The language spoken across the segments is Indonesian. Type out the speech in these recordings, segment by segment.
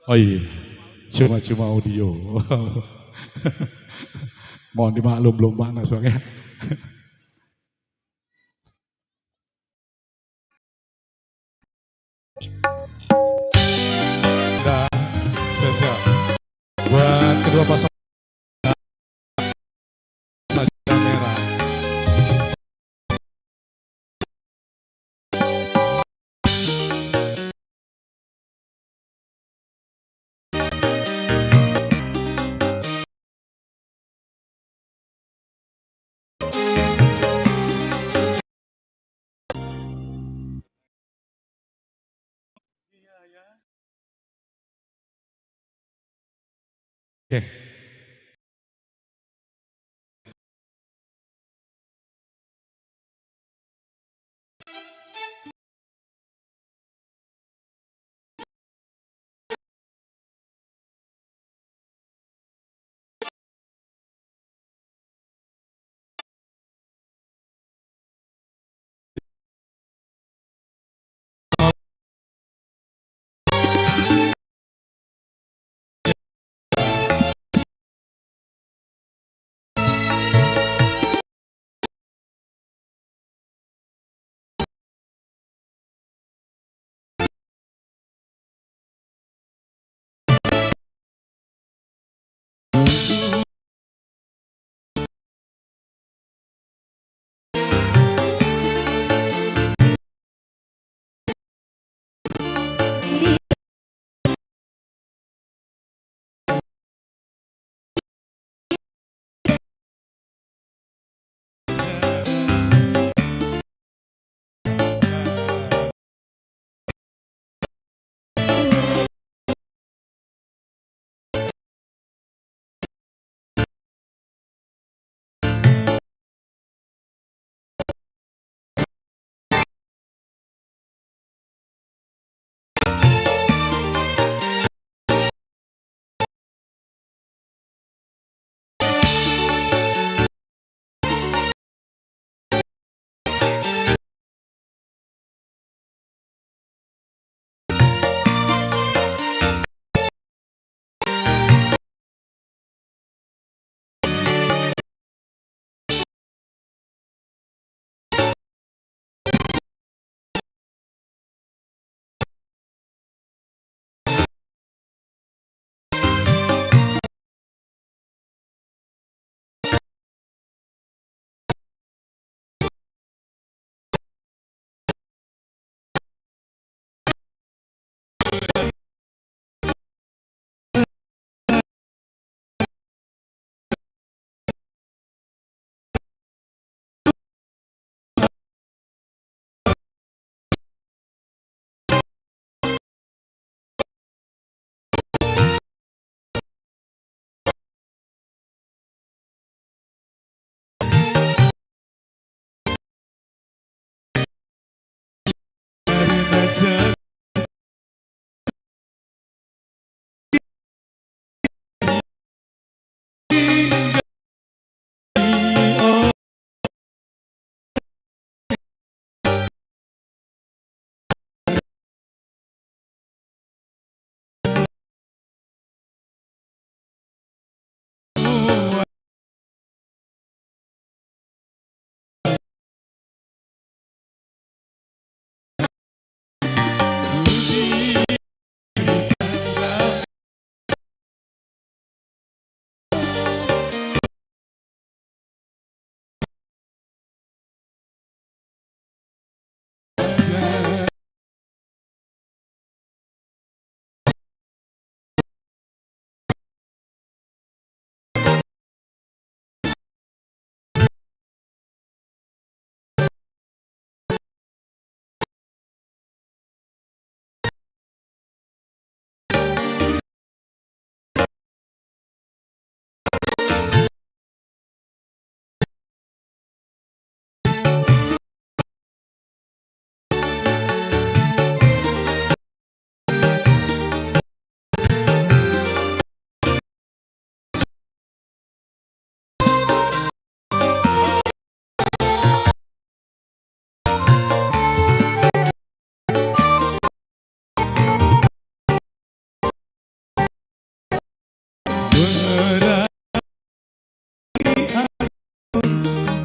Oh iya, cuma audio. Mohon dimaklum belum mana soalnya. Udah spesial buat kedua pasangan saja merah. Oke.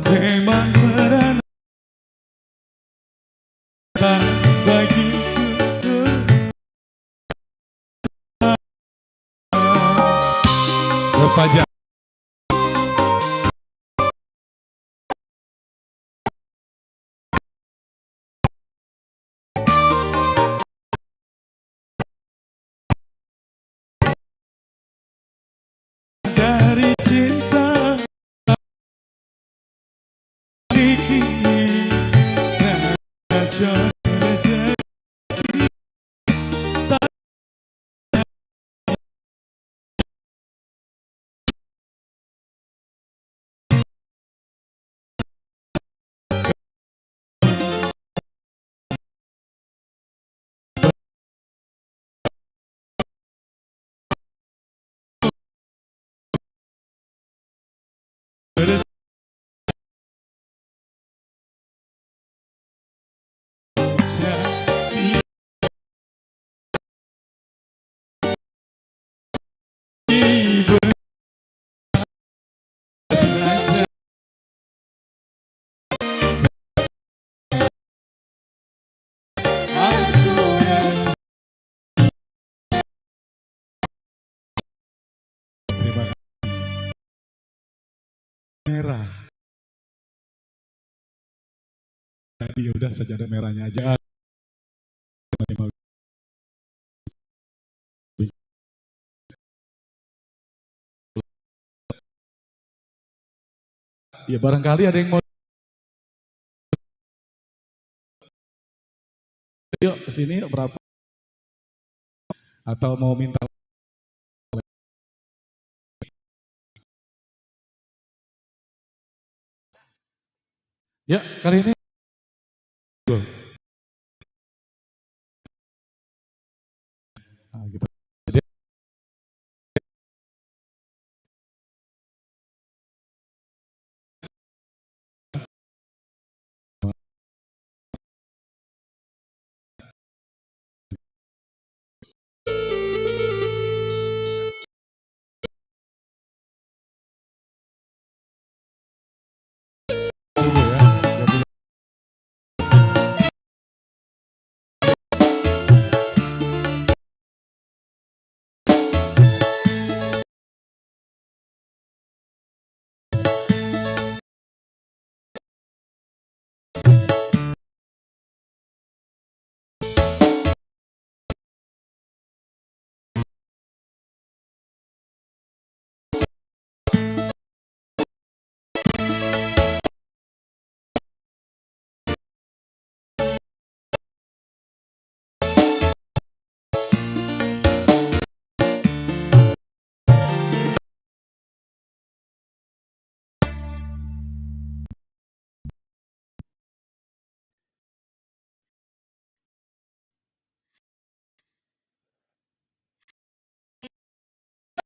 memang berantakan bagiku. Terus pajak. Dari cinta memiliki racun rejeki. Terima kasih. Merah. Tadi udah sajadah merahnya aja. Ya barangkali ada yang mau. Yuk kesini yuk, berapa? Atau mau minta? Ya kali ini. Nah, gitu. Jadi, dulu ya. Ya, dulu.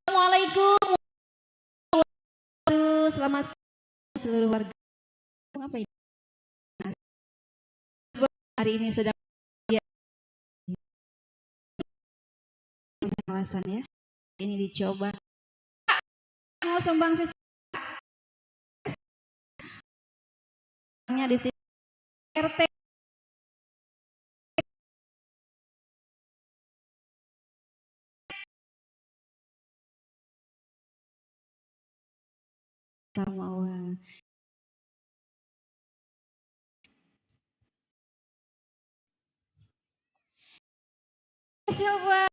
Assalamualaikum. Selamat seluruh warga. Apa ini? Hari ini sedang kawasan ya. Ini dicoba. Mau sumbangsi di sini RT. Sarmawa. Coba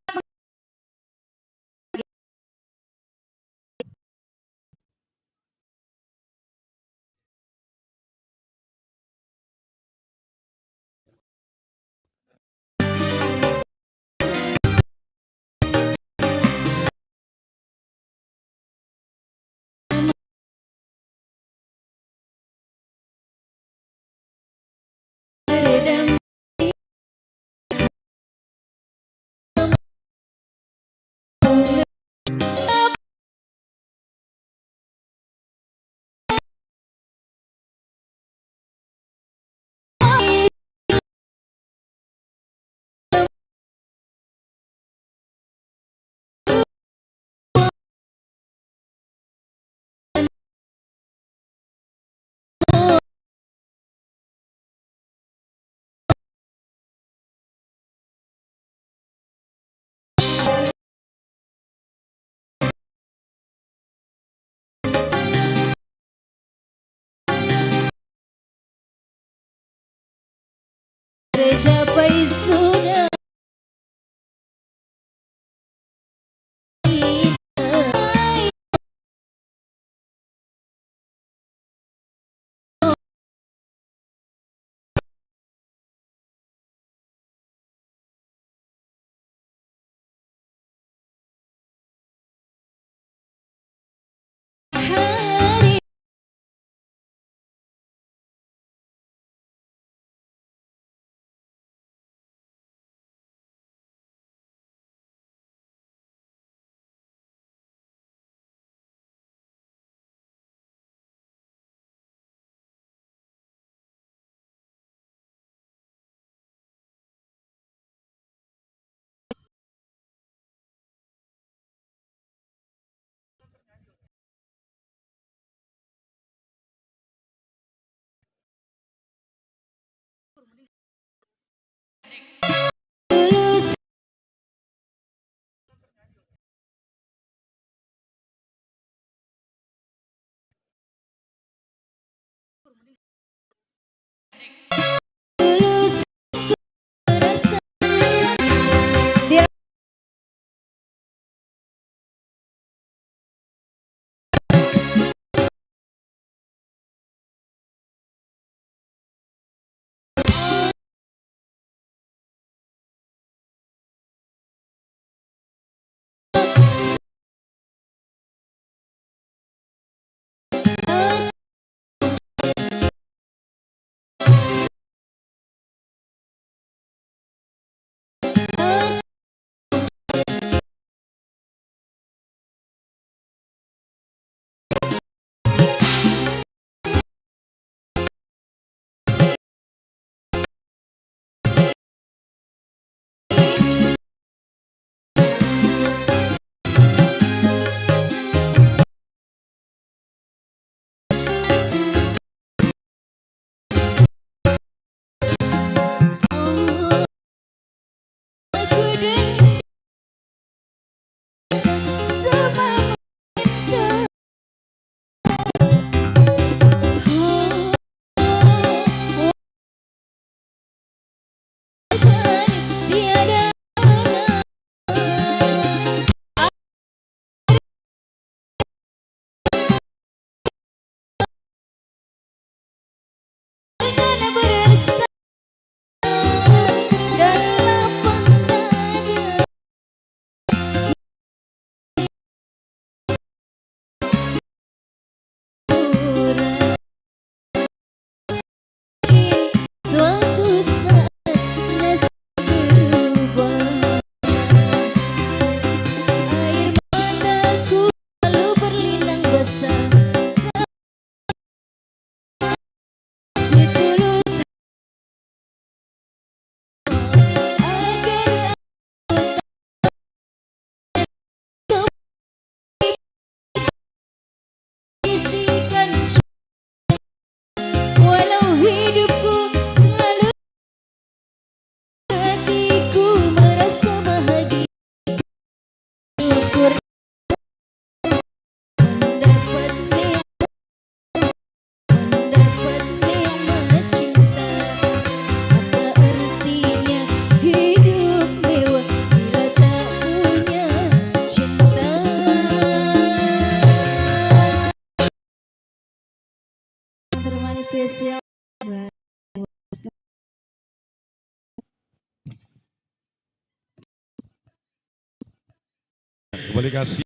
kembali kasih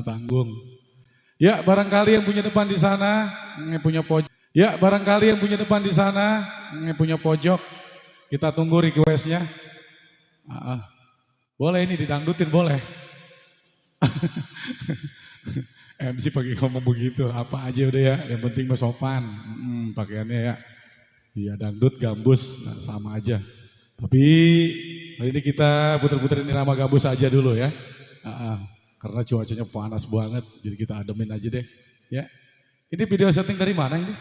tanggung. Ya, barangkali yang punya depan di sana, yang punya pojok. Ya, barangkali yang punya depan di sana, yang punya pojok. Kita tunggu requestnya. Boleh ini didangdutin, boleh. MC pakai ngomong begitu, apa aja udah ya, yang penting mah sopan. Pakaiannya ya. Iya, dangdut, gambus, nah, sama aja. Tapi hari ini kita puter-puterin irama gambus aja dulu ya. Karena cuacanya panas banget, jadi kita ademin aja deh. Ya, ini video setting dari mana ini?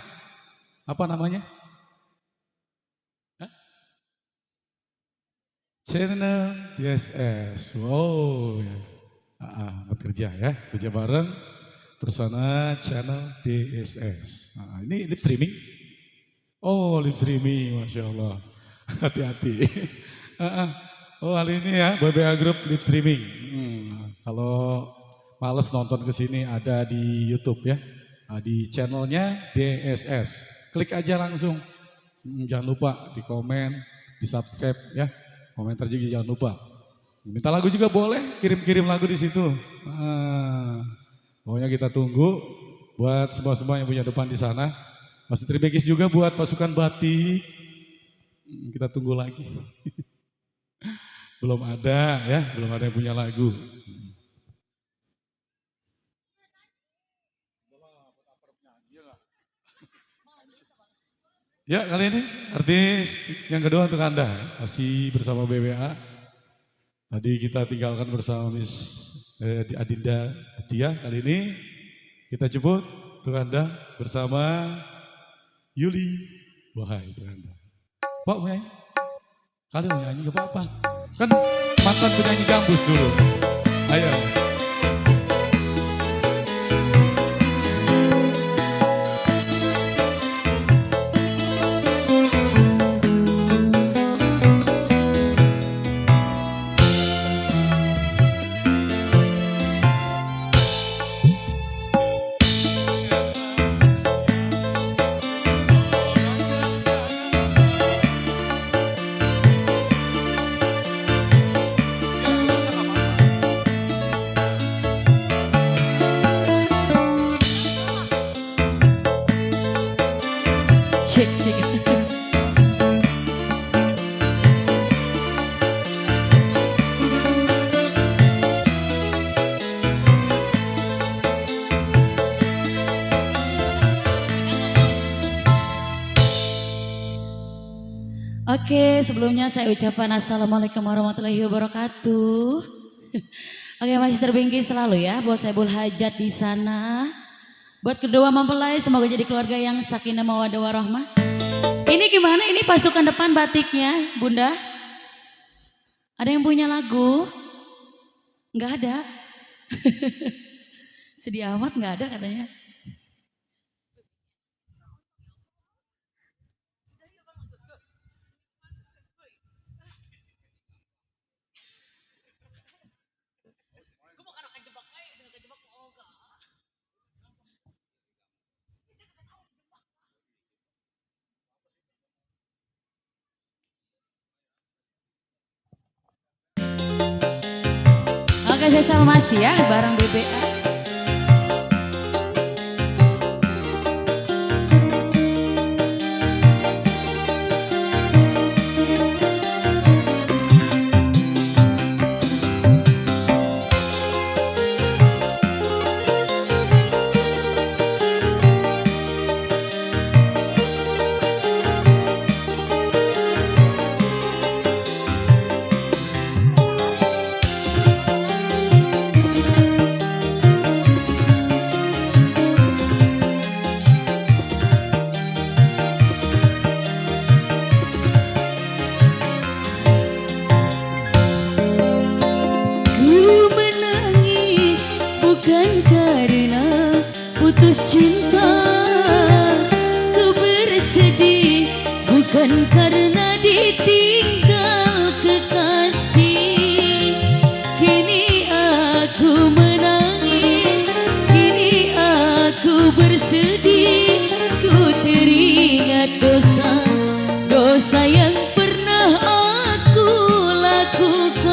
Apa namanya? Hah? Channel DSS. Wow, ya. Bekerja ya, kerja bareng bersama channel DSS. Ini live streaming? Oh, live streaming, masya Allah. Hati-hati. Oh, hari ini ya, BBA Group live streaming. Kalau males nonton ke sini ada di YouTube ya, di channelnya DSS. Klik aja langsung. Jangan lupa di komen, di subscribe ya. Komentar juga jangan lupa. Minta lagu juga boleh, kirim-kirim lagu di situ. Pokoknya kita tunggu buat semua-semua yang punya depan di sana. Masih terima kasih juga buat pasukan batik. Kita tunggu lagi. Belum ada ya, belum ada yang punya lagu. Ya, kali ini artis yang kedua untuk Anda, masih bersama BWA. Tadi kita tinggalkan bersama Miss Adinda Atia. Kali ini kita jemput untuk Anda bersama Yuli Wahai untuk Anda. Pak mau nyanyi? Kali mau nyanyi gak apa-apa. Kan mantan penyanyi gambus dulu. Ayo. Cek. Oke, sebelumnya saya ucapkan Assalamualaikum warahmatullahi wabarakatuh. Oke, masih terbingkis selalu ya buat Saibul Hajat di sana. Buat kedua mempelai semoga jadi keluarga yang sakinah mawaddah warahmah. Ini gimana? Ini pasukan depan batiknya, Bunda? Ada yang punya lagu? Enggak ada. Sedih amat enggak ada katanya. Oke, saya sama masih ya bareng BBA. Putus cinta, ku bersedih bukan karena ditinggal kekasih. Kini aku menangis, kini aku bersedih. Ku teringat dosa yang pernah aku lakukan.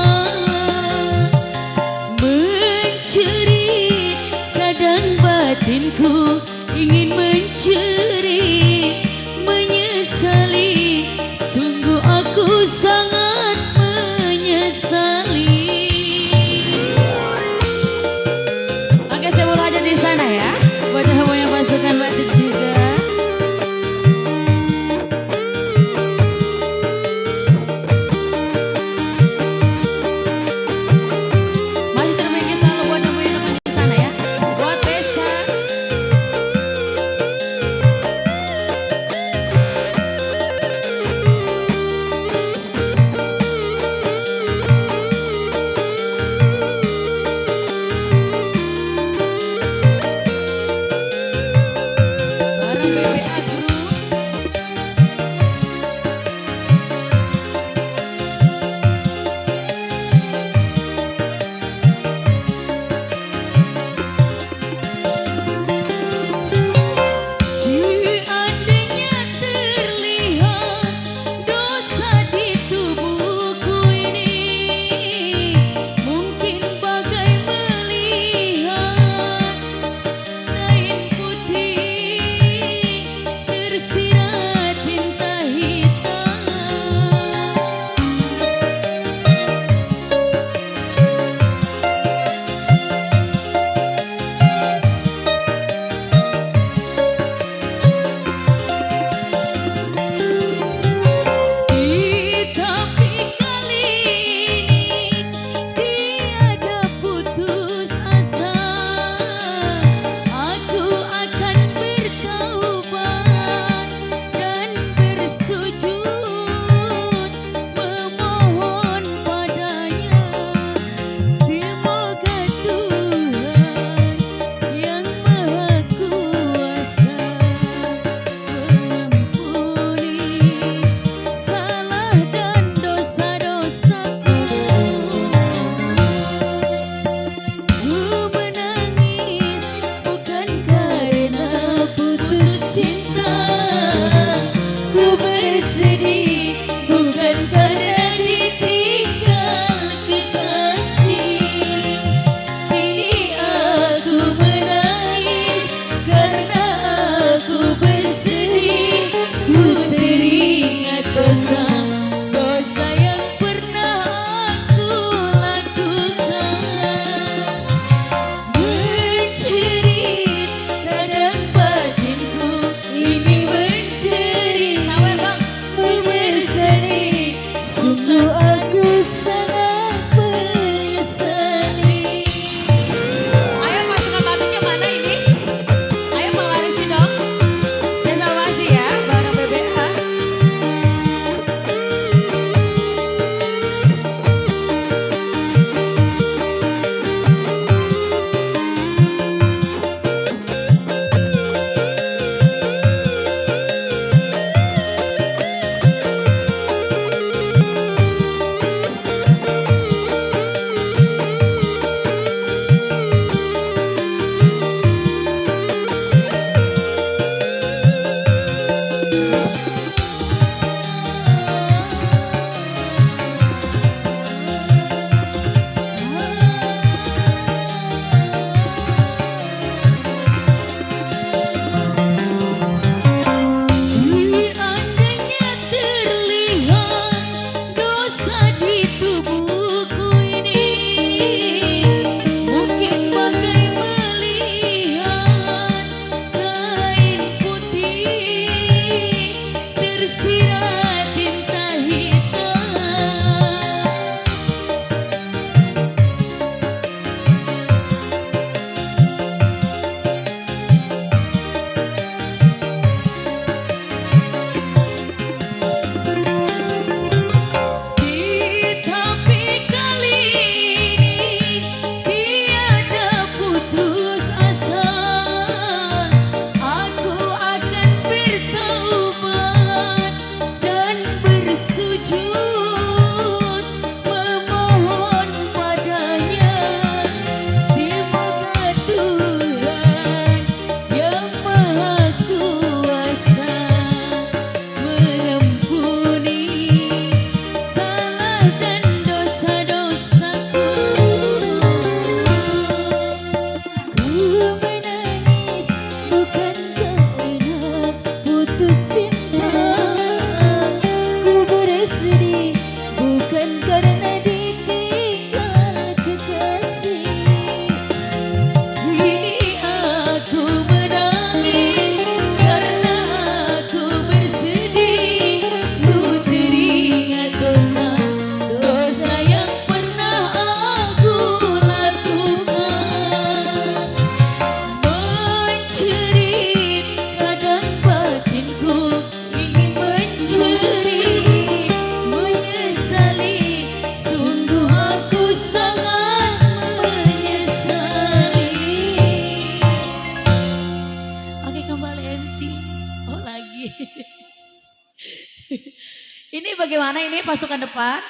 Ini bagaimana ini pasukan depan?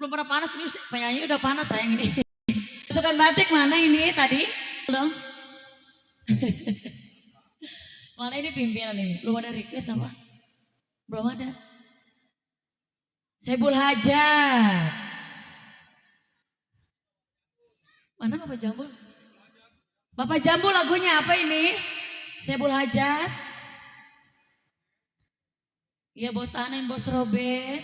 Belum pernah panas ini, penyanyi udah panas sayang ini. Pasukan batik mana ini tadi? Belum. Mana ini pimpinan ini? Belum ada request apa? Belum ada. Saiful Hajat. Mana Bapak Jambul? Bapak Jambul lagunya apa ini? Saiful Hajat. Iya bos Anen, bos Robert.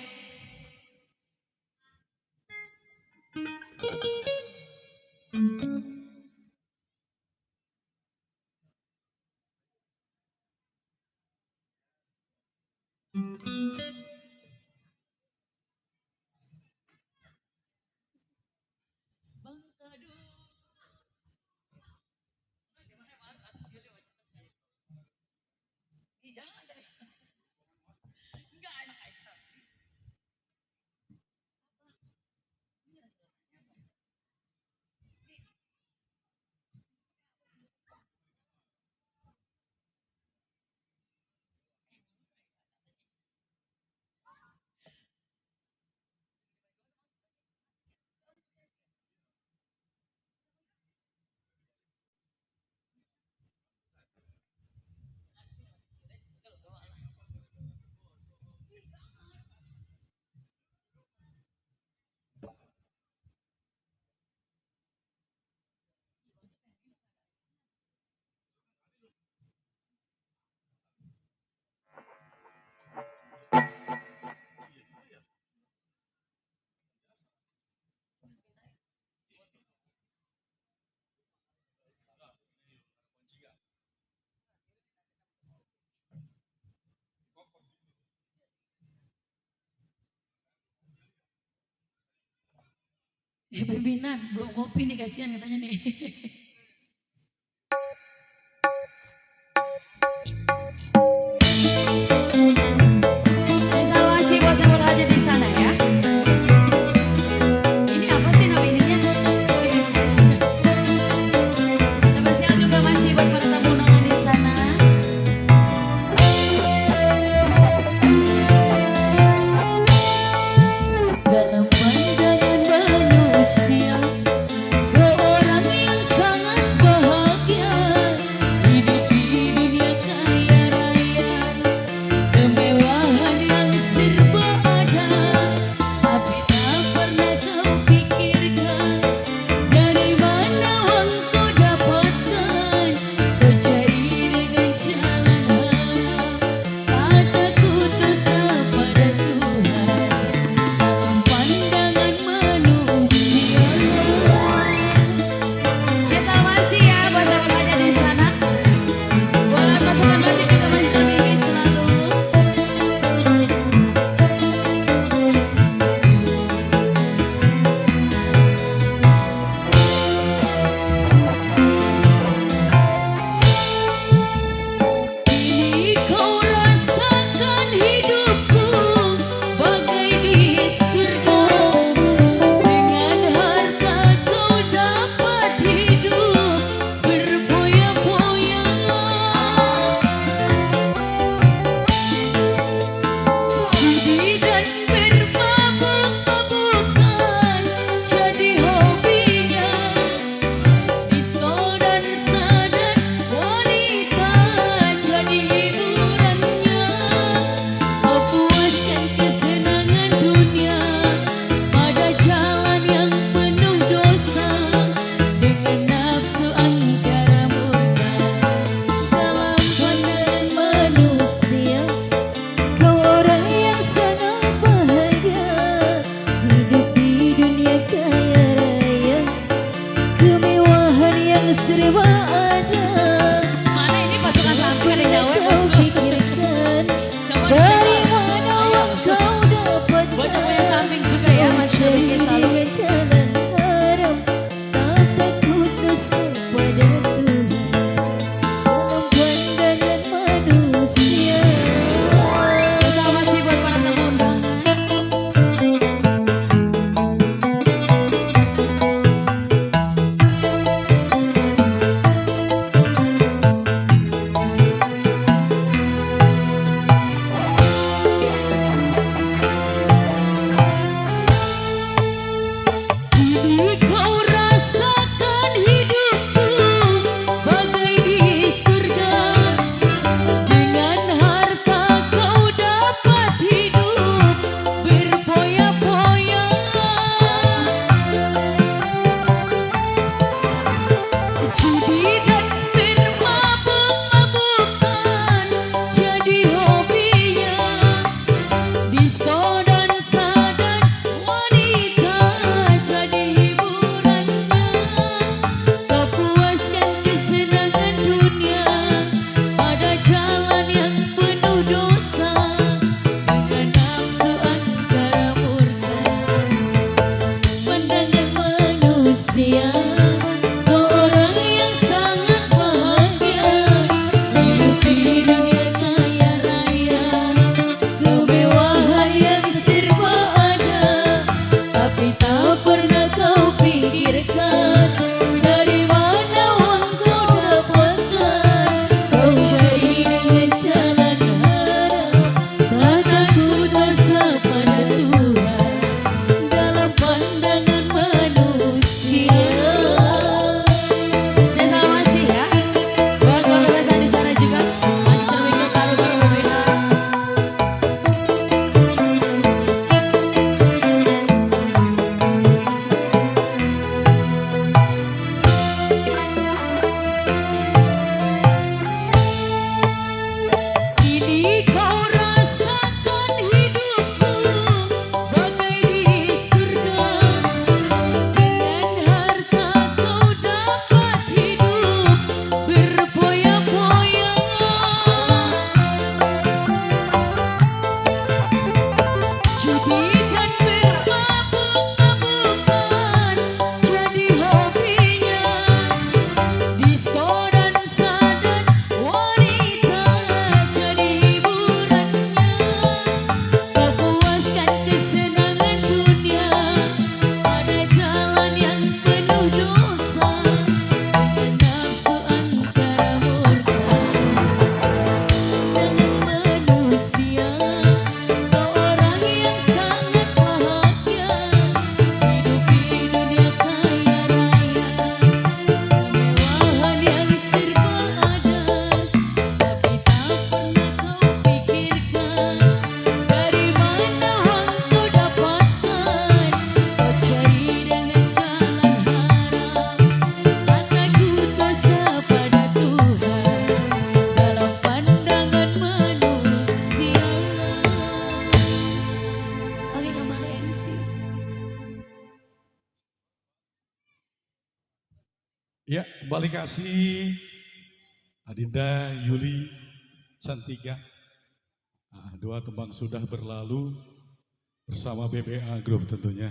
Pimpinan belum kopi nih kasihan katanya nih. Saya salawasi buat Saiful Hajat di sana ya. Ini apa sih nama ininya? Spesial juga masih buat para tamu undangan di sana. Dalam pandangan manusia, kau orang yang sangat kembali kasih Adinda, Yuli, Cantika. Nah, dua tembang sudah berlalu bersama BBA Group tentunya.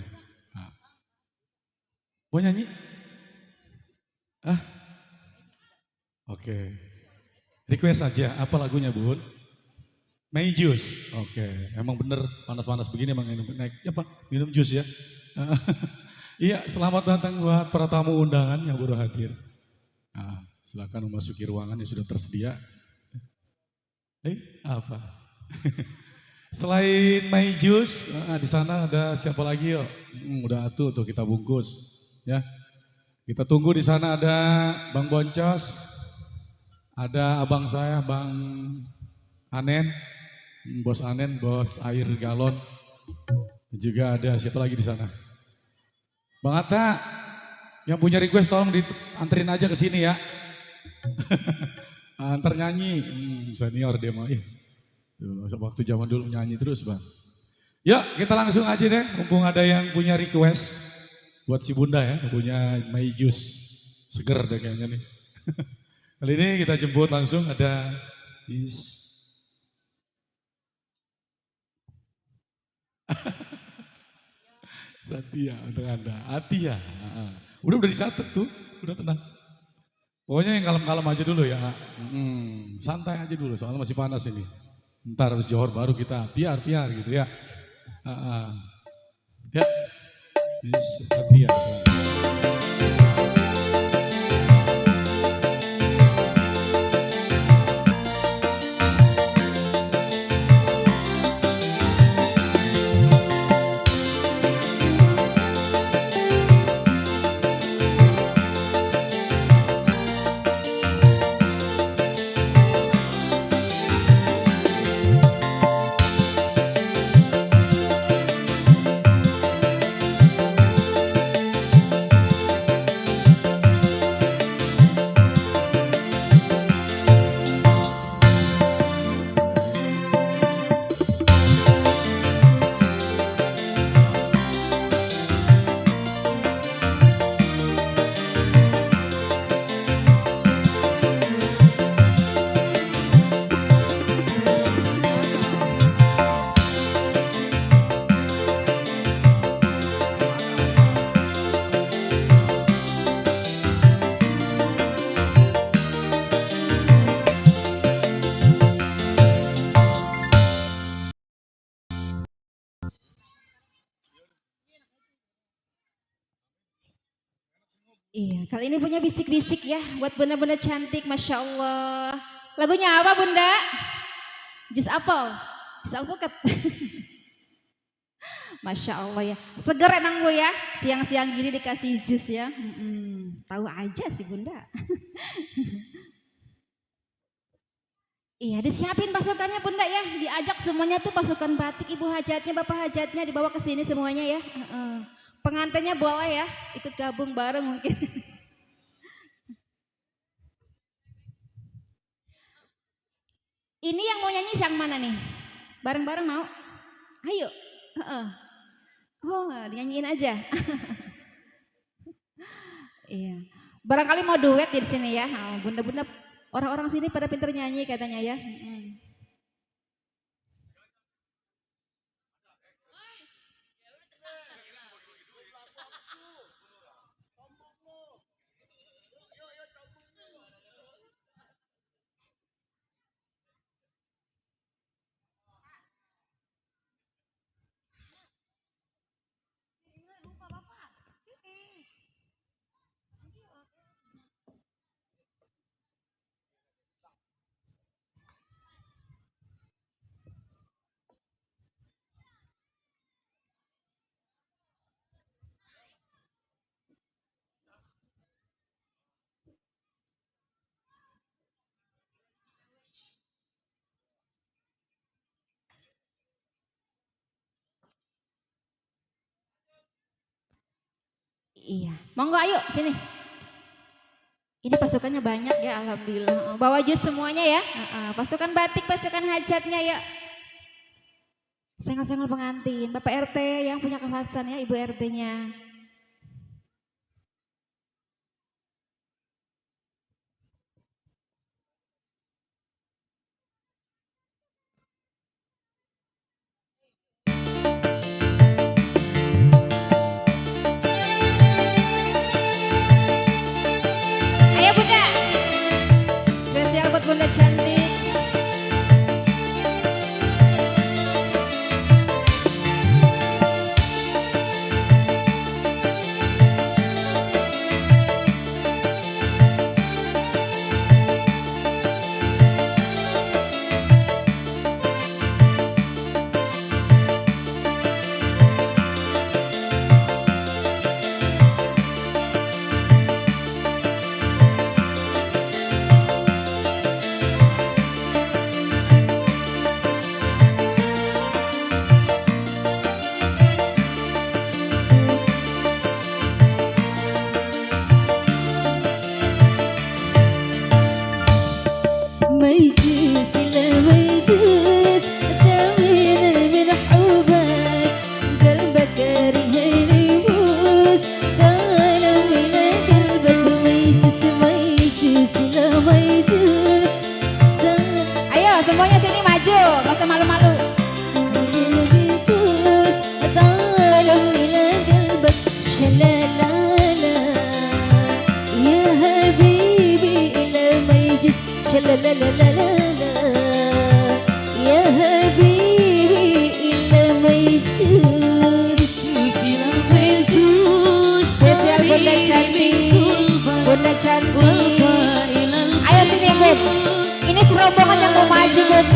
Nah. Mau nyanyi? Ah, oke. Request aja, apa lagunya Bun? May Juice. Oke, emang bener panas-panas begini emang naik apa? Minum jus ya. Iya, selamat datang buat para tamu undangan yang baru hadir. Nah, silakan memasuki ruangan yang sudah tersedia. Apa? Selain May Juice, di sana ada siapa lagi yuk? Udah tuh kita bungkus, ya. Kita tunggu di sana ada Bang Boncos, ada abang saya Bang Anen, Bos Anen, Bos Air Galon. Juga ada siapa lagi di sana? Bang Atta, yang punya request tolong dianterin aja ke sini ya. Antar nyanyi, senior dia mah. Waktu zaman dulu nyanyi terus Bang. Yuk kita langsung aja deh, mumpung ada yang punya request. Buat si Bunda ya, punya May Juice. Seger deh kayaknya nih. Kali ini kita jemput langsung ada Satya untuk Anda. Atia. Udah dicatat tuh, udah tenang. Pokoknya yang kalem-kalem aja dulu ya. Santai aja dulu, soalnya masih panas ini. Ntar habis Johor baru kita piar gitu ya. Ya, Satya. Iya, kali ini punya bisik-bisik ya, buat bunda-bunda cantik, Masya Allah. Lagunya apa bunda? Jus apel, jus alpukat. Masya Allah ya, seger emang bu ya, siang-siang gini dikasih jus ya. Tahu aja sih bunda. Iya, disiapin pasukannya bunda ya, diajak semuanya tuh pasukan batik, ibu hajatnya, bapak hajatnya dibawa ke sini semuanya ya. Pengantinnya boleh ya, ikut gabung bareng mungkin. Ini yang mau nyanyi yang mana nih? Bareng-bareng mau? Ayo. Oh, dinyanyiin aja. Iya. Barangkali mau duet di sini ya. Bunda-bunda orang-orang sini pada pinter nyanyi katanya ya. Iya, monggo ayo sini. Ini pasukannya banyak ya, alhamdulillah. Bawa jus semuanya ya. Pasukan batik, pasukan hajatnya ya. Senggol-senggol pengantin, Bapak RT yang punya kawasan ya, Ibu RT-nya. cantik. Ayo sini Beb. Ini serombongan yang mau maju Beb.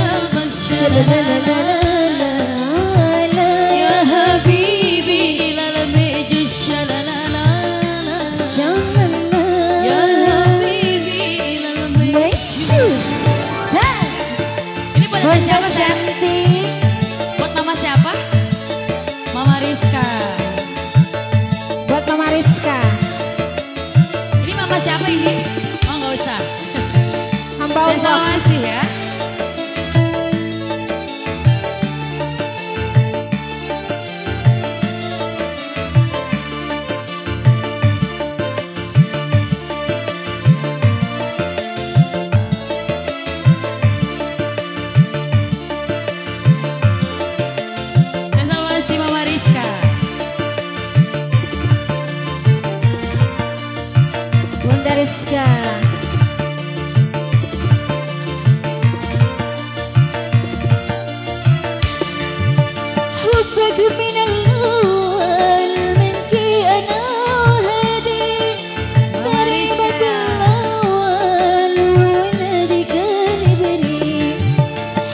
Ya Habibi ilal mejus Ya Habibi ilal mejus. Ini buat Bunda siapa Chef? cantik. Buat mama siapa? Mama Rizka. Buat Mama Rizka. Ini mama siapa ini? Oh nggak usah. Hamba Saya Allah. sama masih ya. Saya sama masih Mama Rizka. Bunda Rizka. حبك من الأول منك أنا هدي ضربة الأول ونادي كان بني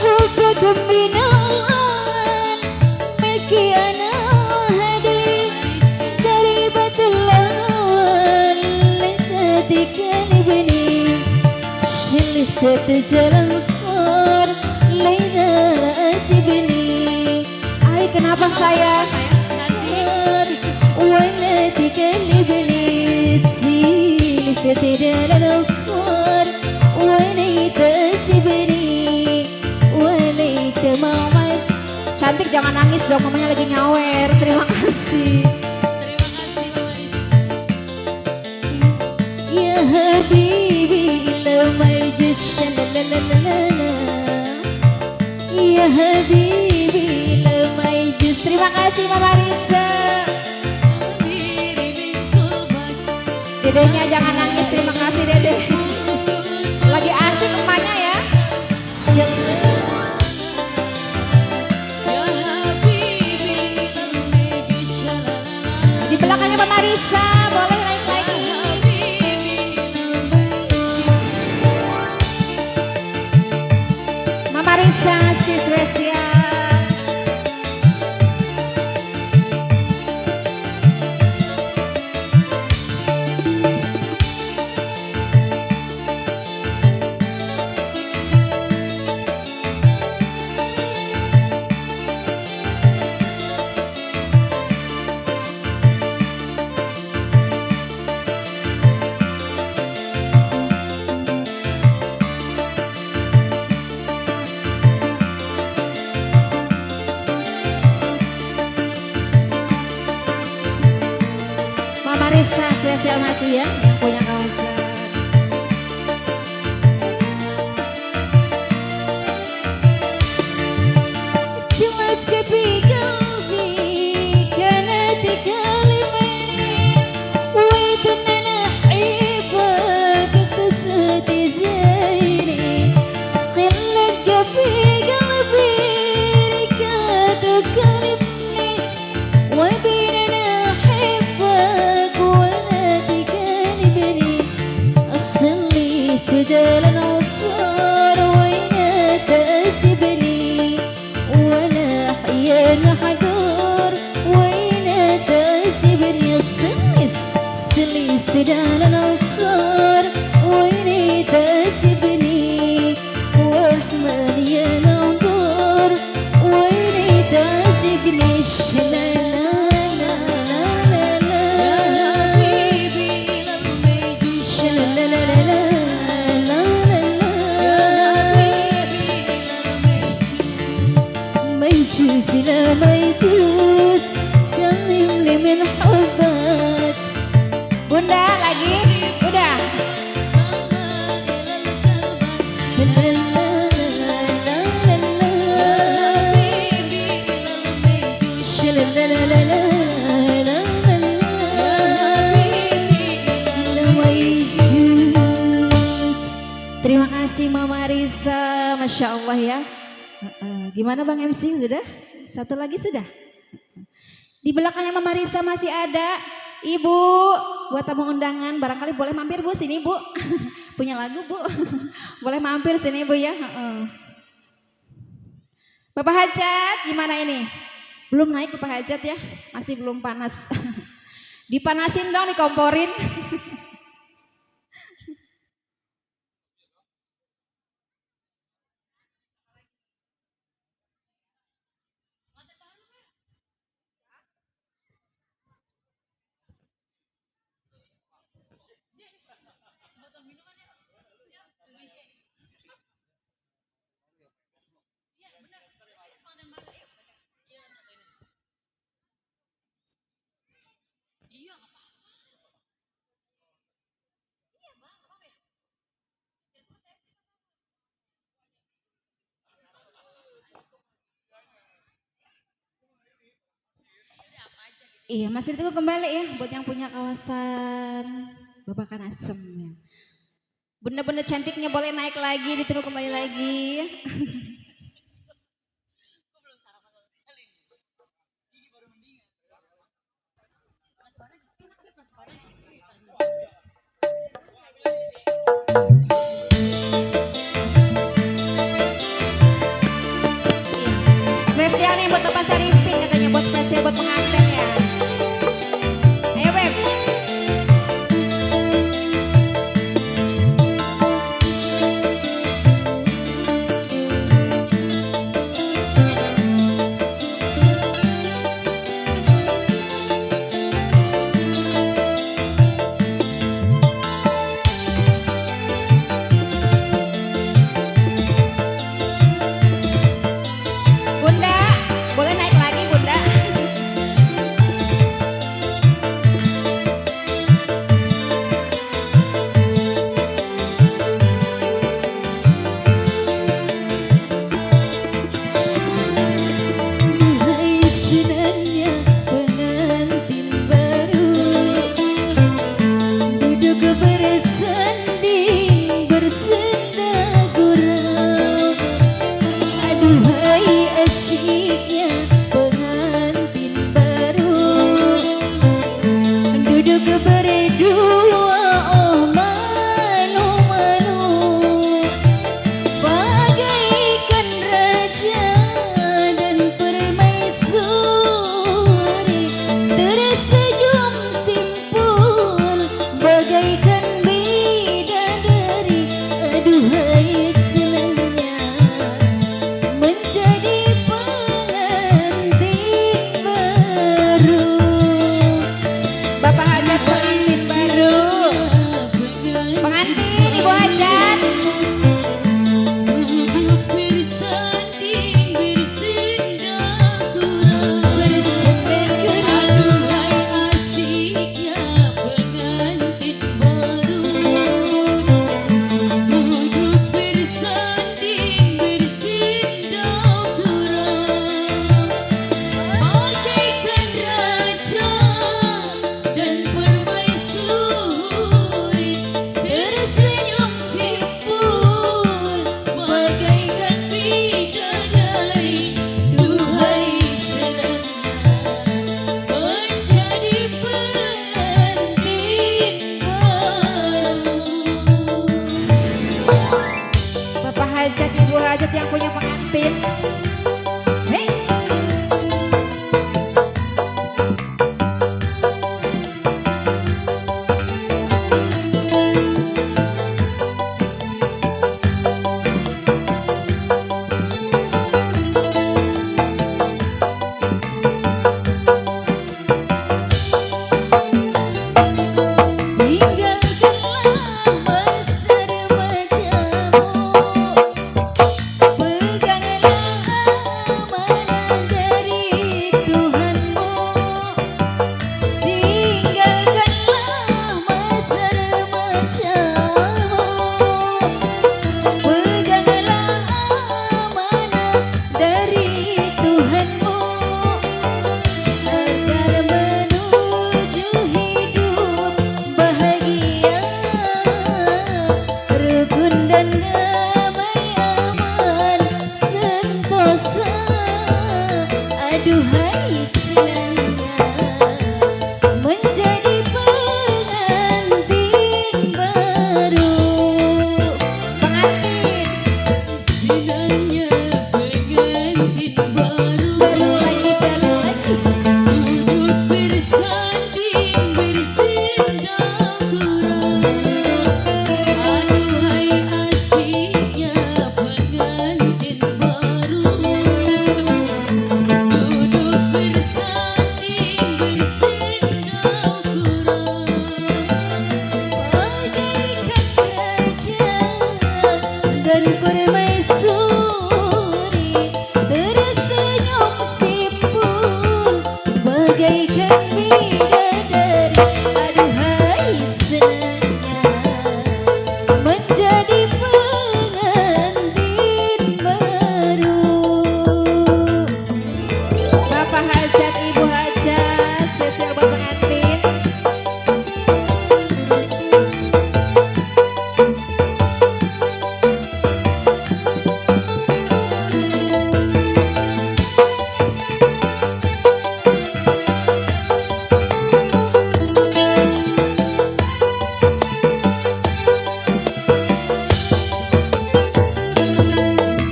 حبك من الأول منك أنا هدي ضربة الأول ونادي كان بني جلست jalan صار لينا رأسي بني Ay, kenapa saya? وانا تكلمني سيلي ستدل الصار وانا تسيبني وليت موعد. Cantik jangan nangis dong, mamanya lagi nyawer. Terima kasih. Terima kasih Mama Rizka. Ya Habibi lama يجش لا لا لا لا لا Ya Habibi lama يجش. Terima kasih Mama Risa. Dedenya jangan nangis, terima kasih Dede. Lagi asik emaknya ya. Ya Habibi ilal mejus Di belakangnya Mama Risa, boleh naik lagi. Mama Risa, sis Resia. Mama Risa spesial masih ya, yang punya kawasan. جمعتك بقلبي كانت كلمني وإذن أنا أحبك تسعدي زيني خلك في قلبي ركاد كلمني وبين أنا أحبك ولا تجانبني أصلي استدال الأبصار وين تسيبني ولا أحيانا حدور وين تسيبني أصلي استدال الأبصار وين تسيبني وأحمد يا الأنظار وين تسيبني لا لا لا لا لا لا لا لا لا ما يجوز لا ما يجوز كلمني من حبك. Bunda lagi udah. لا لا لا لا لا لا لا لا Terima kasih Mama Risa, Masya Allah ya. Gimana Bang MC, sudah? Satu lagi sudah? Di belakangnya Mama Risa masih ada Ibu, buat tamu undangan barangkali boleh mampir Bu sini Bu. Punya lagu Bu. Boleh mampir sini Bu ya. Bapak Hajat gimana ini? Belum naik Bapak Hajat ya? Masih belum panas. Dipanasin dong, dikomporin. Iya, masih ditunggu kembali ya buat yang punya kawasan Babakan Asem ya. Bunda-bunda cantiknya boleh naik lagi, ditunggu kembali lagi. Spesial nih buat Bapak Sarifin katanya, buat spesial buat pengantin ya. Ayo Beb. Bunda, boleh naik lagi Bunda. Duhai senangnya pengantin baru, duduk bersanding bersenda gurau. Aduhai asyiknya pengantin baru, duduk berdua, oh malu-malu, bagaikan raja dan permaisuri, tersenyum simpul bagaikan bidadari. Aduhai senangnya menjadi pengantin baru. Bapak Hajat pengantin baru. Pengantin Ibu Hajat. Duduk bersanding bersenda gurau, aduhai asiknya pengantin baru. Duduk bersanding bersenda gurau, bagaikan raja dan permaisuri, tersenyum simpul bagaikan bidadari. Duhai senangnya menjadi pengantin baru. Bapak Hajat, Ibu Hajat yang punya pengantin. Hei. Tinggalkanlah masa remajamu, Aduhai senangnya menjadi bagaikan bidadari. Aduhai senangnya menjadi pengantin baru. Bapak hajat, ibu hajat, spesial buat pengantin.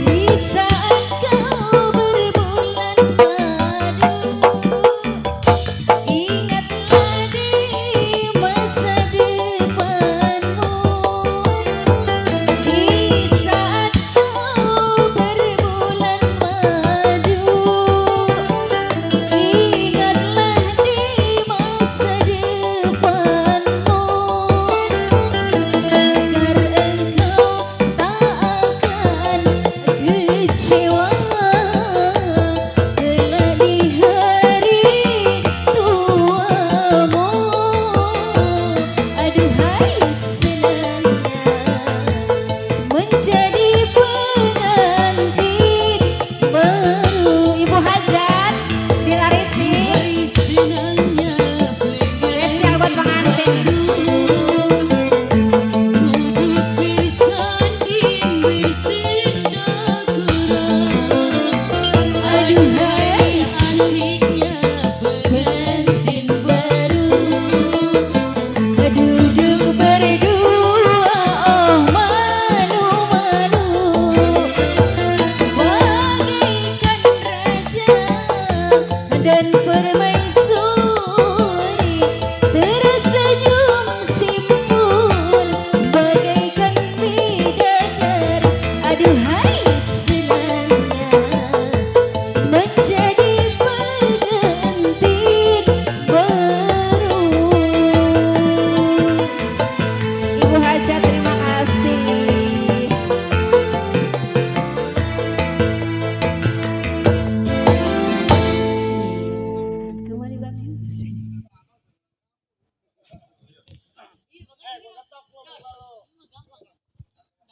Di saat kau berbulan madu, ingatlah di masa depanmu. Di saat kau berbulan madu, ingatlah di masa depanmu. Agar engkau tak akan kecewa kelak di hari tuamu. Aduhai senangnya menjadi pengantin baru. Ibu hajat dilarisin Senangnya spesial buat pengantin. untuk bersanding bersendagurau. Aduhai asiknya pengantin baru. Duduk berdua, oh malu-malu, bagaikan raja dan permaisuri, tersenyum simpul bagaikan bidadari. Aduhai senangnya menjadi pengantin baru. Ibu hajat terima kasih. Kembali Bang MC.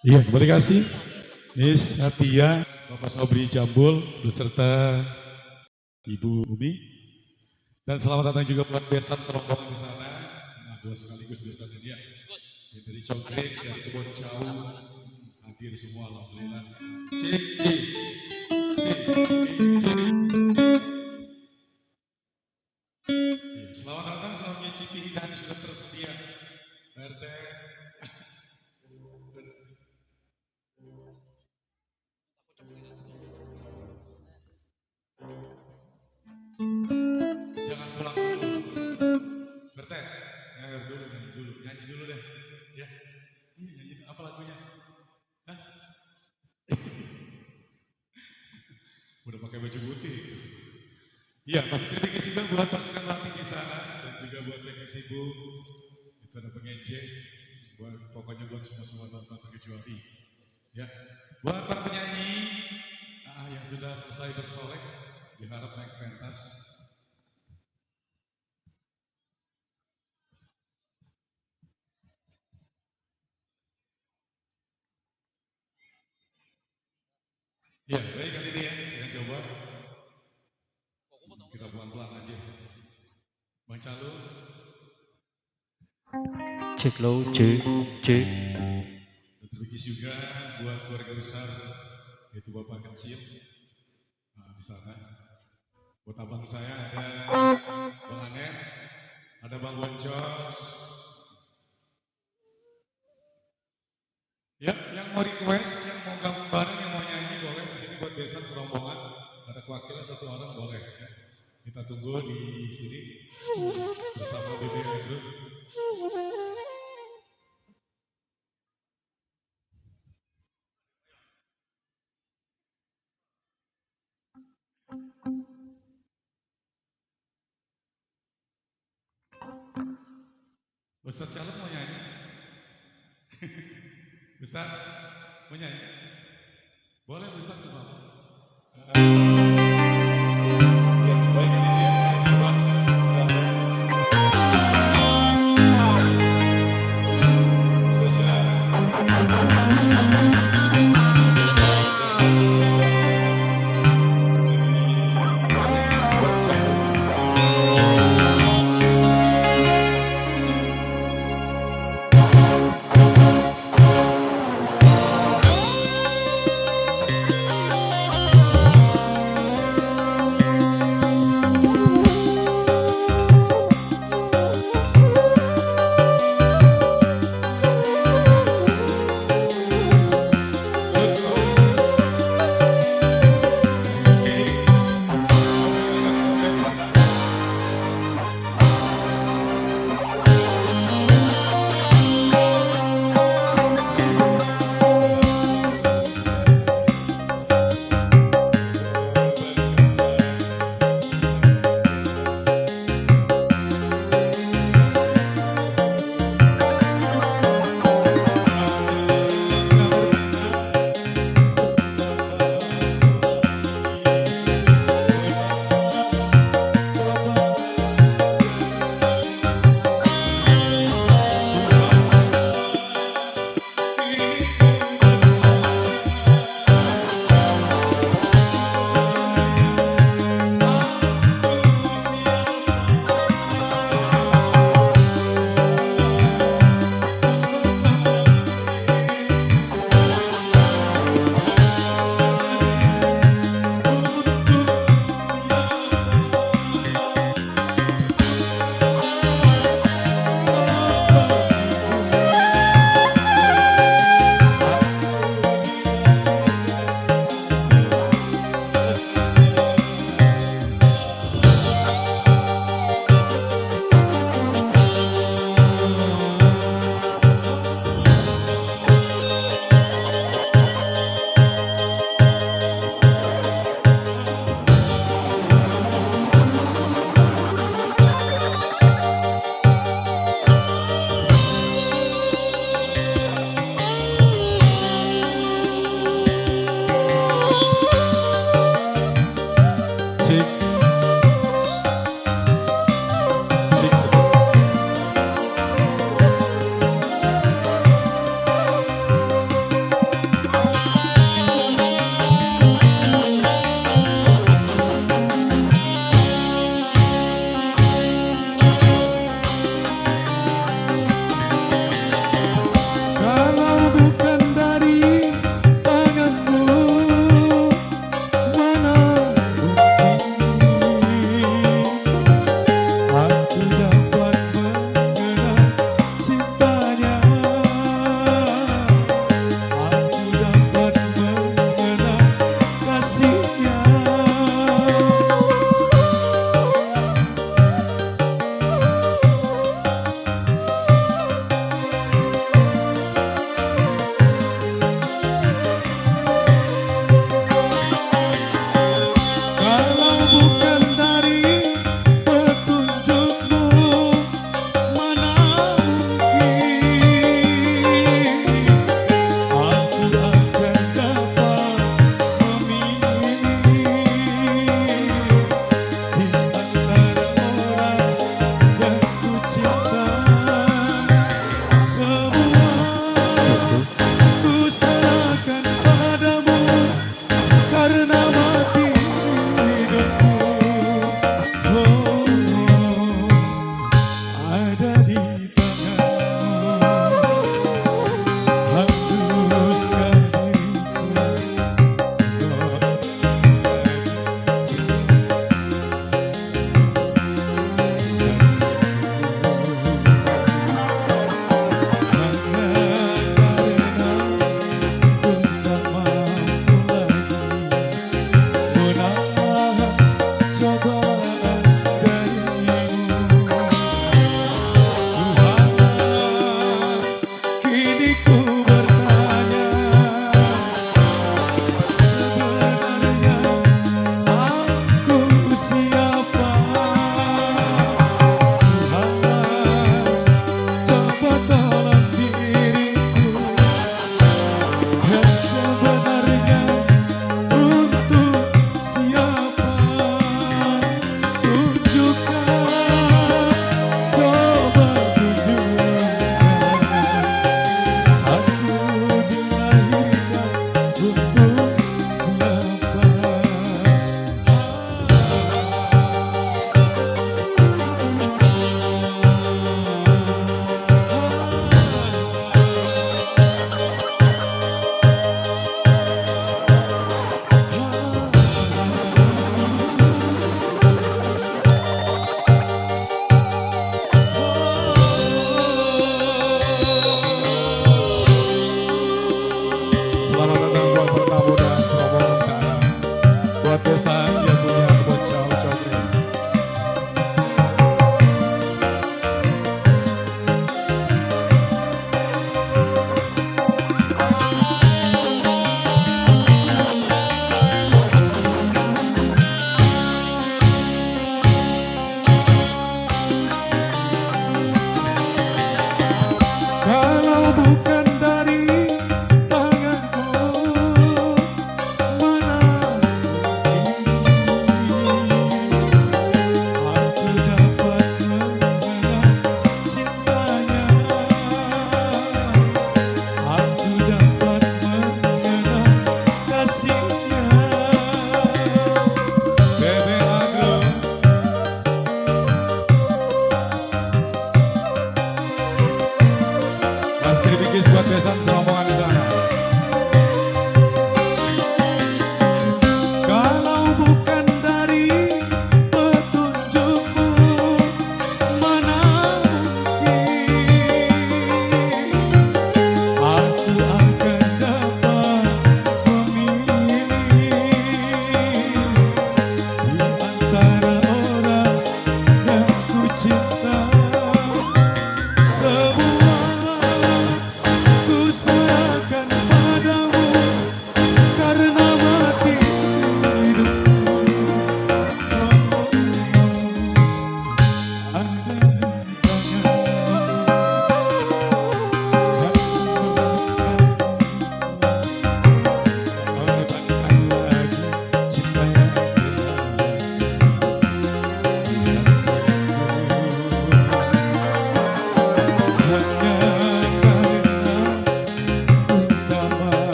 Iya, terima kasih Miss Natia, Bapak Sobri Jambul, beserta Ibu Umi. Dan selamat datang juga buat besan rombongan di sana. Nah, dua sekaligus biasanya dia. Ya, dari Congkreng, dari Kebon Jauh, hadir semua alhamdulillah. Cik, cik, cik, cik. Iya, selamat datang, selamat mencicipi hidangan yang sudah tersedia. RT. Jangan pulang dulu. Bertek, nyanyi dulu deh. Ya, ini nyanyi apa lagunya? Hah? Udah pakai baju putih. Iya, terima kasih juga buat pasukan latih di sana dan juga buat teknisi Ibu. Itu ada pengecek. Pokoknya buat semua tanpa terkecuali. Ya, buat para penyanyi yang sudah selesai bersolek, diharap naik pentas. Ya, baik kali ini ya, saya coba. Kita pelan-pelan aja. Bang Calu. Cek low, cek, cek. Dan terima kasih juga buat keluarga besar, yaitu Bapak kecil di sana. Buat abang saya ada Bang Anet, ada Bang Boncos. Ya, yang mau request, yang mau gabung bareng, yang mau nyanyi boleh di sini buat besan serombongan. Ada kewakilan satu orang boleh. Ya. Kita tunggu di sini bersama BBM Group. Ustadz Caleb mau nyanyi? Ustadz mau nyanyi? Boleh Ustadz ke bawah? Ya, baik ini dia. Coba.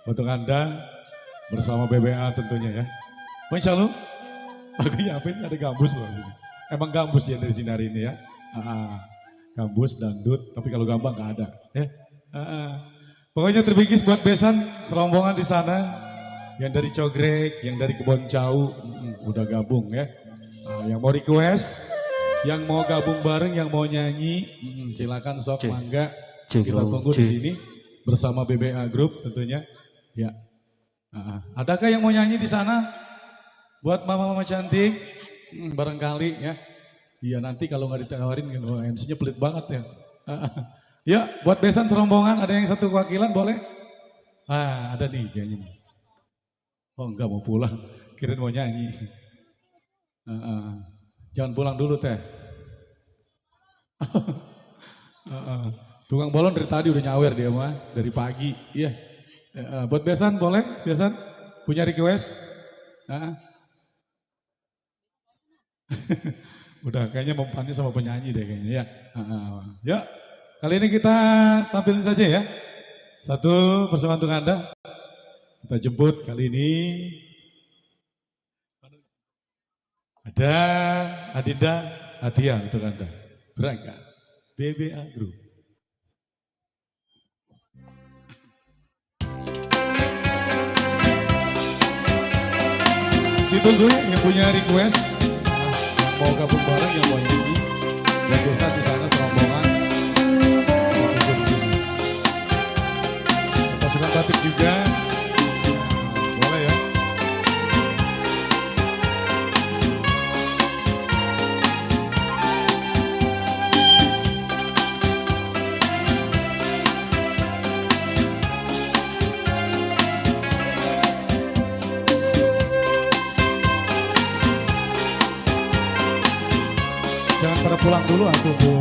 untuk Anda bersama BBA tentunya ya. Bang Insya Allah, lagunya apa ini? Ada gambus loh. Emang gambus ya dari sini hari ini ya. Gambus, dangdut, tapi kalau gambang nggak ada. Ya. Pokoknya terbingkis buat besan, serombongan di sana. Yang dari Cogrek, yang dari Kebon Cau, udah gabung ya. Yang mau request, yang mau gabung bareng, yang mau nyanyi, silakan sok mangga. Kita tunggu di sini bersama BBA Group tentunya. Ya. Adakah yang mau nyanyi di sana? Buat mama-mama cantik, barangkali ya. Iya nanti kalau nggak ditawarin, MC-nya pelit banget ya. Ya, buat besan serombongan, ada yang satu wakilan boleh? Ada nih kayaknya nih. Oh enggak mau pulang, kirain mau nyanyi. Jangan pulang dulu teh. Tukang bolon dari tadi udah nyawer dia mah, dari pagi. Iya. Buat besan boleh, besan? Punya request? Udah kayaknya mempannya sama penyanyi deh kayaknya ya. Ya, kali ini kita tampilin saja ya. Satu persembahan untuk Anda. Kita jemput kali ini. Ada Adinda Atia untuk Anda. Berangkat. BBA Group. Ditunggu yang punya request. Yang mau gabung bareng, yang mau nyanyi. Yang biasa di sana serombongan. Pasukan batik juga. Boleh ya. Jangan pada pulang dulu atuh, Bu.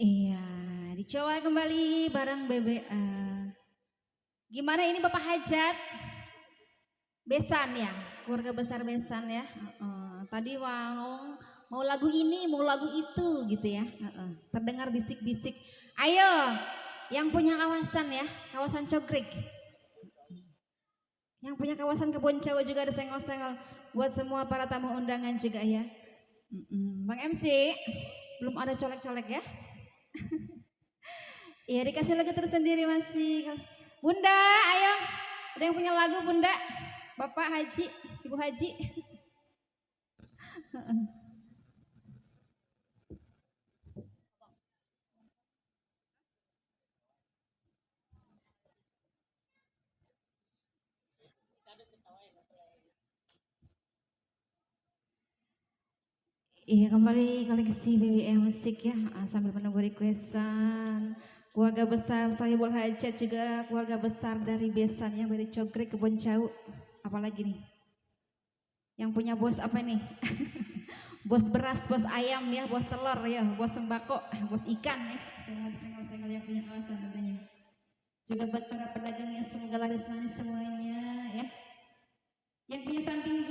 Iya, dicoba kembali bareng BBA. Gimana ini Bapak Hajat? Besan ya, keluarga besar Besan ya. Tadi mau lagu ini, mau lagu itu gitu ya. Terdengar bisik-bisik. Ayo, yang punya kawasan ya, kawasan Cogrek. Yang punya kawasan Kebon Cau juga ada senggol-senggol. Buat semua para tamu undangan juga ya. Bang MC, belum ada colek-colek ya. Iya dikasih lagu tersendiri masih. Bunda, ayo. Ada yang punya lagu Bunda? Bapak Haji, Ibu Haji. Iya kembali koleksi BBM musik ya, sambil menunggu requestan keluarga besar Sohibul Hajat, juga keluarga besar dari Besan yang dari Cogrek Kebon Cau. Apalagi nih yang punya bos apa nih? Bos beras, bos ayam ya, bos telur ya, bos sembako, bos ikan ya. Senggol-senggol yang punya kawasan tentunya. Juga buat para pedagang yang semoga laris manis semuanya ya. Yang punya samping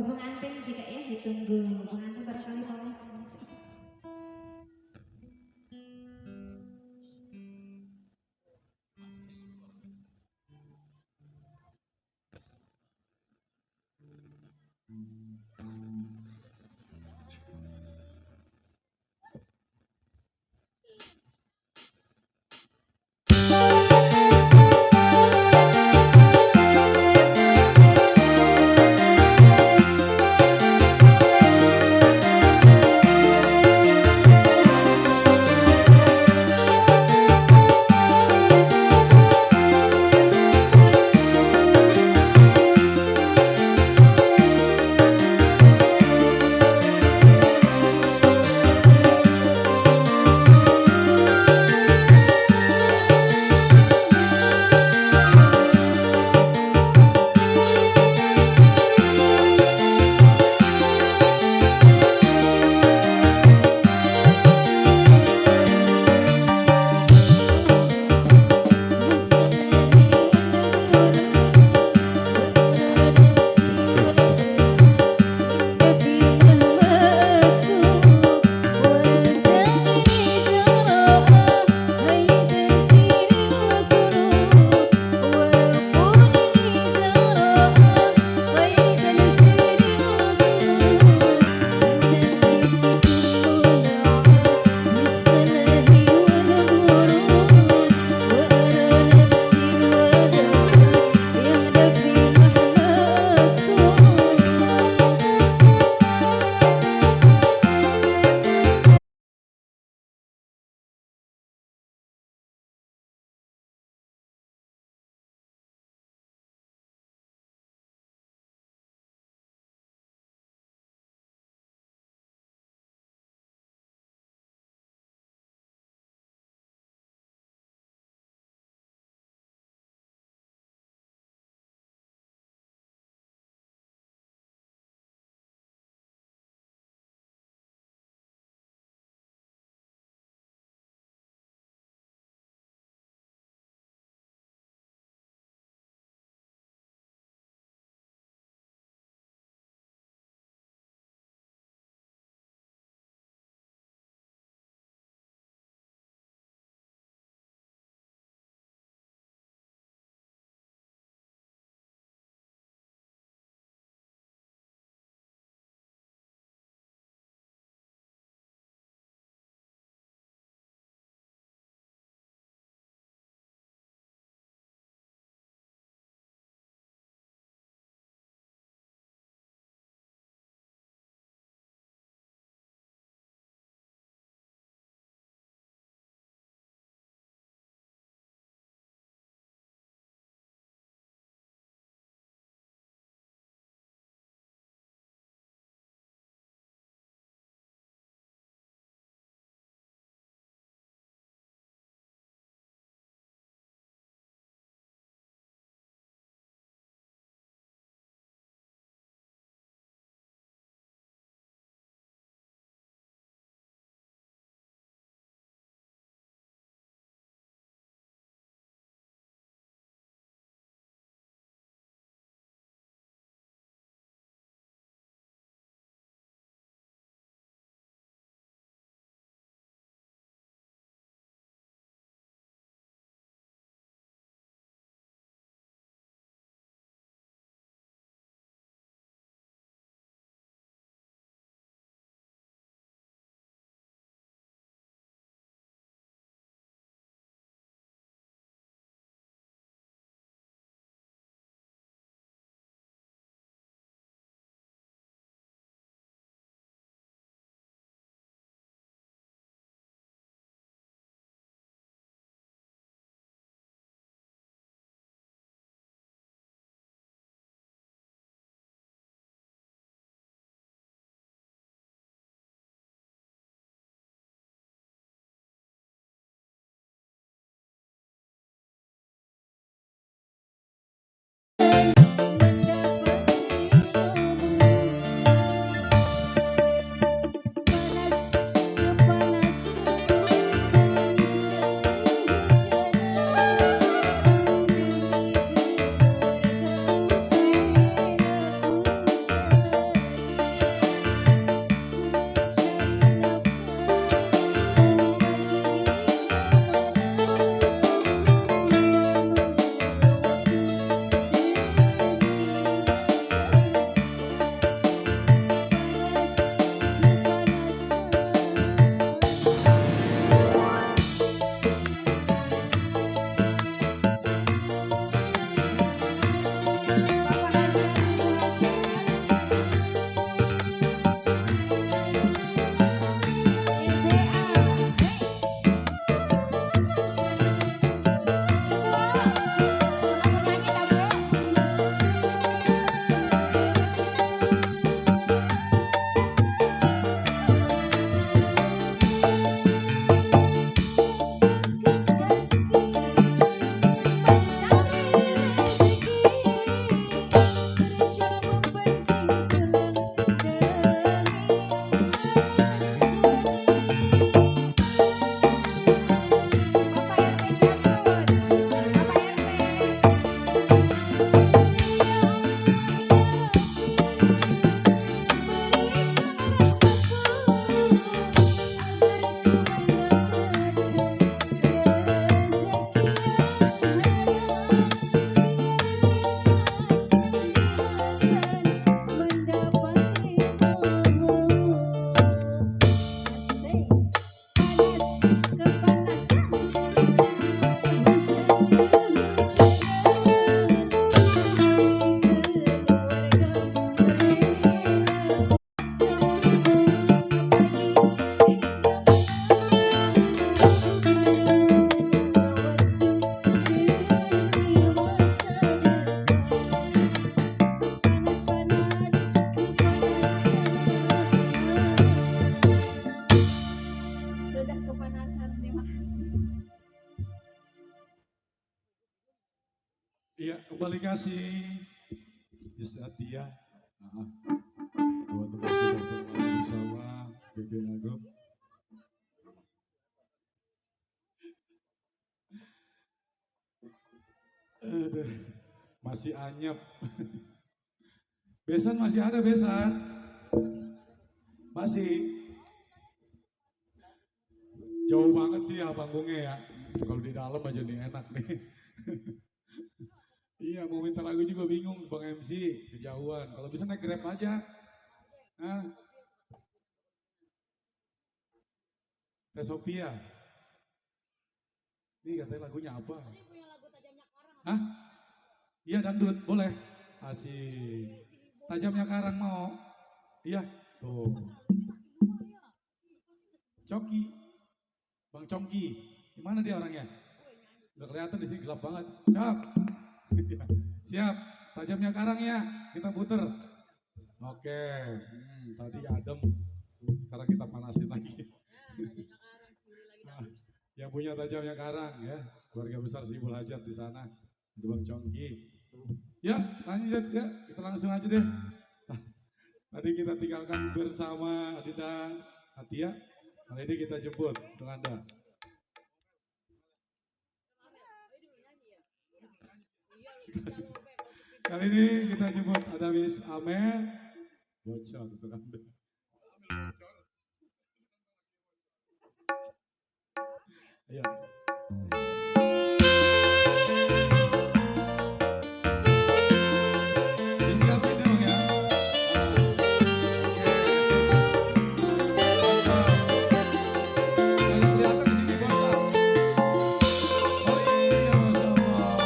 Bapak pengantin juga ya ditunggu. Pengantin barangkali mau. Sudah kepanasan, terima kasih. Iya, kembali kasih. Setia. Teman-teman sudah kembali bersama BB Agro. Aduh, masih anyep. Besan masih ada besan. Masih. Jauh banget sih ya panggungnya ya. Kalau di dalam aja nih enak nih. Iya, mau minta lagu juga bingung Bang MC, kejauhan. Kalau bisa naik Grab aja. Hah? Teh Sophia. Ini katanya lagunya apa? Hah? Iya dangdut, boleh. Asik. Tajamnya karang mau. Iya, tuh. Coki. Bang Congki. Gimana dia orangnya? Udah kelihatan di sini gelap banget. Cok. Siap. Tajamnya karang ya. Kita puter. Oke. Tadi adem. Sekarang kita panasin lagi. Yang punya tajamnya karang ya. Keluarga besar si Ibu Hajat di sana. Ada Bang Congki. Ya, lanjut ya. Kita langsung aja deh. Tadi kita tinggalkan bersama Adinda Atia. Kali ini kita jemput untuk Anda. Kali ini kita jemput ada Miss Amel. Bocor untuk Anda. Iya. Disiapin dong ya. Kalau kelihatan di sini gosap. Oh iya, Masya Allah.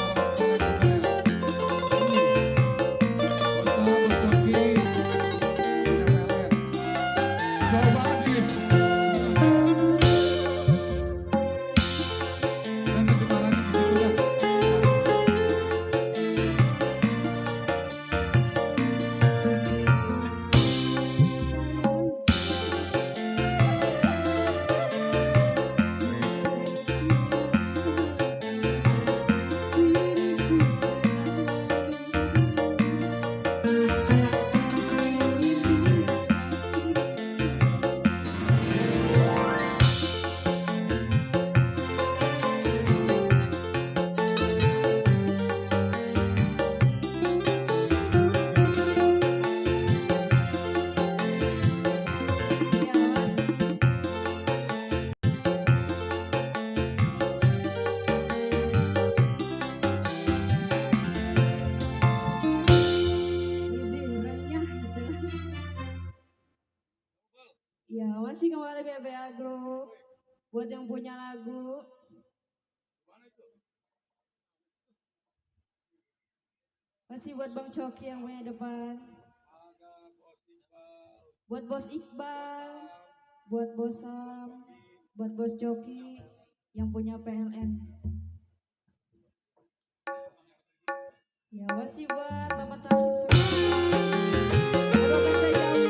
Gosap, Bos Coki. Punya pelet. Jauh banget nih. Dan kedengarannya di situ dah. Ya, masih kembali BBA Group. Buat yang punya lagu. Masih buat Bang Coki yang punya depan. Buat Bos Iqbal. Buat Bos Sam. Buat Bos Coki yang punya PLN. Ya, masih buat Mama Tasuk. Aduh, benda jauh.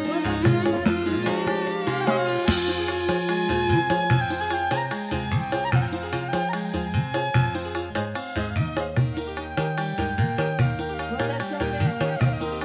Buat pasukan Barisan. Buat Dasop yang punya depan.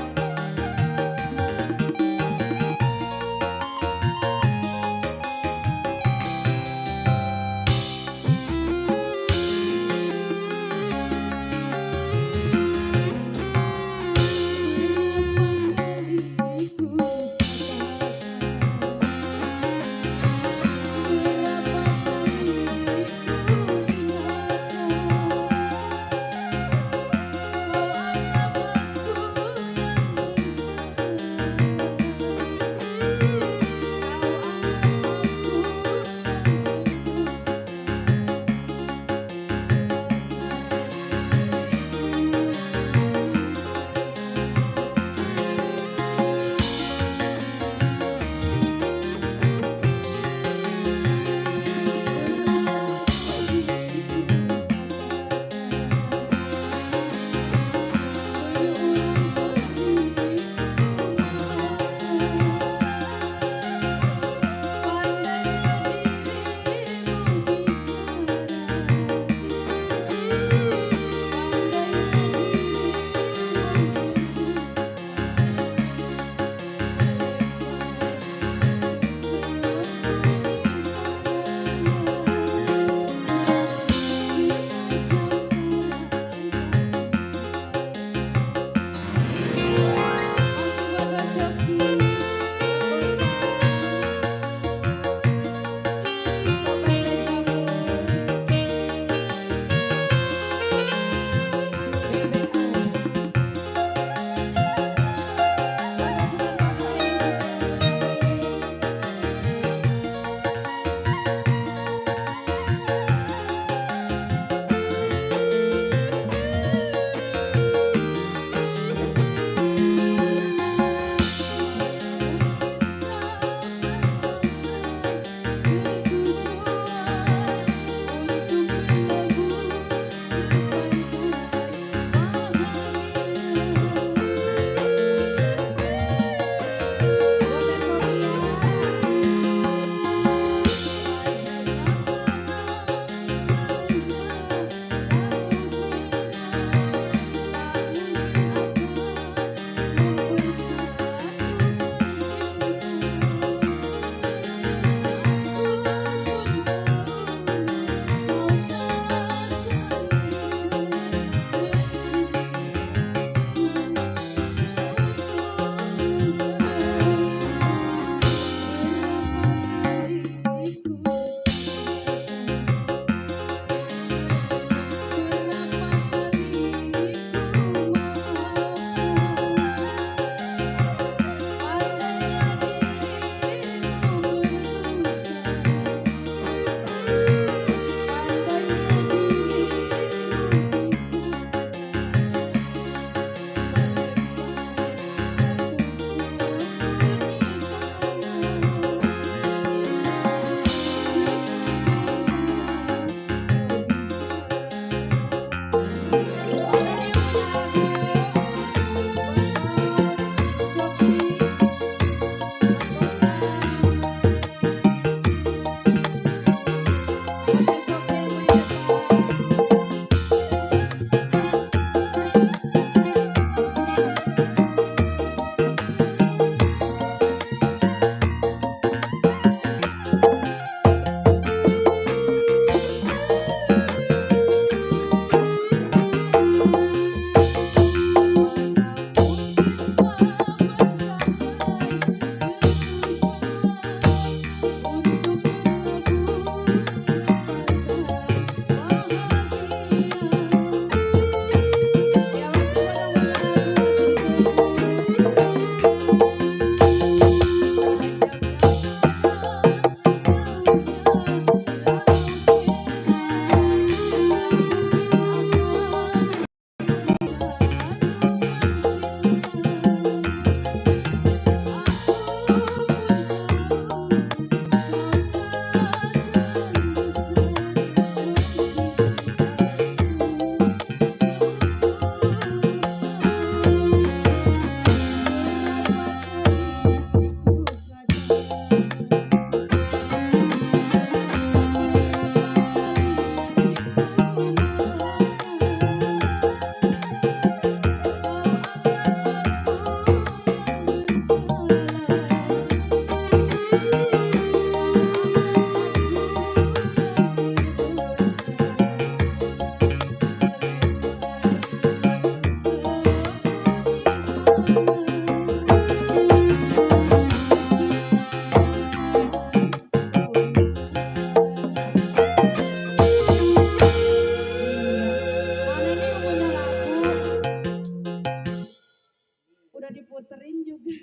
diputerin juga.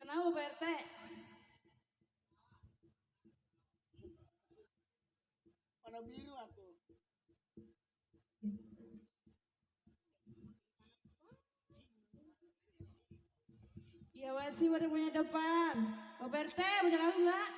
Kenapa Pak RT? Iya masih baru punya depan. Pak RT punya lagu nggak?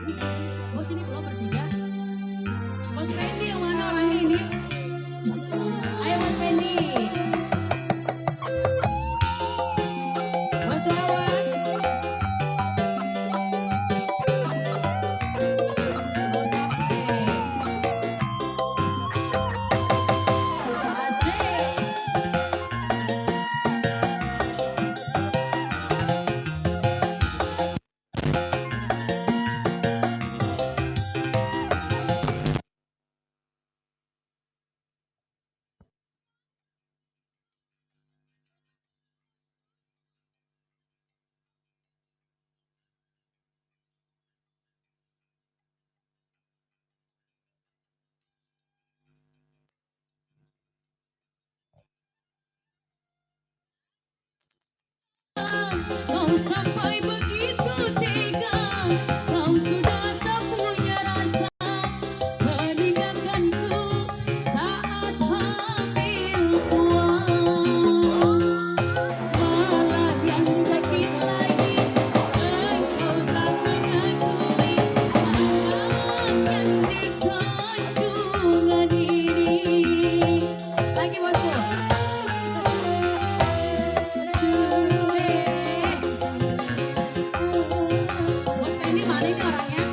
Bos ini belum bertiga. Bos Pendi yang mana orangnya ini? Ayo Bos Pendi. Bos Wawan. Bos Ape. Asik. Kau sampai begitu tega, kau sudah tak punya rasa meninggalkanku saat hamil puang. Malah yang sakit lagi, engkau tak mengakui anak yang dikandungan ini. Lagi bosku. Bos Pendi mana ini orangnya?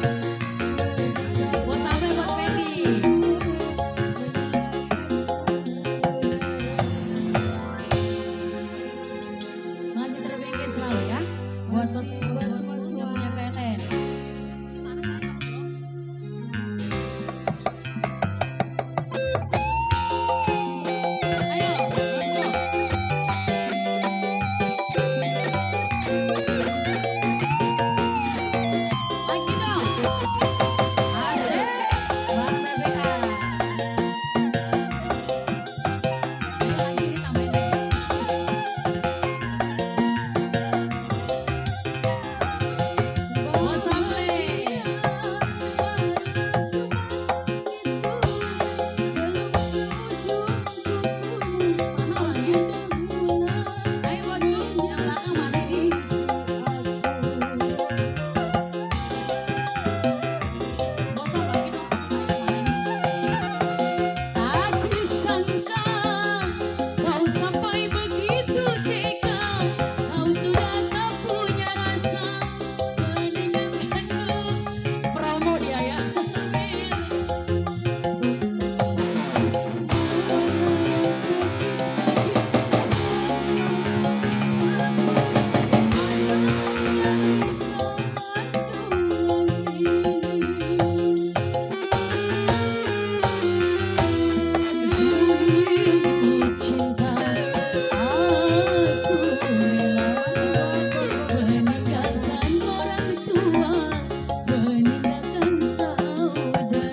Bos Ape, Bos Pendi. Masih terbingkis selalu ya. Buat bos yang punya PLN. Ini mana sana, Bro? Ayo, bosku. Lagi dong. Asik. Bareng BBA. Ayo lagi ditambahin lagi. Bos Ape. Mana orangnya? Ayo bosku, yang belakang mana ini? Bosok lagi dong. Aku sangka kau sampai begitu tega, kau sudah tak punya rasa meninggalkanku. Promo dia ya. Cinta, aku rela meninggalkan orang tua, meninggalkan saudara.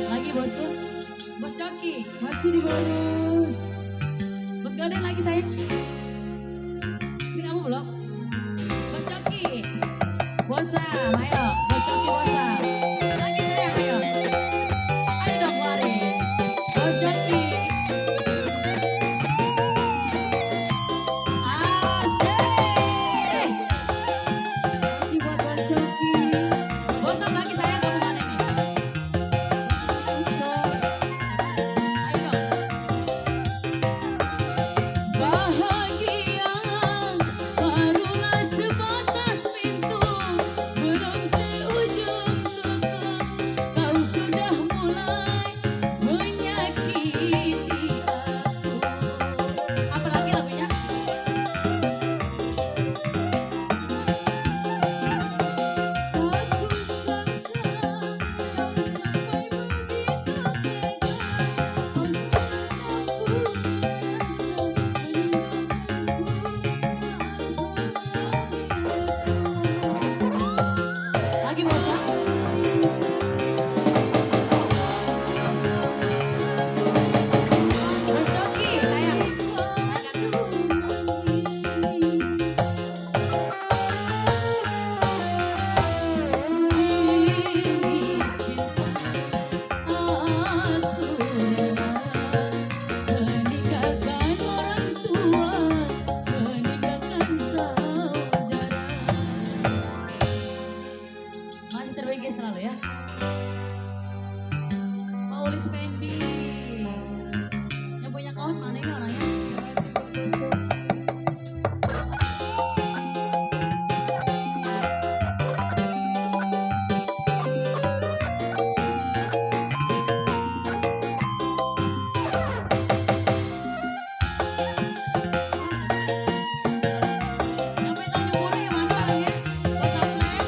Lagi bosku, Bos Coki masih di bonus. Bos Gaden lagi sayang. Ini kamu belum? Bos Coki, Bosam, ayo. Bos Coki Bosam. Lagi sayang, ayo. Ayo dong keluarin. Bos Coki. Asik. Masih buat Bang Coki. Bosam lagi sayang, kamu mana ini? Ayo dong. Bahagia barulah sebatas pintu, belum masih terbaik selalu ya. Paulis Pendi. Yang punya kawan mana ini orangnya? Yang punya Tanjung Pura yang mana orangnya? Bos Aflek.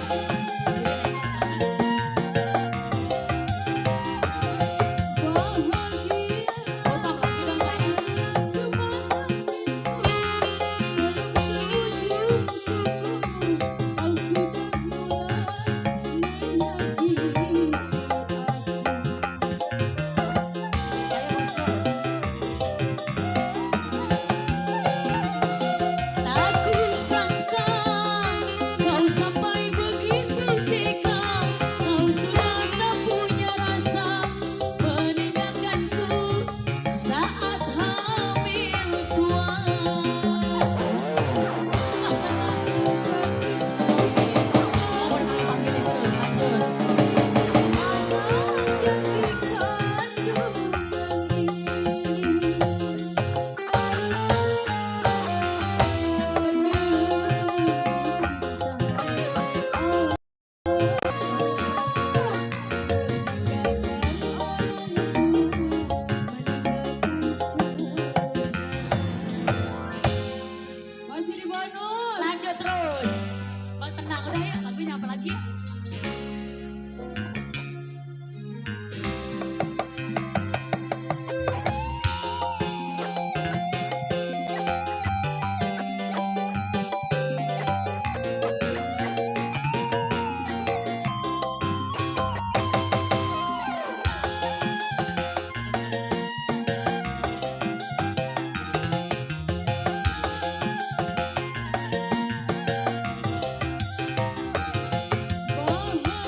Bos Aflek bilang saya. Tak kusangka kau sampai begitu tega, kau sudah tak punya rasa meninggalkanku saat hamil tua. Mau dipanggil terus lanjut. Anak yang dikandungan ini. Masih di bonus. Lanjut terus. Bang tenang udah ya, lagunya apa lagi? Bahagia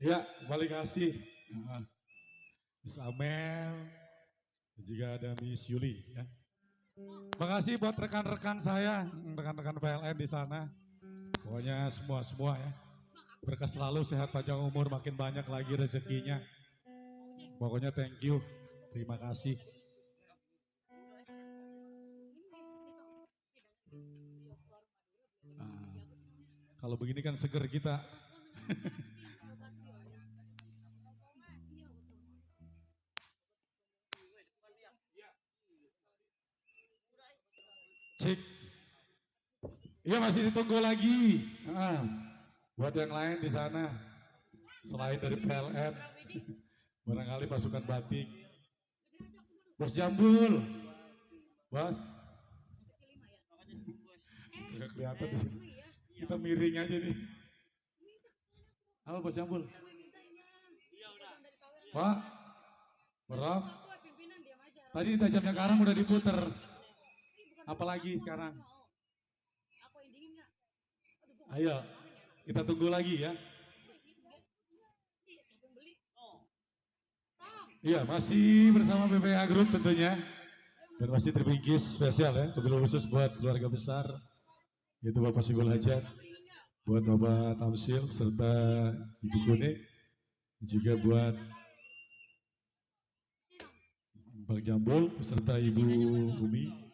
Ya, balik kasih. Nah, Miss Amel, dan juga ada Miss Yuli ya. Makasih buat rekan-rekan saya, rekan-rekan PLN di sana. Pokoknya semua ya. Berkah selalu, sehat panjang umur, makin banyak lagi rezekinya. Pokoknya thank you, terima kasih. Nah, kalau begini kan seger kita. Cek. Iya masih ditunggu lagi. Buat yang lain di sana, selain dari PLN, barangkali pasukan batik. Bos Jambul, Bos. Gak kelihatan di sini. Kita miring aja nih. Apa Bos Jambul? Pak, Berap. Tadi tajamnya karang udah diputer. Apalagi sekarang? Ayo, kita tunggu lagi ya. Iya, masih bersama BPA Group tentunya. Dan masih terbingkis spesial ya, mobil khusus buat keluarga besar. Yaitu Bapak Sibul Hajat, buat Bapak Tamsil, serta Ibu Kune. Juga buat Bang Jambul, serta Ibu Umi.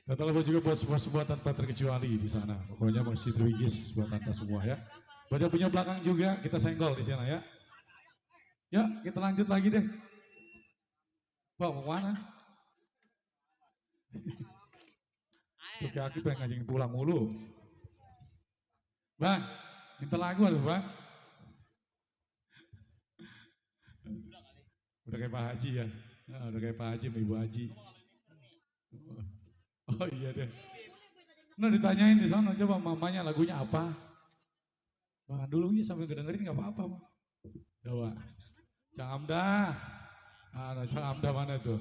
Dan terlebih juga buat semua tanpa terkecuali di sana. Pokoknya masih terbingkis buat anda semua ya. Banyak punya belakang juga, kita senggol di sana ya. Ya, kita lanjut lagi deh. Pak, mau mana? Tuh kaki pengen ngajin pulang mulu. Bang, minta lagu aduh bang. Udah kayak Pak Haji ya. Udah kayak Pak Haji sama Ibu Haji. Oh iya deh. Nah ditanyain di sana, coba mamanya lagunya apa? Bahkan dulu ya sambil dengerin nggak apa-apa. Coba. Cang Amda. Cang Amda mana tuh?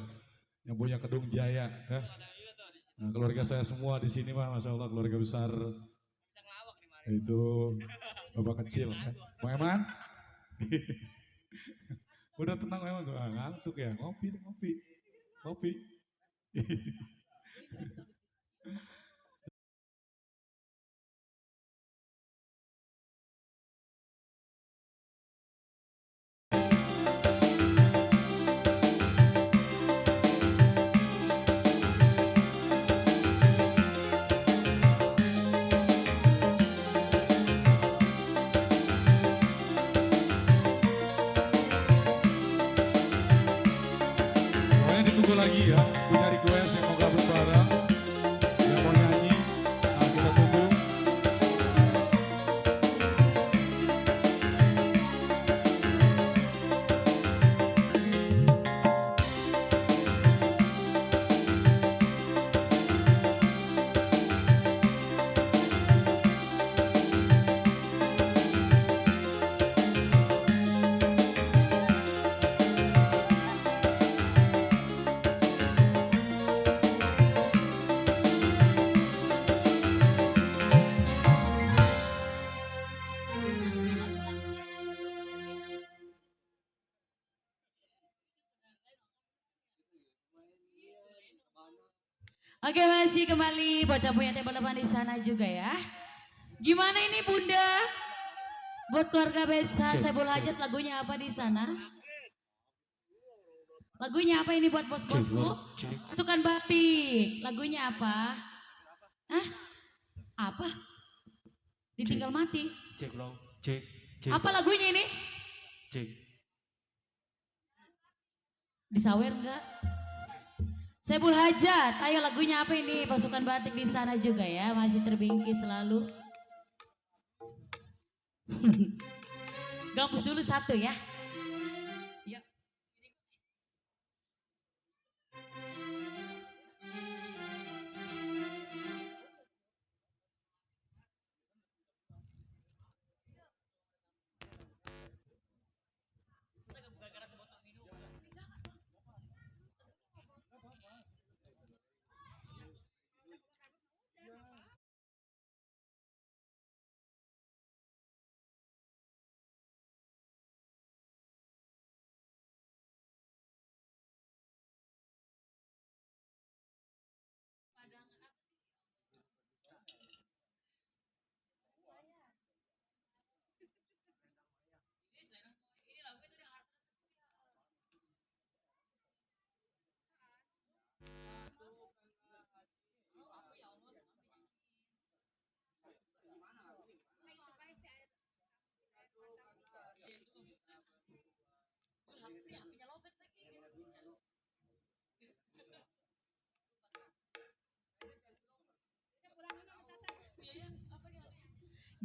Yang punya Kedung Jaya. Ya. Nah, keluarga saya semua di sini mah, masya Allah keluarga besar. Itu bapak kecil. Ya. Bang Eman? Udah tenang memang, ngantuk ya. Ngopi. Pokoknya ditunggu lagi ya, punya request yang mau gabung bareng, yang mau nyanyi, nah kita tunggu. Oke, masih kembali buat yang punya table depan di sana juga ya. Gimana ini Bunda? Buat keluarga besar Saiful Hajat lagunya apa di sana? Lagunya apa ini buat bos-bosku? Pasukan batik. Lagunya apa? Hah? Apa? Ditinggal mati. Cek low, cek. Apa lagunya ini? Cek. Disawer enggak? Saiful Hajat, ayo lagunya apa ini? Pasukan batik di sana juga ya, masih terbingkis selalu. Gambus dulu satu ya.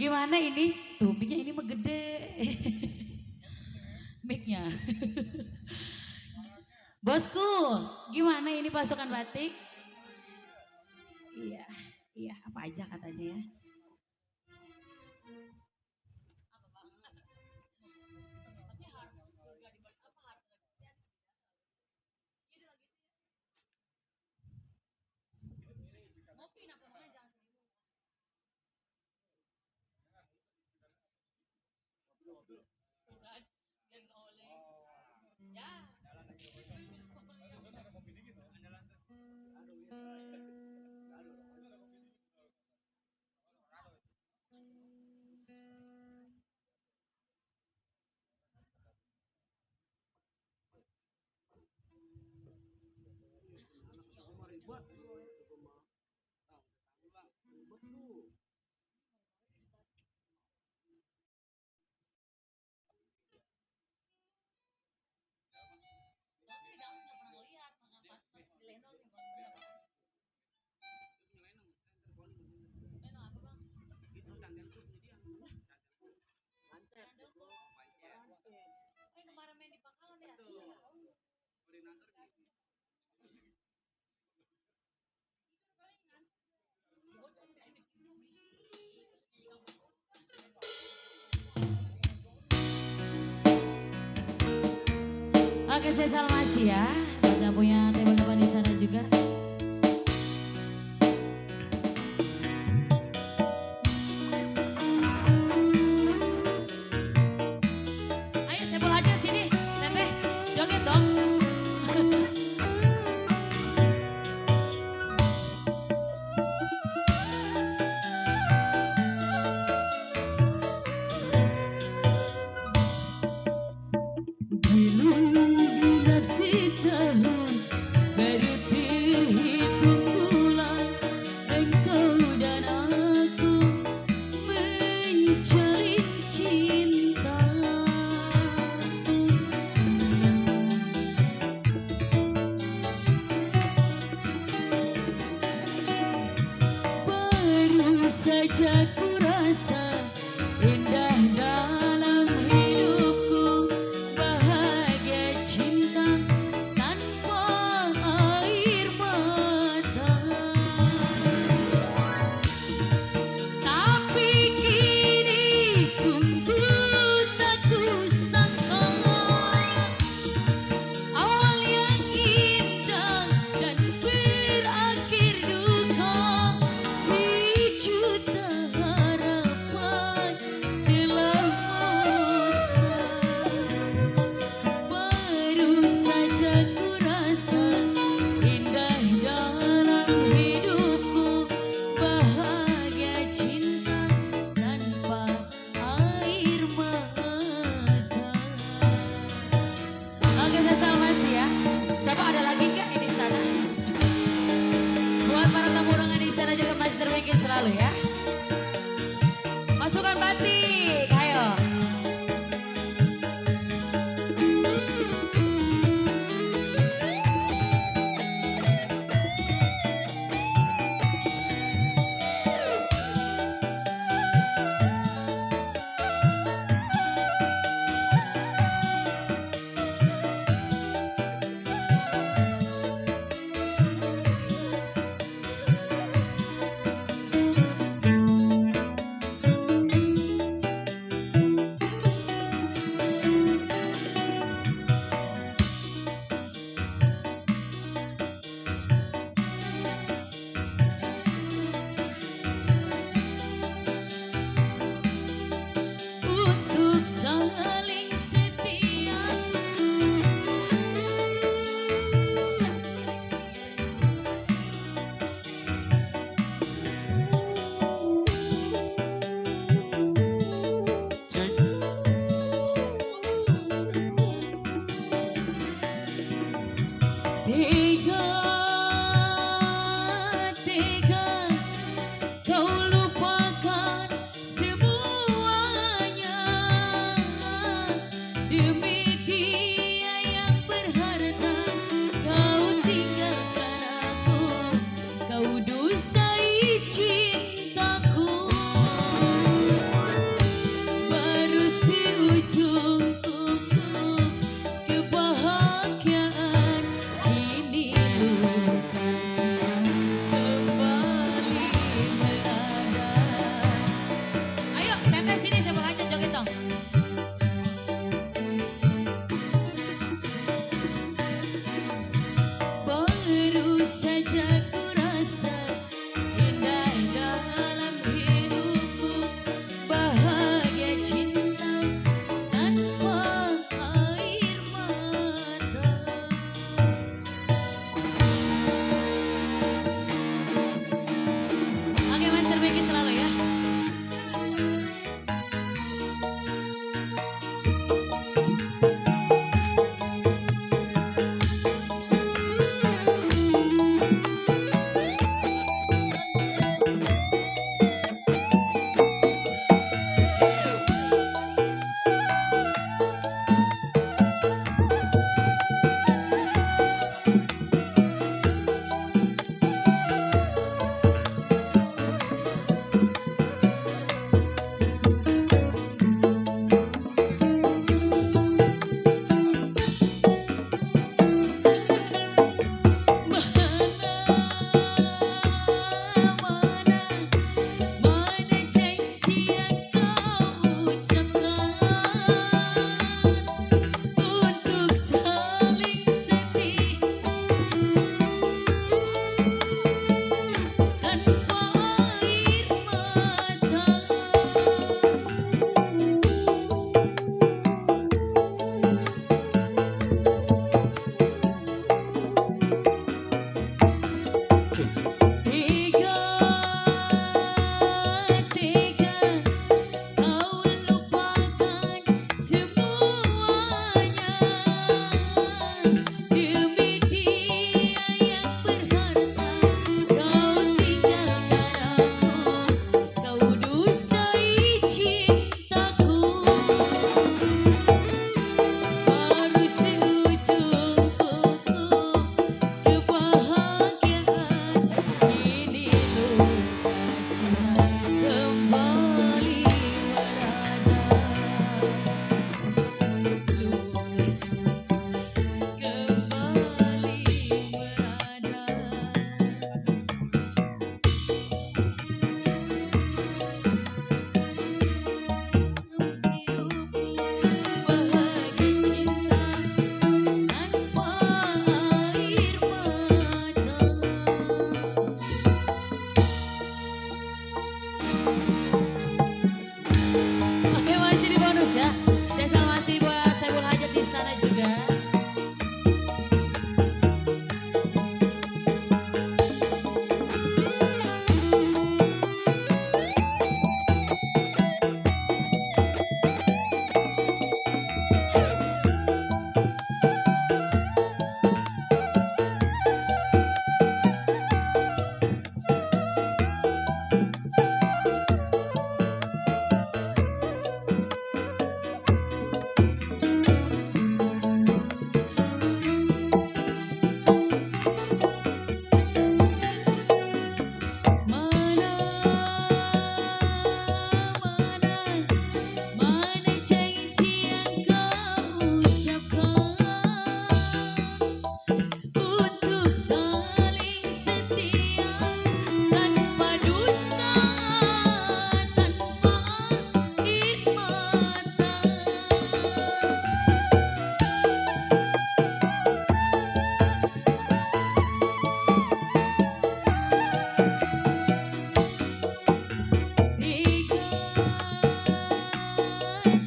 Gimana ini? Tuh mic-nya ini mah gede. Mic-nya. Bosku, gimana ini pasukan batik? Iya, iya apa aja katanya ya. Oke, saya salamasi ya. Buat yang punya table depan di sana juga. Ayo Saiful Hajat sini, teteh joget dong. Selalu ya. Pasukan batik, ayo. terbingkis selalu ya. Mana janji yang kau ucapkan untuk saling setia tanpa air mata. Tega, tega kau lupakan semuanya demi dia yang berharta. Kau tinggalkan aku, kau dustai cintaku. Baru seujung kuku kebahagiaan, kini luka cinta kembali merana. Luka kembali merana. Bahagia cinta tanpa air mata. Oke, masih di bonus ya. Saya sama masih buat Saiful Hajat di sana juga. Mana janji yang kau ucapkan untuk saling setia tanpa dusta, tanpa air mata.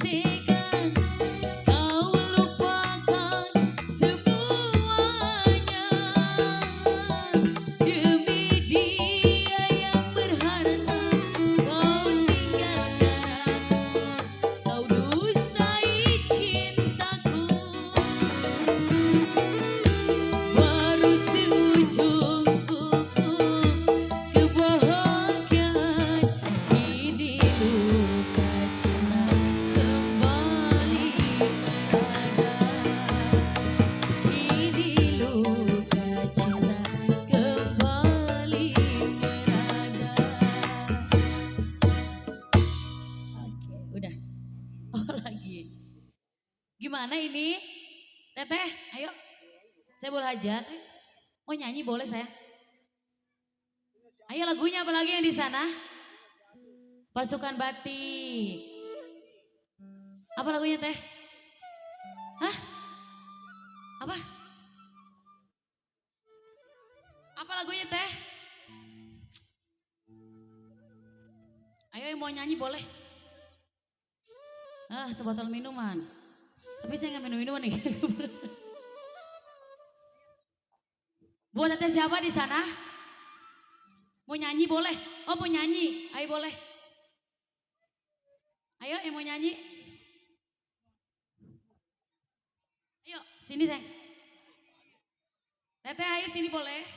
Tega, kau lupakan semuanya demi dia yang berharta. Kau tinggalkan aku, kau dustai cintaku. Baru seujung kuku kebahagiaan, kini luka cinta kembali merana. Kini luka cinta kembali merana. Oke, udah. Oh lagi. Gimana ini? Teteh, ayo. Saiful Hajat. Mau nyanyi boleh saya? Ayo lagunya apa lagi yang di sana? Pasukan Batik. Apa lagunya teh? Hah? Apa? Apa lagunya teh? Ayo yang mau nyanyi boleh. Sebotol minuman. Tapi saya nggak minum minuman nih. Buat teteh siapa di sana? Mau nyanyi boleh? Oh mau nyanyi, ayo boleh. Ayo yang mau nyanyi. Ayo sini sayang. Teteh ayo sini boleh.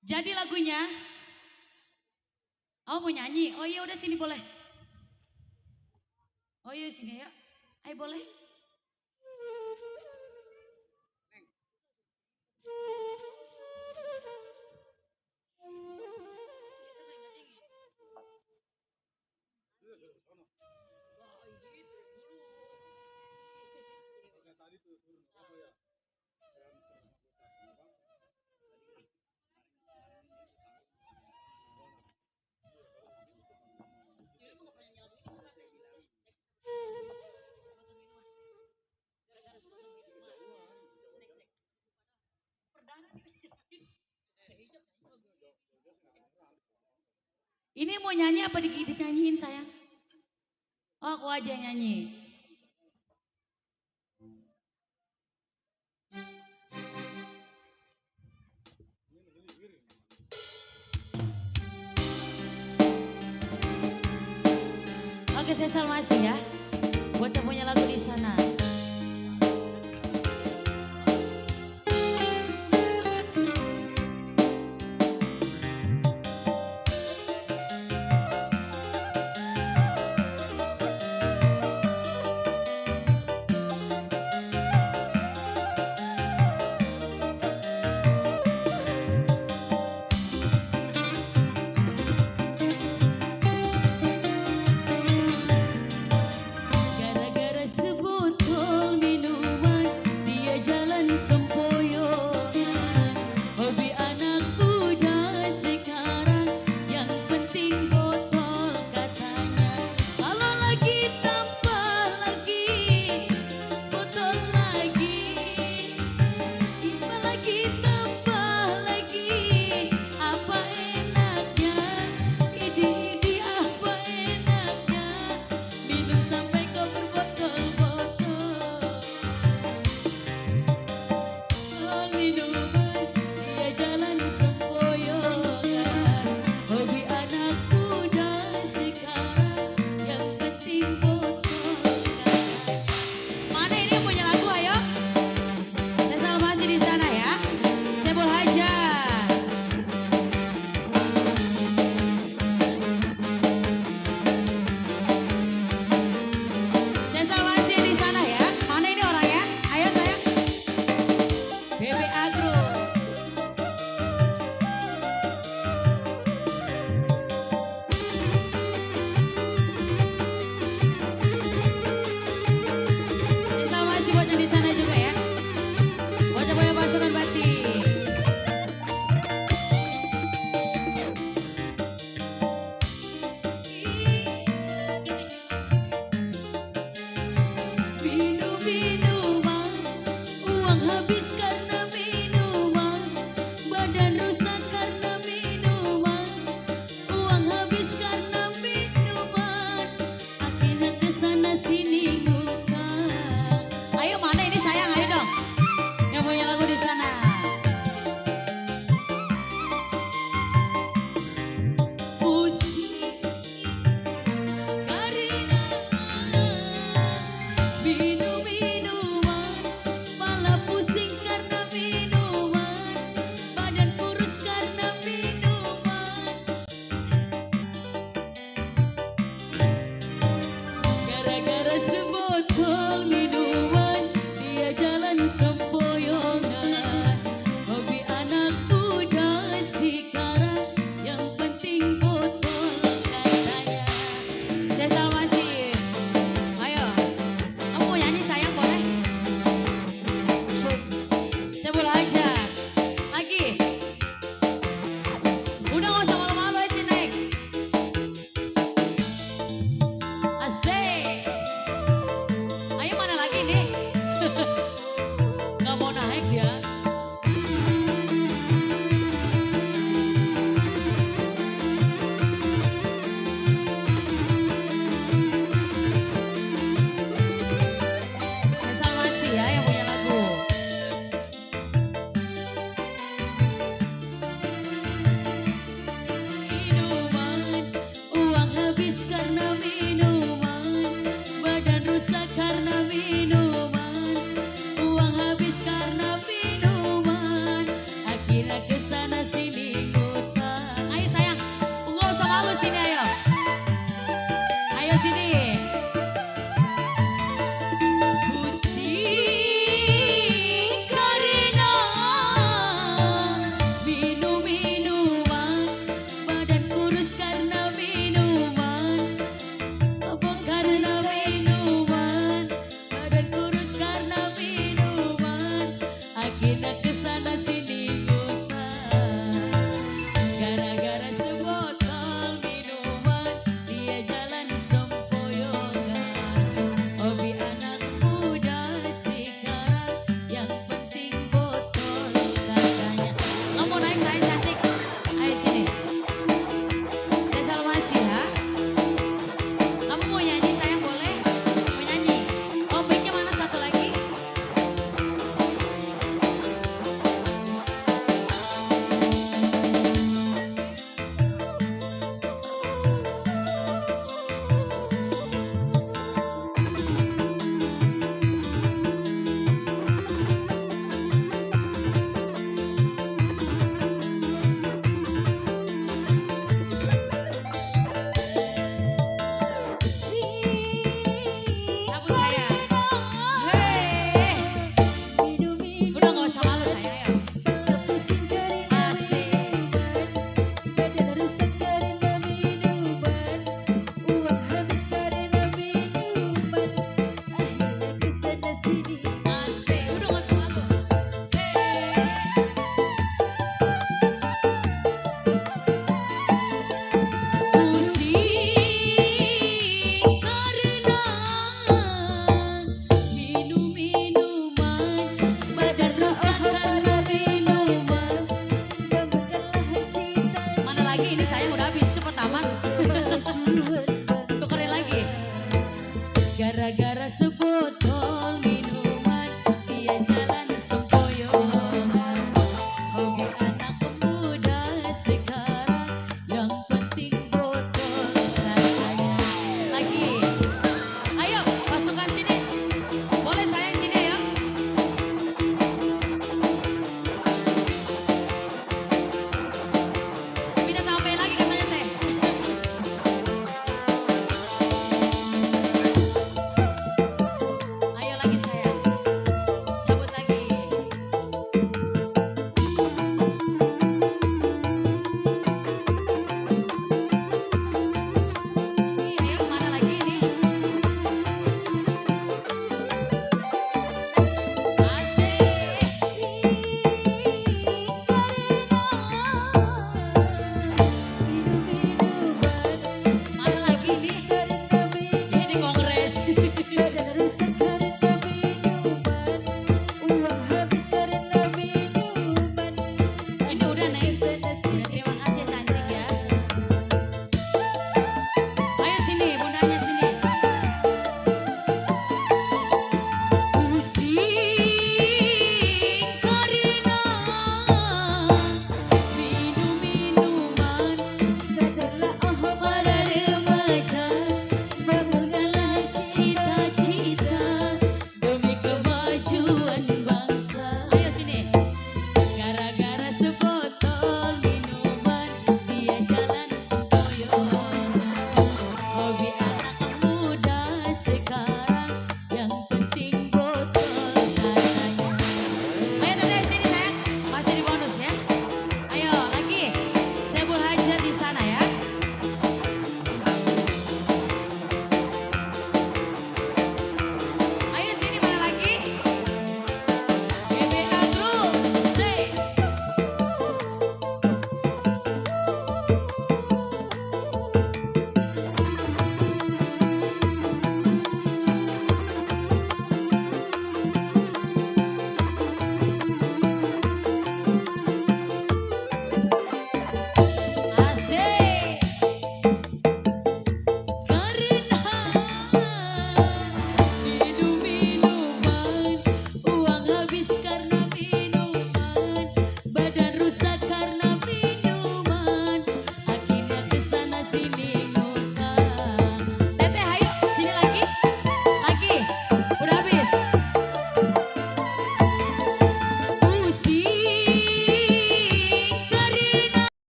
Jadi lagunya. Oh mau nyanyi, oh iya udah sini boleh. Oh iya sini ya, ayo boleh. Ini mau nyanyi apa nyanyiin sayang? Oh aku aja yang nyanyi. Oke saya salmasi ya. Buat yang punya lagu di sana. Gara-gara sebut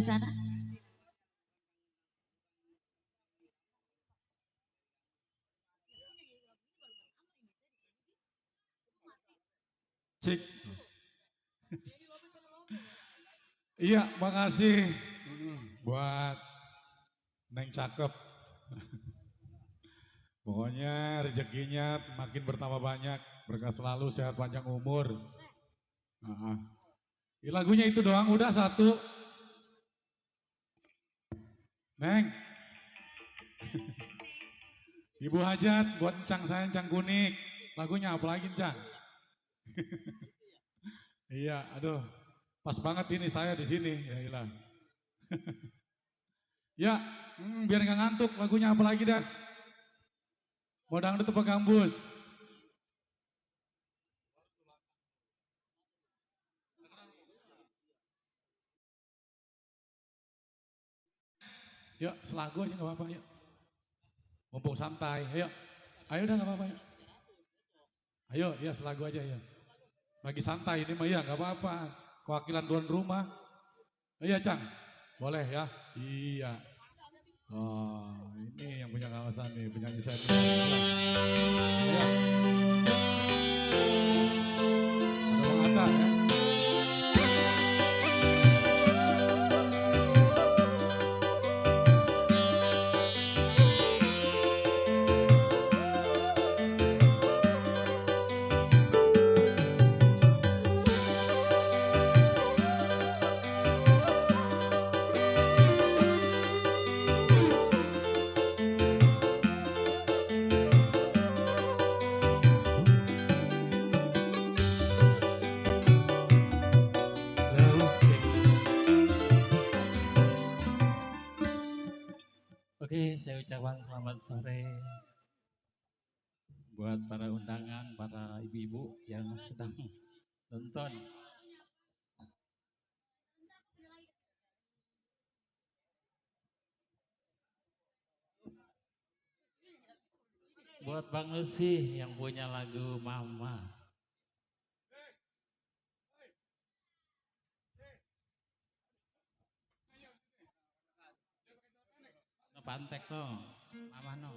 di sana. Cik. Iya, makasih buat Neng cakep. Pokoknya rezekinya makin bertambah banyak, berkah selalu, sehat panjang umur. Lagunya itu doang, udah satu. Neng. Ibu hajat buat Encang saya, Encang Kunik. Lagunya apa lagi, Encang? Iya, aduh. Pas banget ini saya di sini, ya ilah. Ya, biar nggak ngantuk, lagunya apa lagi dah? Mau dangdut apa gambus? Yuk, selagu aja nggak apa-apa, yuk. Mumpung santai, ayo. Ayo udah nggak apa-apa, yuk. Ayo, ya selagu aja ya. Lagi santai ini mah ya nggak apa-apa. Kewakilan tuan rumah. Iya, Cang. Boleh ya? Iya. Oh, ini yang punya kawasan nih, penyanyi saya. Iya. Ada Bang Atta ya. Oke, saya ucapkan selamat sore buat para undangan, para ibu-ibu yang sedang nonton. Buat Bang Usi yang punya lagu Mama. Pantek no, Mama no.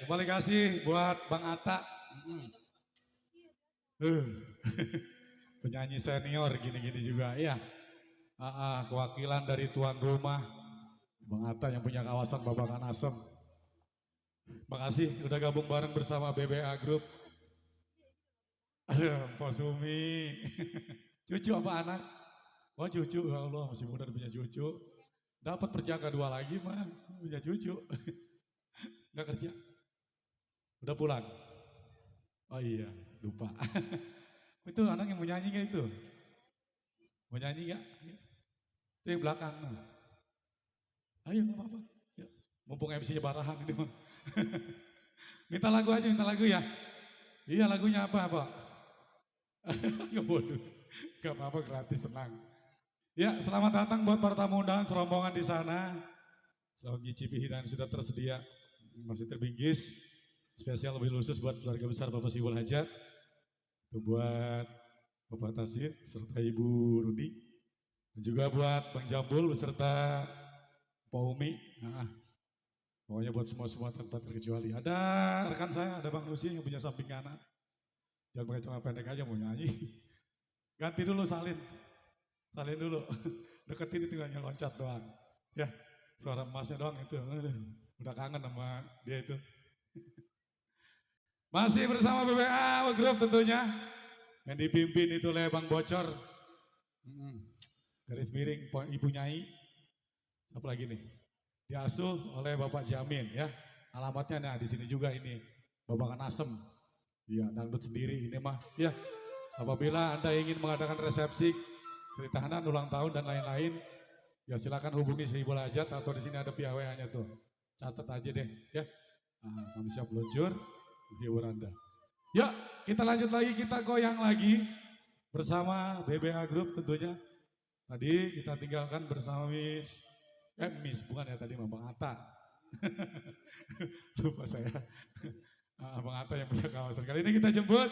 kembali kasih buat Bang Atta. Penyanyi senior gini-gini juga ya. Kewakilan dari tuan rumah Bang Atta yang punya kawasan Babakan Asem. Makasih udah gabung bareng bersama BBA Group. Pak Sumi. Cucu apa anak? Oh cucu, ya Allah masih muda punya cucu. Dapat perjaka 2 lagi mah, punya cucu. Enggak kerja? Udah pulang? Oh iya, lupa. Itu anak yang mau nyanyi gak itu? Mau nyanyi gak? Itu yang belakang. Ayo gak apa-apa. Ya, mumpung MC-nya barahan ini mah. Minta lagu aja, minta lagu ya. Iya lagunya apa Pak? Gak bodoh. Gak apa-apa gratis, tenang. Ya selamat datang buat para tamu undangan serombongan di sana. Selamat nyicipi hidangan sudah tersedia. Masih terbingkis. Spesial lebih khusus buat keluarga besar Bapak Sibul Hajat. Itu buat Bapak Tasir serta Ibu Rudi. Dan juga buat Bang Jambul beserta Pak Umi. Pokoknya buat semua-semua tanpa terkecuali. Ada rekan saya, ada Bang Rusi yang punya samping kanan. Jangan pakai celana pendek aja mau nyanyi. Ganti dulu salin. Salin dulu. Deketin itu hanya loncat doang. Ya, suara emasnya doang itu. Udah kangen sama dia itu. Masih bersama BBA Group tentunya. Yang dipimpin itu oleh Bang Bocor. Garis miring Ibu Nyai. Apa lagi nih? Diasuh oleh Bapak Jamin ya. Alamatnya nah di sini juga ini. Babakan Asem. Iya, dangdut sendiri ini mah. Ya. Apabila Anda ingin mengadakan resepsi, keritahanan ulang tahun dan lain-lain, ya silakan hubungi Sibul Hajat atau di sini ada via WA-nya tuh. Catat aja deh ya. Kami siap luncur hibur Anda. Yuk, kita lanjut lagi, kita goyang lagi bersama BBA Group tentunya. Tadi kita tinggalkan bersama Miss, bukan ya tadi Bang Atta. Lupa saya. Bang Atta yang punya kawasan. Kali ini kita jemput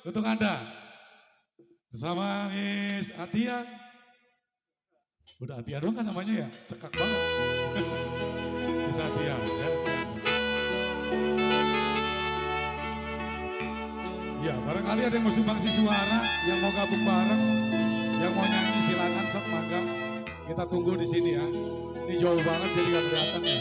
untuk Anda. Bersama Miss Atia. Udah Atia doang kan namanya ya? Cekak banget. Miss Atia ya. Ya, barangkali ada yang mau sumbangsi suara, yang mau gabung bareng, yang mau nyanyi silakan sok magang. Kita tunggu di sini ya. Ini jauh banget jadi gak kelihatan ya.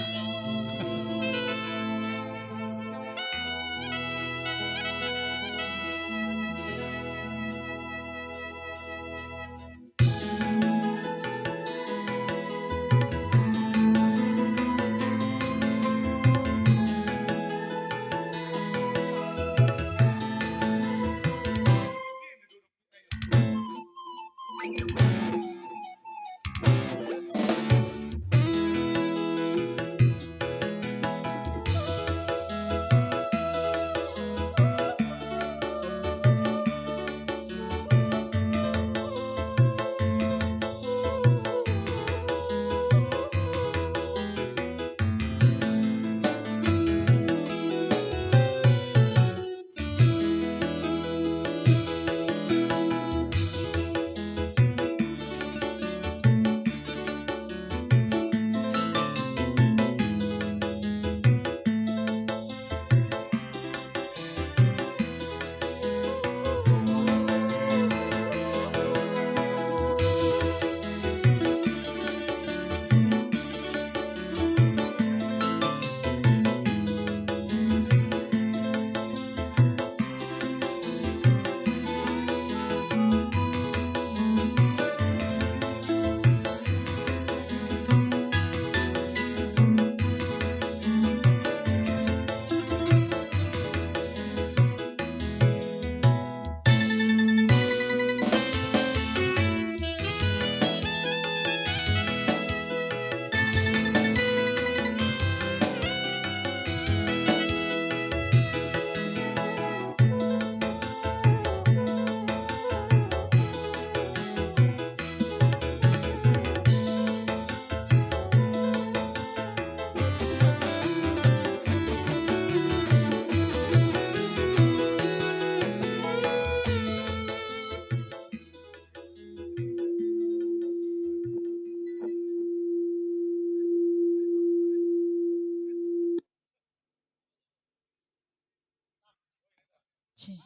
Cih.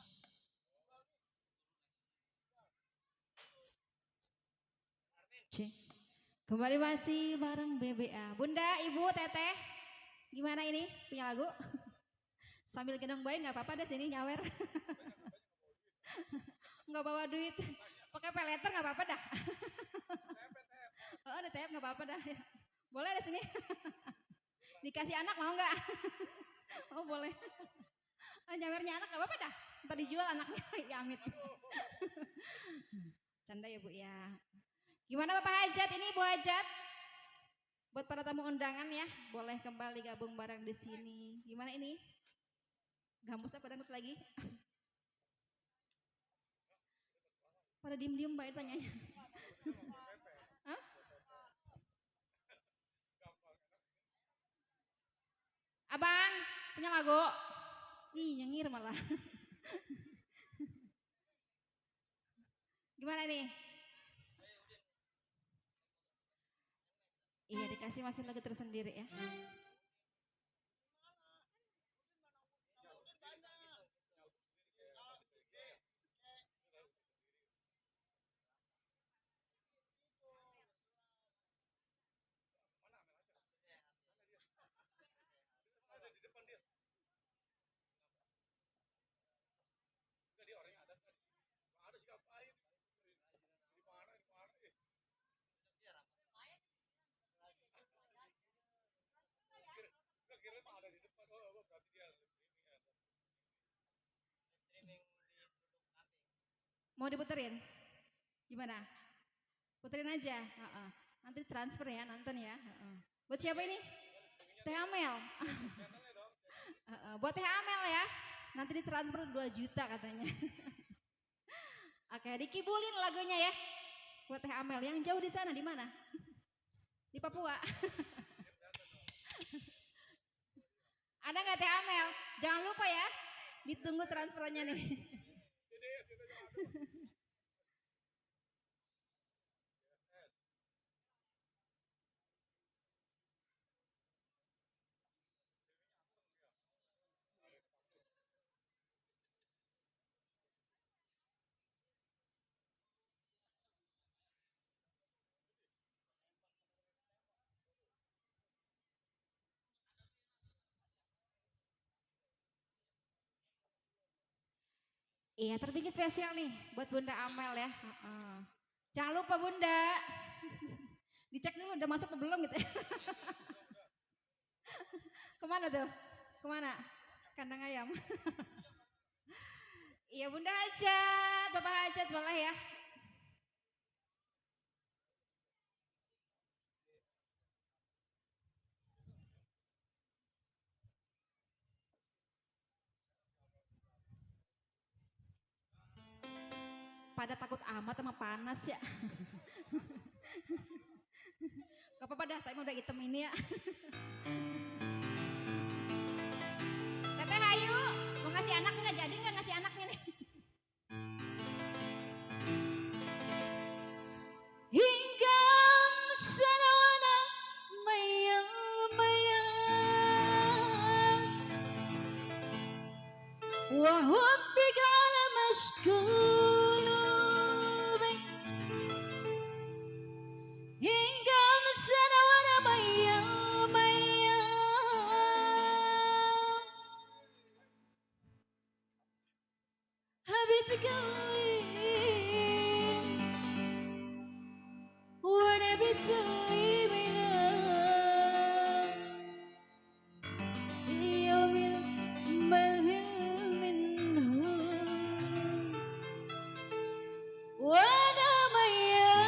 Cih. Kembali masih bareng BBA. Bunda, Ibu, Teteh, gimana ini punya lagu? Sambil gendong bayi nggak apa-apa deh sini nyawer. Nggak bawa duit, pakai peleter nggak apa-apa dah. Oh, ada tep nggak apa-apa dah. Boleh deh sini. Dikasih anak mau nggak? Oh boleh. Nyawernya anak nggak apa-apa dah. Ntar dijual anaknya, ya amit. Canda ya Bu ya. Gimana Bapak Hajat ini Bu Hajat? Buat para tamu undangan ya, boleh kembali gabung bareng di sini. Gimana ini? Gambus apa dangdut lagi? Pada diem-diem baik tanyanya. Hah? Abang, punya lagu? Ih, nyengir malah. Gimana nih? Iya, dikasih masih lagu tersendiri ya. Mau diputerin? Gimana? Puterin aja. Heeh. Nanti transfer ya, nonton ya. Heeh. Buat siapa ini? Teh Amel. Heeh, buat Teh Amel ya. Nanti ditransfer 2 juta katanya. Oke, dikibulin lagunya ya. Buat Teh Amel yang jauh di sana di mana? Di Papua. Ada nggak Teh Amel? Jangan lupa ya. Ditunggu transferannya nih. Iya, terbikin spesial nih buat Bunda Amel ya. Heeh. Jangan lupa Bunda. Dicek dulu udah masuk atau belum gitu. Kemana tuh? Kemana? Kandang ayam. Iya Bunda Hajat, Bapak Hajat boleh ya. Pada takut amat sama panas ya. Gak apa-apa dah, saya mau udah hitam ini ya. Teteh Hayu, mau ngasih anak nggak? Jadi nggak ngasih anaknya nih? Hingga sana wana mayang-mayang wa hubbika ala mashkubi hingga sana wana mayang-mayang habitka وانا بسوي اليوم الملهم منه وانا ميال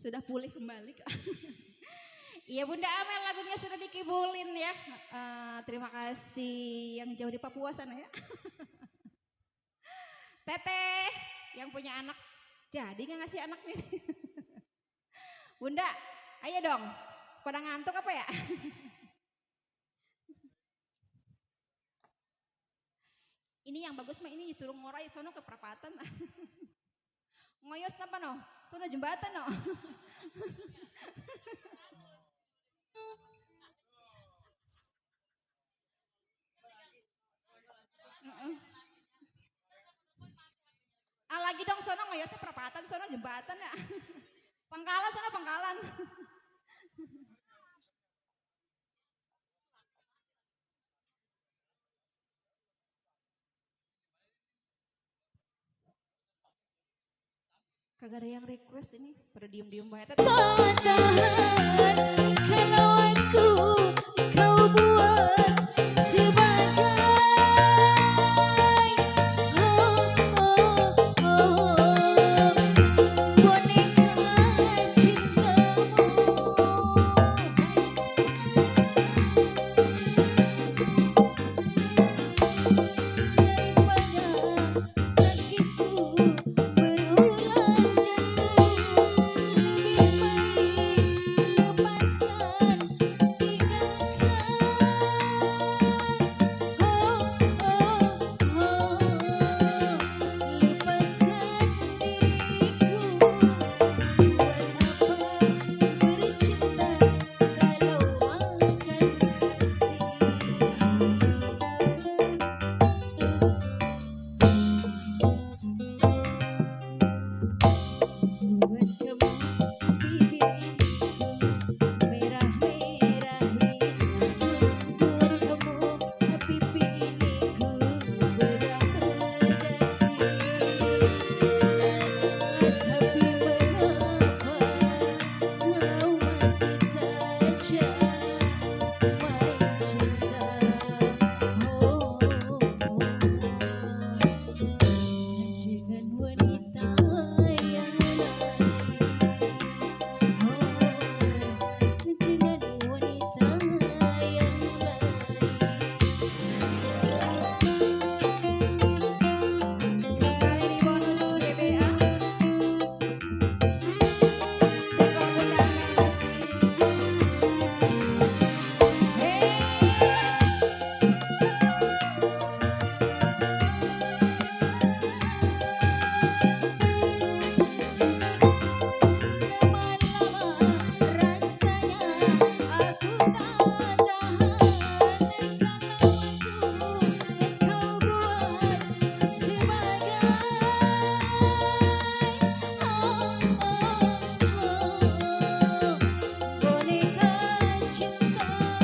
sudah pulih kembali kok. Iya Bunda Amel lagunya sudah dikibulin ya. Terima kasih yang jauh di Papua sana ya. Teteh yang punya anak jadi nggak ngasih anak nih. Bunda, ayo dong. Pada ngantuk apa ya? Ini yang bagus mah ini disuruh ngorai sono ke perapatan. Ngoyos napa no? Sono jembatan no. Lagi dong sono ngoyosnya perapatan sono jembatan ya. Pangkalan sono pangkalan. Kagak ada yang request ini, pada diem-diem banget. Tahan kalau aku kau buat sebagai boneka cintamu.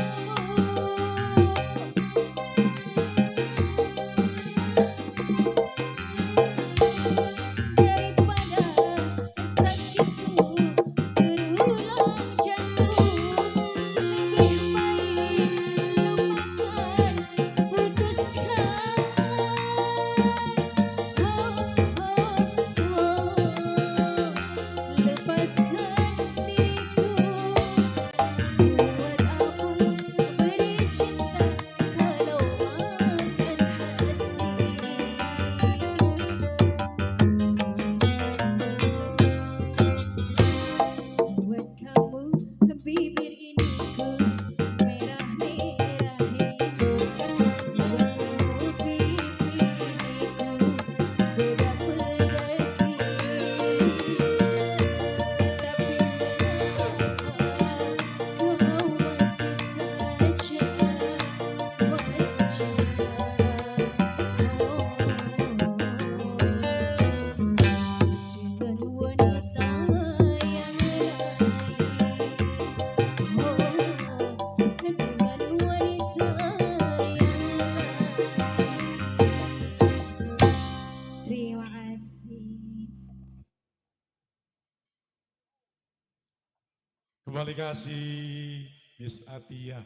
Kembali kasih Miss Atia.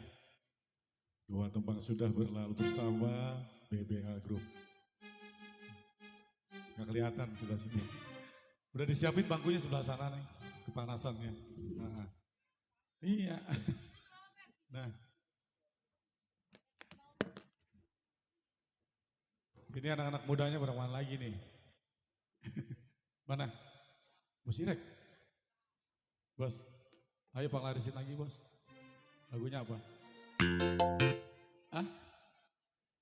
Dua tembang sudah berlalu bersama BBA Group. Gak kelihatan sebelah sini. Udah disiapin bangkunya sebelah sana nih. kepanasannya. Nah, iya. Nah, ini anak-anak mudanya pada mana lagi nih? Mana? Bos Irek? Bos, ayo Pak larisin lagi bos. Lagunya apa? Ah?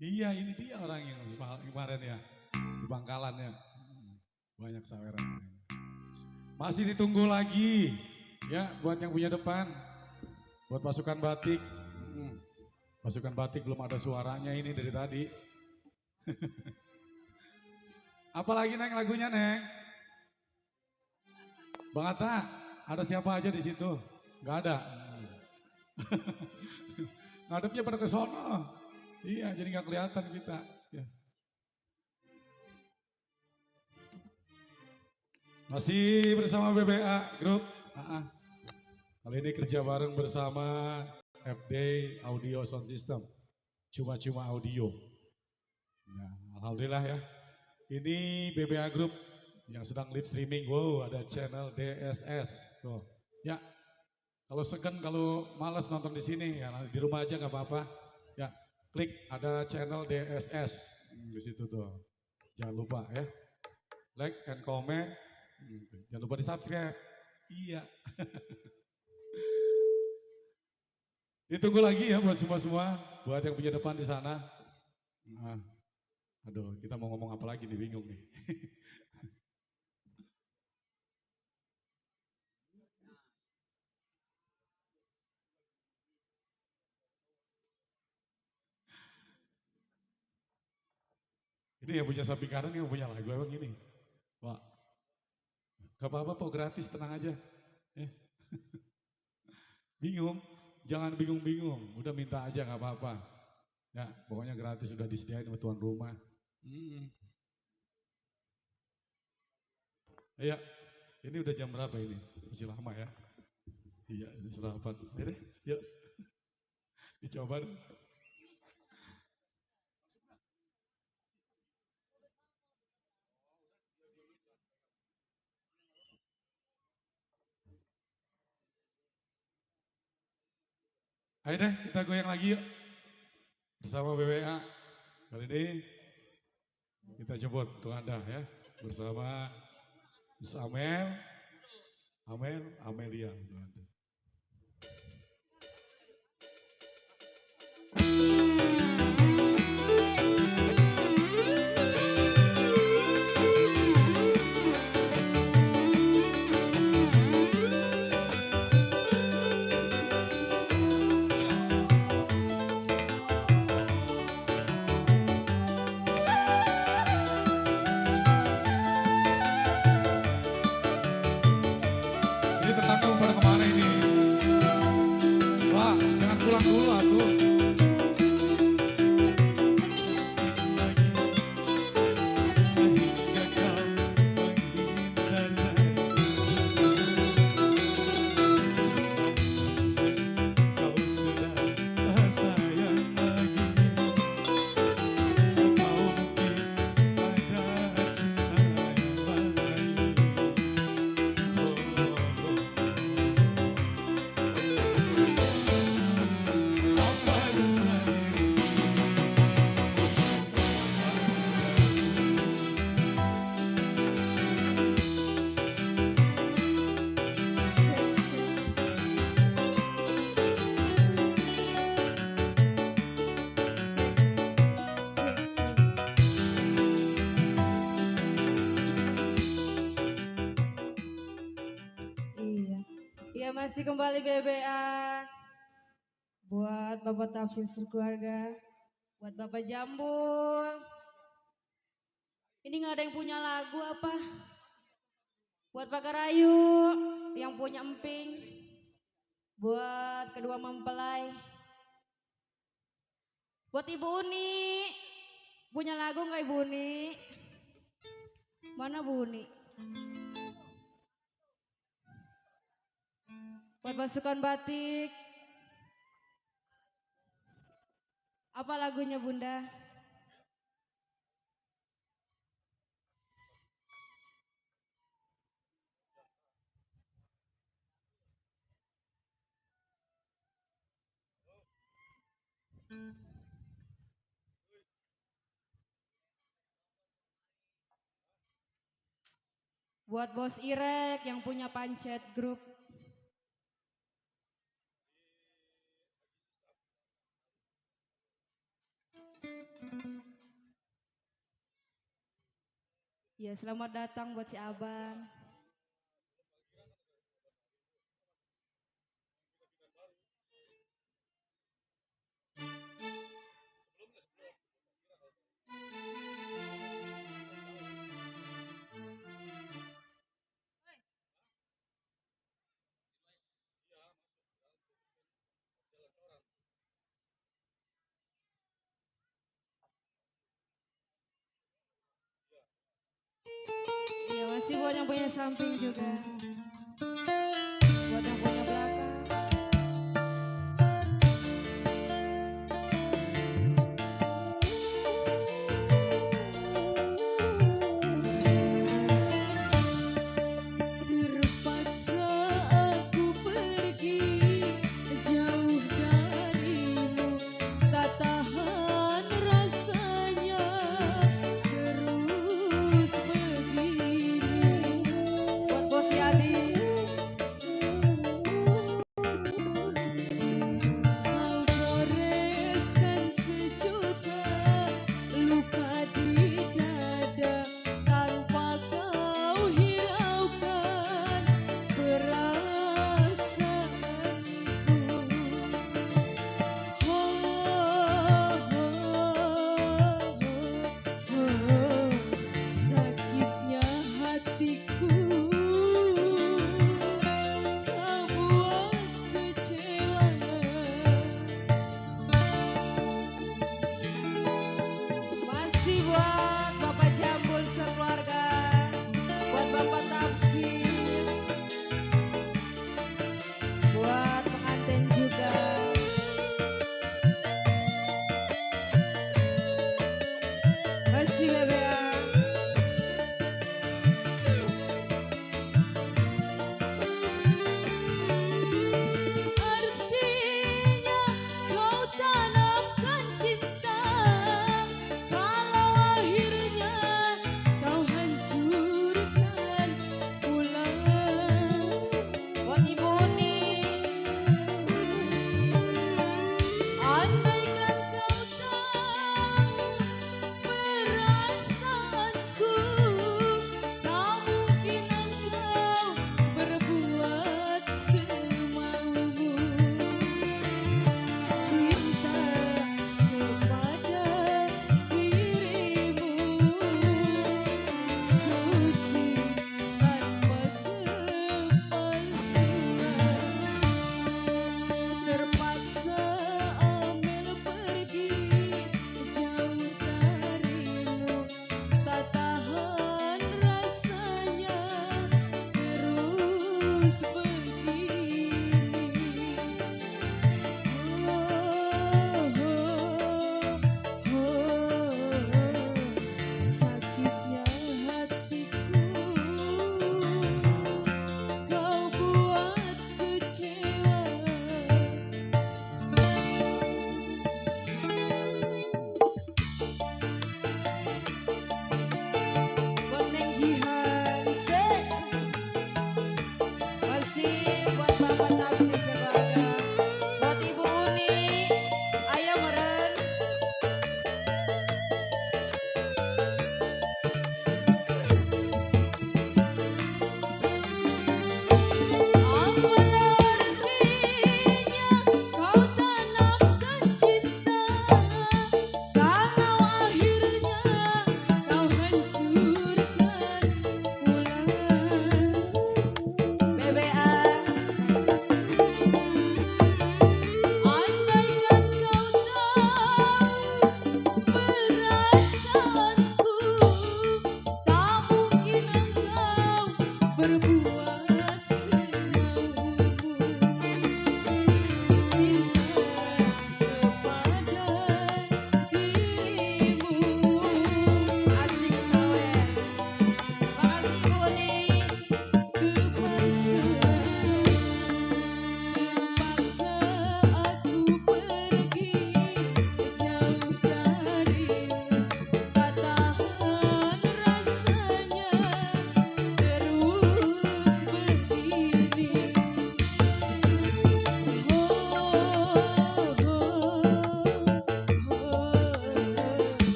Iya ini dia orang yang kemarin ya. Di Bangkalan ya. Banyak saweran. Masih ditunggu lagi. Ya buat yang punya depan. Buat pasukan batik. Pasukan batik belum ada suaranya ini dari tadi. Apalagi Neng lagunya Neng? Bang Atta, ada siapa aja di situ? Gak ada. Ngadepnya pada ke sono. Iya, jadi nggak kelihatan kita. Ya. Masih bersama BBA Group. Kali ini kerja bareng bersama FD Audio Sound System. Cuma-cuma audio. Nah, alhamdulillah ya. Ini BBA Group yang sedang live streaming. Wow, ada channel DSS. Tuh. Ya, kalau segan, kalau malas nonton di sini, ya di rumah aja nggak apa-apa. Ya, klik ada channel DSS di situ tuh. Jangan lupa ya. Like and comment. Jangan lupa di subscribe. Iya. Ditunggu lagi ya buat semua-semua. Buat yang punya depan di sana. Nah, aduh, kita mau ngomong apa lagi nih, bingung nih. Ini yang punya sapi kanan yang punya lagu emang ini. Wah, gak apa-apa kok gratis, tenang aja. Bingung, jangan bingung-bingung, udah minta aja gak apa-apa. Ya, pokoknya gratis sudah disediain sama tuan rumah. Iya, ini udah jam berapa ini? Masih lama ya? Iya, ini serapan. Ayo deh, yuk. Dicoba deh. Ayo deh, kita goyang lagi yuk. Bersama BWA. Kali ini kita jemput untuk Anda ya. Bersama Amel, Amelia. Untuk Anda. Ini tetangga pada kemana ini? Wah, jangan pulang dulu atuh. Sehingga kau menghindar, kau sudah tak sayang lagi, atau mungkin ada cinta yang lain. Apa bisa Iya. Iya masih kembali BBA. Buat Bapak Tafsir sekeluarga. Buat Bapak Jambul. Ini nggak ada yang punya lagu apa? Buat Pak Karayu yang punya emping. Buat kedua mempelai. Buat Ibu Uni. Punya lagu nggak Ibu Uni? Mana Bu Uni? Buat pasukan batik. Apa lagunya Bunda? Buat Bos Irek yang punya pancet grup. Ya, selamat datang buat si Abang. Iya, masih buat yang punya samping juga. Buat yang punya belakang. Terpaksa aku pergi jauh darimu, tak tahan rasanya terus begini. Buat Bos Yadi.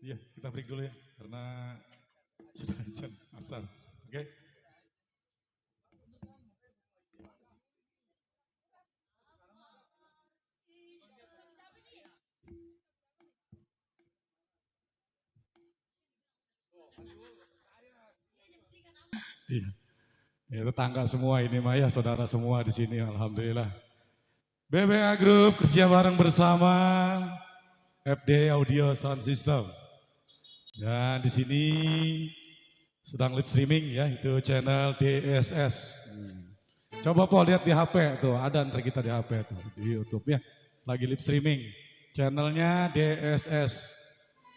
Iya, kita break dulu ya, karena sudah jam asar. Oke? Iya, ya, tetangga semua ini mah ya, saudara semua di sini, alhamdulillah. BBA Group kerja bareng bersama FD Audio Sound System. Dan di sini sedang live streaming ya, itu channel DSS. Coba Po lihat di HP tuh, ada ntar kita di HP tuh, di YouTube ya. Lagi live streaming, channelnya DSS.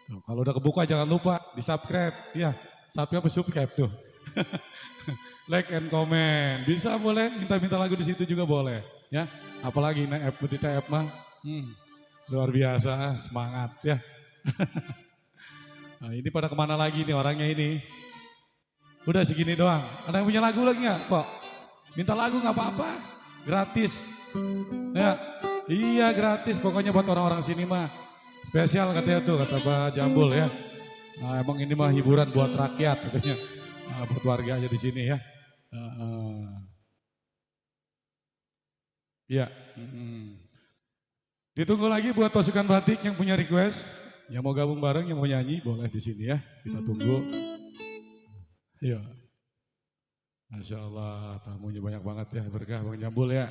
Tuh, kalau udah kebuka jangan lupa di subscribe, ya subscribe tuh. Like and comment, bisa boleh minta-minta lagu di situ juga boleh ya. Apalagi app di TF mah, luar biasa, semangat ya. Nah, ini pada kemana lagi nih orangnya ini? Udah segini doang. Ada yang punya lagu lagi nggak kok? Minta lagu nggak apa-apa, gratis. Ya, iya gratis. Pokoknya buat orang-orang sini mah spesial katanya tuh kata Pak Jambul ya. Nah, emang ini mah hiburan buat rakyat katanya. Nah, buat warga aja di sini ya. Ya. Ditunggu lagi buat pasukan batik yang punya request, yang mau gabung bareng, yang mau nyanyi, boleh di sini ya. Kita tunggu. Iya. Masya Allah, tamunya banyak banget ya, berkah Bang Jambul ya.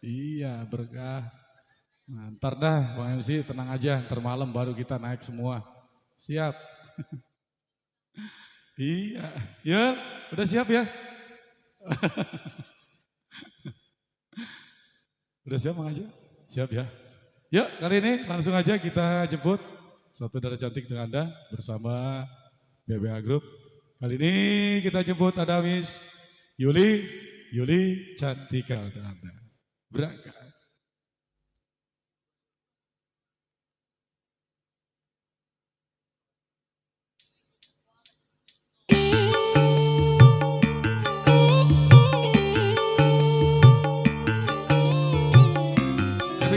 Iya, berkah. Nah, ntar dah Bang MC tenang aja, ntar malam baru kita naik semua. Siap. Iya, ya udah siap ya? Udah siap Bang Aja? Siap ya? Yuk kali ini langsung aja kita jemput satu darah cantik dengan Anda bersama BBA Group. Kali ini kita jemput ada Miss Yuli Cantika untuk Anda. Berangkat.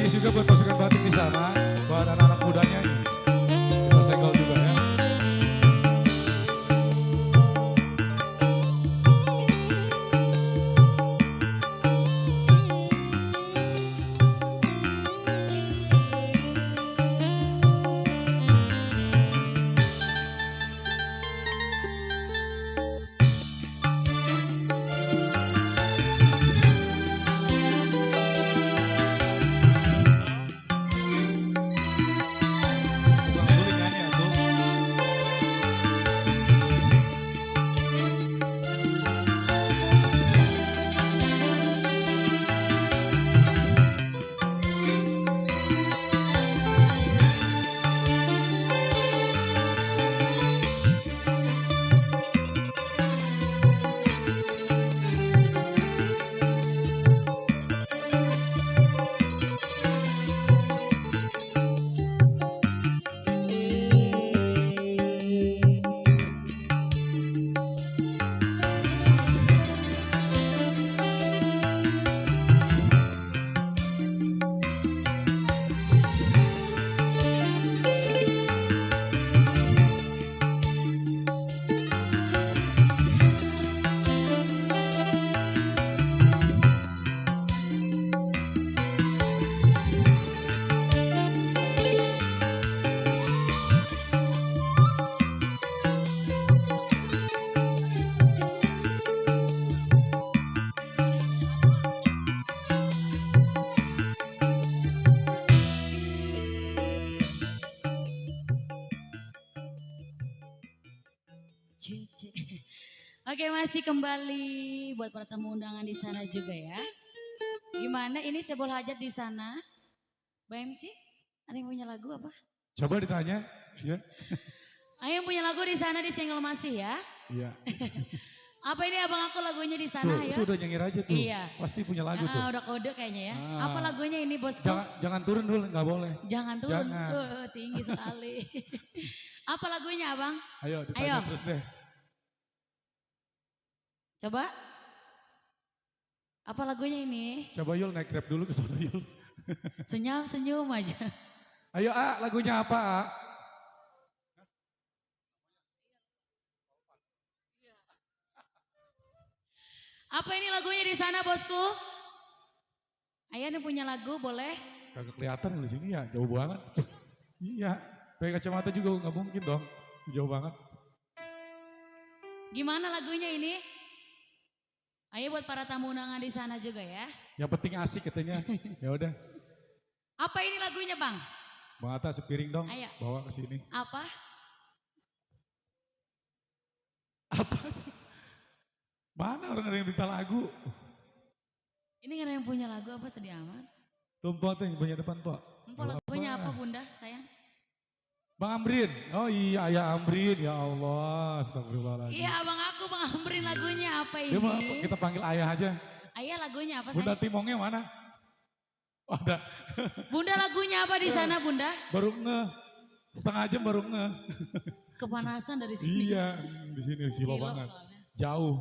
Juga buat pasukan batik di sana, buat anak-anak mudanya ini. Kita segel juga ya. Oke, masih kembali buat para tamu undangan di sana juga ya. Gimana ini sebol hajat di sana? Mbak MC, ada yang punya lagu apa? Coba ditanya. Ya. Ayo yang punya lagu di sana di single masih ya. Iya. Apa ini abang aku lagunya di sana Tuh, ya? itu udah nyengir aja tuh. Iya. Pasti punya lagu tuh. Udah kode kayaknya ya. Ah. Apa lagunya ini bosku? Jangan turun dulu, nggak boleh. Jangan turun. Jangan. Tinggi sekali. Apa lagunya abang? Ayo ditanya Ayo. terus deh. Coba. Apa lagunya ini? Coba Yul naik grab dulu ke sana Yul. Senyum aja. Ayo A, lagunya apa A? Apa ini lagunya di sana bosku? Ayah ada punya lagu boleh? Kagak kelihatan di sini ya, jauh banget. Iya, pakai kacamata juga nggak mungkin dong, jauh banget. Gimana lagunya ini? Ayo buat para tamu undangan di sana juga ya. Yang penting asik katanya. Ya udah, Apa ini lagunya bang? Bang Atta sepiring dong, Ayo. bawa ke sini. Apa? Apa? Mana orang ada yang minta lagu? Ini kan yang punya lagu apa sedih amat? Tumpah tuh yang punya depan Pak. Empok lagunya apa bunda sayang? Bang Amrin, oh iya ya Amrin, ya Allah, astagfirullahaladzim. Iya abang aku bang Amrin lagunya apa ini? Dia mau kita panggil ayah aja. Ayah lagunya apa Bunda sayang? Timongnya mana? Oh, ada, Bunda lagunya apa di sana bunda? baru setengah jam baru Kepanasan dari sini. Iya, di sini silo banget, soalnya. jauh.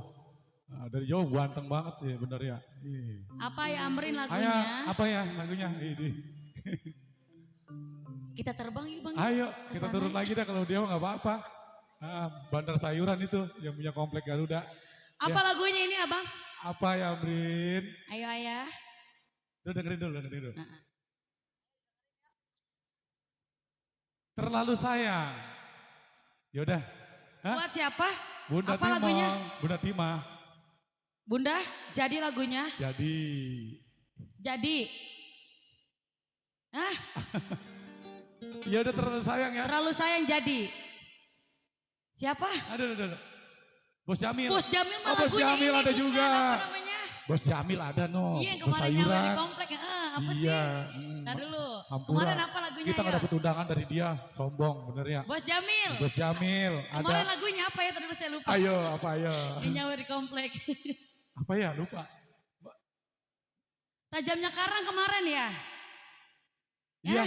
Nah, dari jauh ganteng banget ya bener ya. Ih. Apa ya Amrin lagunya? Ayah, apa ya lagunya? Ini. Kita terbang yuk bang. Ayo Kesana kita turun yuk. lagi dah kalau dia nggak apa-apa. Bandar sayuran itu yang punya komplek Garuda. Apa lagunya ini abang? Apa ya Amrin? Ayo ayah. Udah dengerin dulu. Nah, Terlalu sayang. Yaudah. Hah? buat siapa? Bunda Apa Timong, lagunya? Bunda Tima. Bunda, jadi lagunya. Jadi, Ah, ya udah terlalu sayang ya. terlalu sayang jadi. Siapa? Aduh. Bos Jamil. Bos Jamil mah Oh, Bos lagunya Jamil ini, ada bukan, juga. Apa namanya? Bos Jamil ada no. Iya, yang Bos kemarin nyampe di sayuran. komplek. Apa Iya. sih? Ntar dulu. Hampura. Kemarin apa lagunya Kita nggak ya? dapet undangan dari dia. Sombong bener ya. Bos Jamil. Bos Jamil Kemarin ada. lagunya apa ya? Tadi saya lupa. Ayo apa ayo. Dia nyawa di komplek. Apa ya lupa. Tajamnya karang kemarin ya? Iya.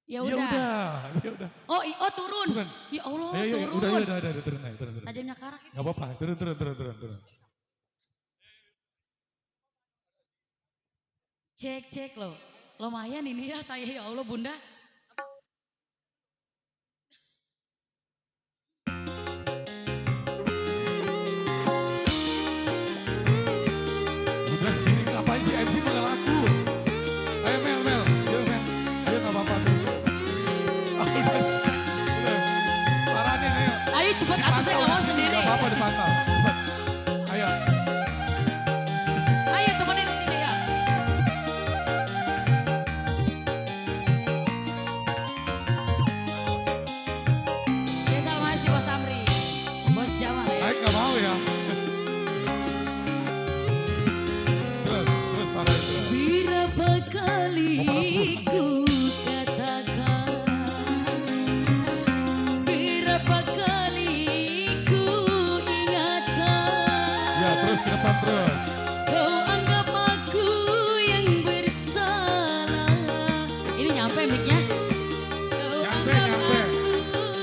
Ya Ya udah. udah. Oh turun. Bukan. Ya Allah Ayo, turun. udah turun. Tajamnya karang itu. Gak apa-apa, turun. Cek loh. Lumayan ini ya saya ya Allah bunda. Udah sendiri ngapain sih MC malah lagu. Ayo Mel. Ayo gak apa-apa tuh. Oh, udah. Paranin ayo. Ayo cepet aku saya nggak mau sendiri. Gak apa-apa dipantau. Cepet. Ayo. Ayo temenin di sini ya. Saya sama si Bos Amri. Bos Jamal ya. Naik gak mau ya. Terus paranin terus. Berapa kali ku katakan, berapa kali ku ingatkan, Ya terus ke depan terus. kau anggap aku yang bersalah. Ini nyampe mic-nya. Kau Nyampe. anggap aku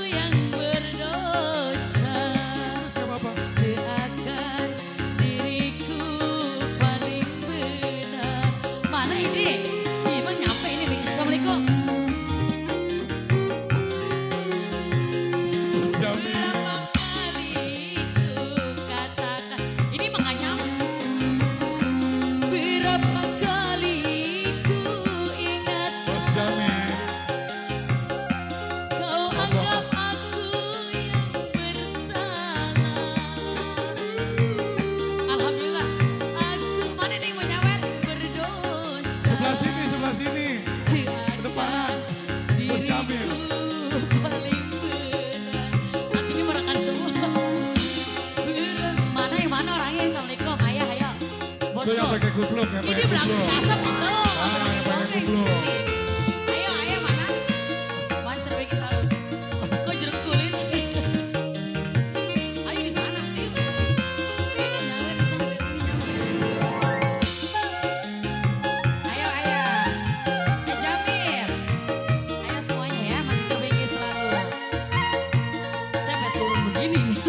yang berdosa, Terus gak apa-apa. seakan diriku paling benar. Mana ini? Emang nyampe ini mic. Assalamualaikum. Terus Jamil. Berapa kali ku katakan. Ini mah gak nyampe. Tuh yang bosku. pakai kupluk, yang Ini pakai belakang kupluk. kasar betul. yang pakai kupluk. Ayo, ayo mana? Mas terbaik selalu. Kok jeruk kulit? Ayo di sana, yuk. Ini nyala di sana, ini nyala. Ayo, ayo. Jamir. Ayo semuanya ya, Mas terbaik selalu. Saya sampai turun begini nih.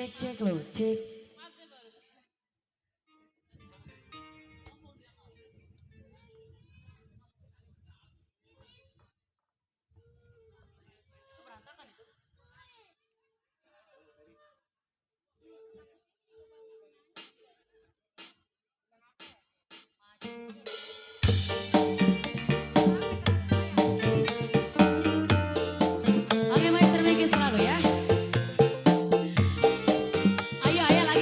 cek loh, cek. Oke, Master Bingki selalu ya. Ayo lagi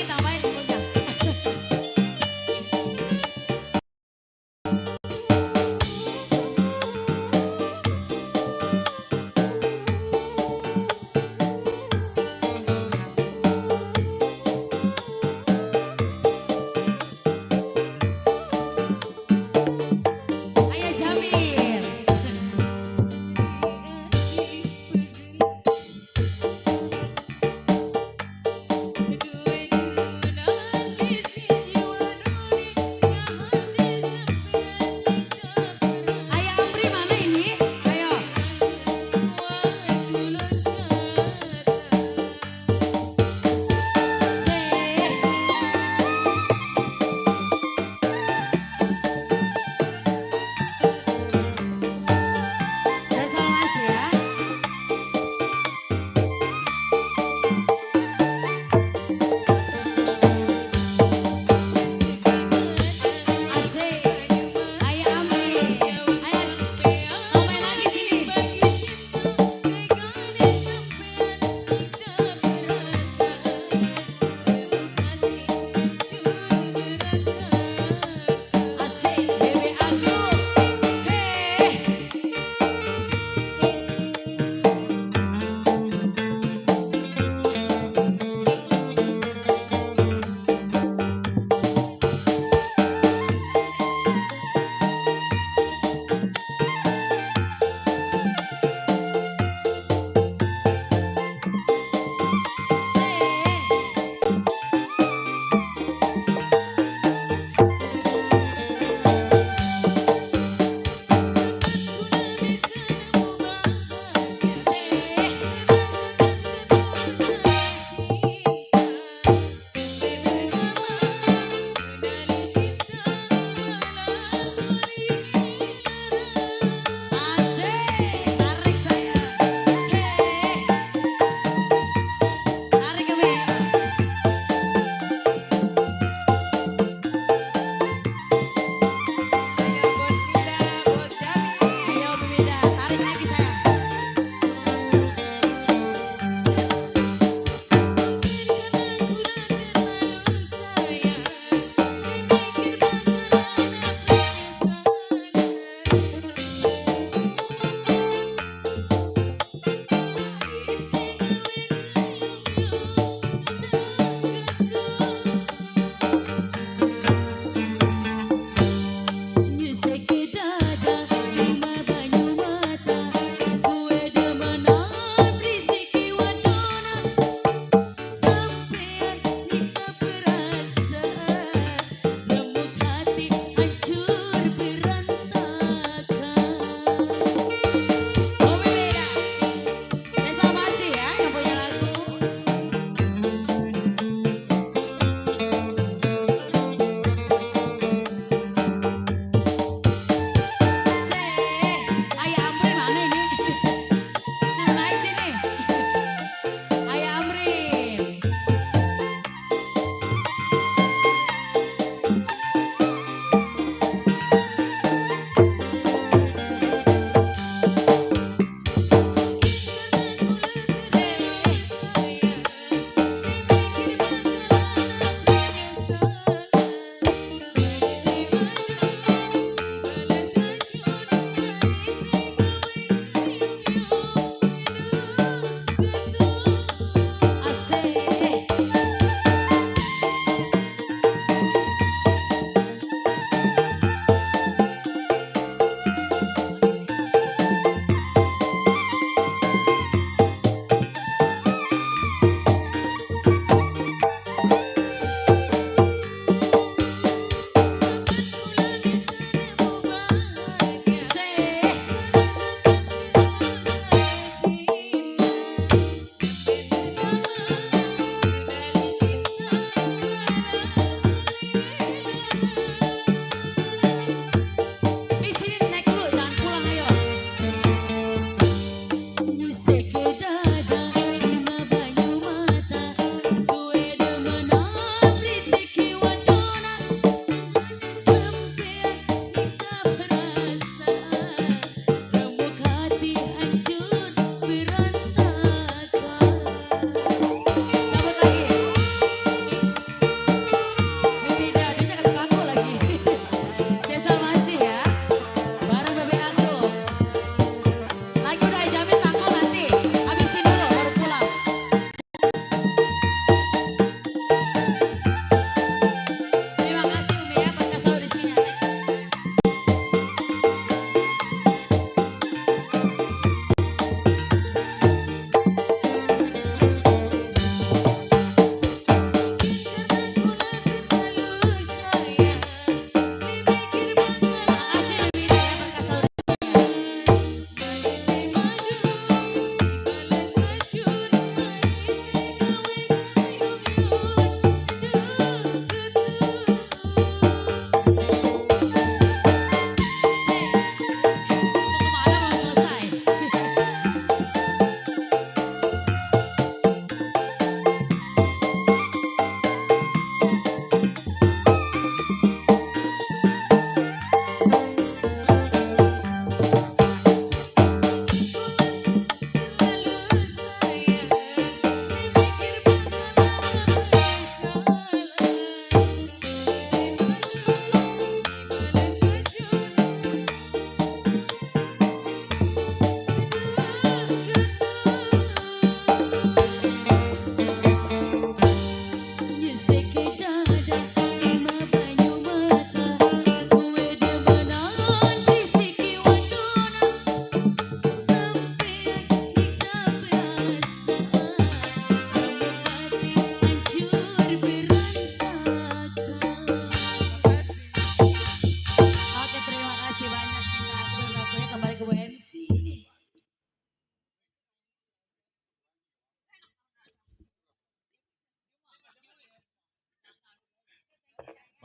kasih banyak cinta aku dan waktunya kembali ke Bu MC.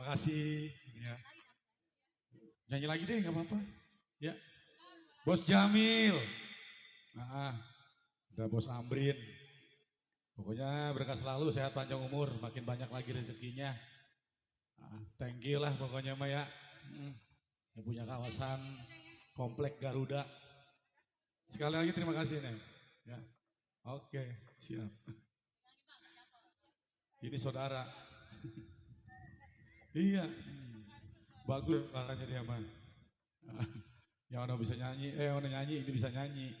Makasih. Ya. Nyanyi lagi deh, nggak apa-apa. Ya, Bos Jamil. Udah Bos Amrin. Pokoknya berkah selalu, sehat panjang umur, makin banyak lagi rezekinya. Thank you lah pokoknya mah ya. Yang punya kawasan komplek Garuda. Sekali lagi terima kasih nih. Ya. Oke, siap. Ini saudara. Iya. Bagus suaranya dia mah. Yang ono bisa nyanyi, ono nyanyi, ini bisa nyanyi.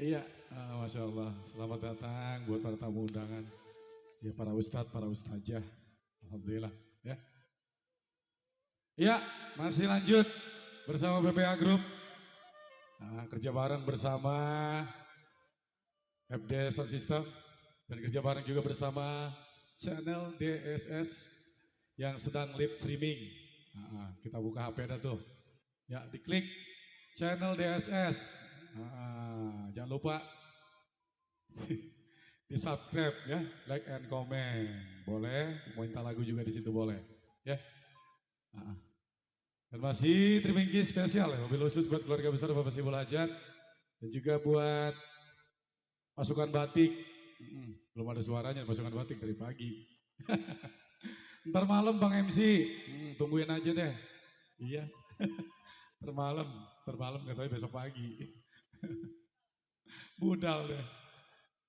Iya, Masya Allah. Selamat datang buat para tamu undangan. Ya para ustadz, para ustazah. Alhamdulillah. Ya. Iya, masih lanjut bersama BPA Group. Kerja bareng bersama FD Sound System. Dan kerja bareng juga bersama channel DSS yang sedang live streaming. Kita buka HP dah tuh. Ya, diklik channel DSS. Jangan lupa di subscribe ya, like and comment. Boleh, mau minta lagu juga di situ boleh. Ya. Dan masih Tribingki spesial ya, mobil khusus buat keluarga besar Bapak Sibul Hajat. Dan juga buat pasukan batik. Belum ada suaranya pasukan batik dari pagi. Ntar malam Bang MC, tungguin aja deh. Iya. Termalam katanya besok pagi. Budal deh.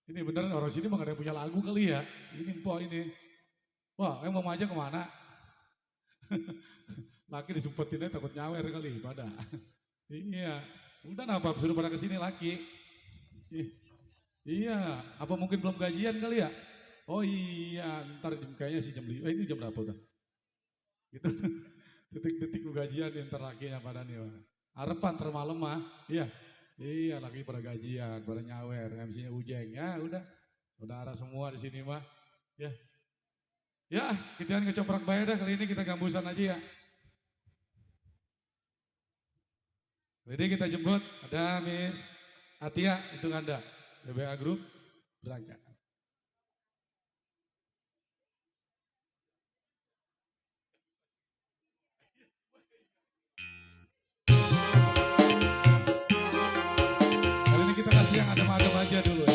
Ini bener orang sini mah gak ada yang punya lagu kali ya. Ini empok ini. Wah, emang mau aja kemana? Laki disumpetinnya takut nyawer kali pada. Iya. Udah apa sudah pada kesini laki. Iya. Apa mungkin belum gajian kali ya? Oh iya, ntar kayaknya sih jam 5. Ini jam berapa udah? Gitu. Detik-detik gajian nih ntar lakinya pada nih. Harapan termalam mah. Iya. Iya, laki pada gajian, pada nyawer, MC-nya Ujeng. Ya udah, saudara semua di sini mah. Ya, ya kita ngecoprak bayar dah kali ini kita gambusan aja ya. Jadi kita jemput, ada Miss Atia, itu Anda, BBA Group, berangkat. Kali ini kita kasih yang adem-adem aja dulu ya.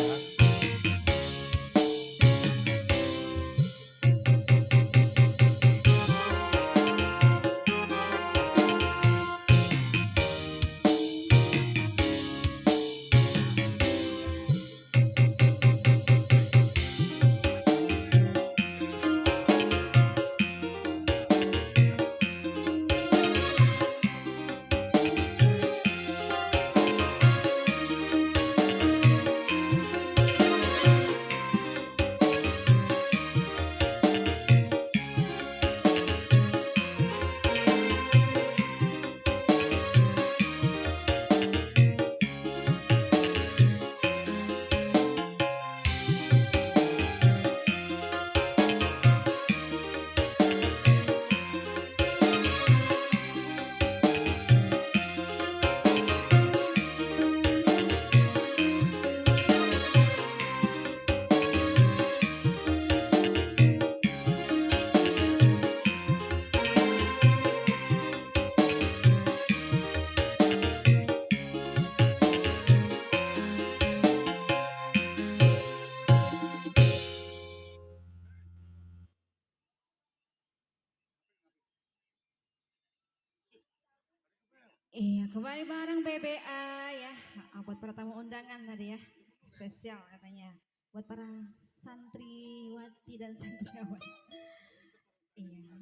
Iya, kembali bareng BBA ya. Buat para tamu undangan tadi ya. Spesial katanya. Buat para santriwati dan santriawan. Iya,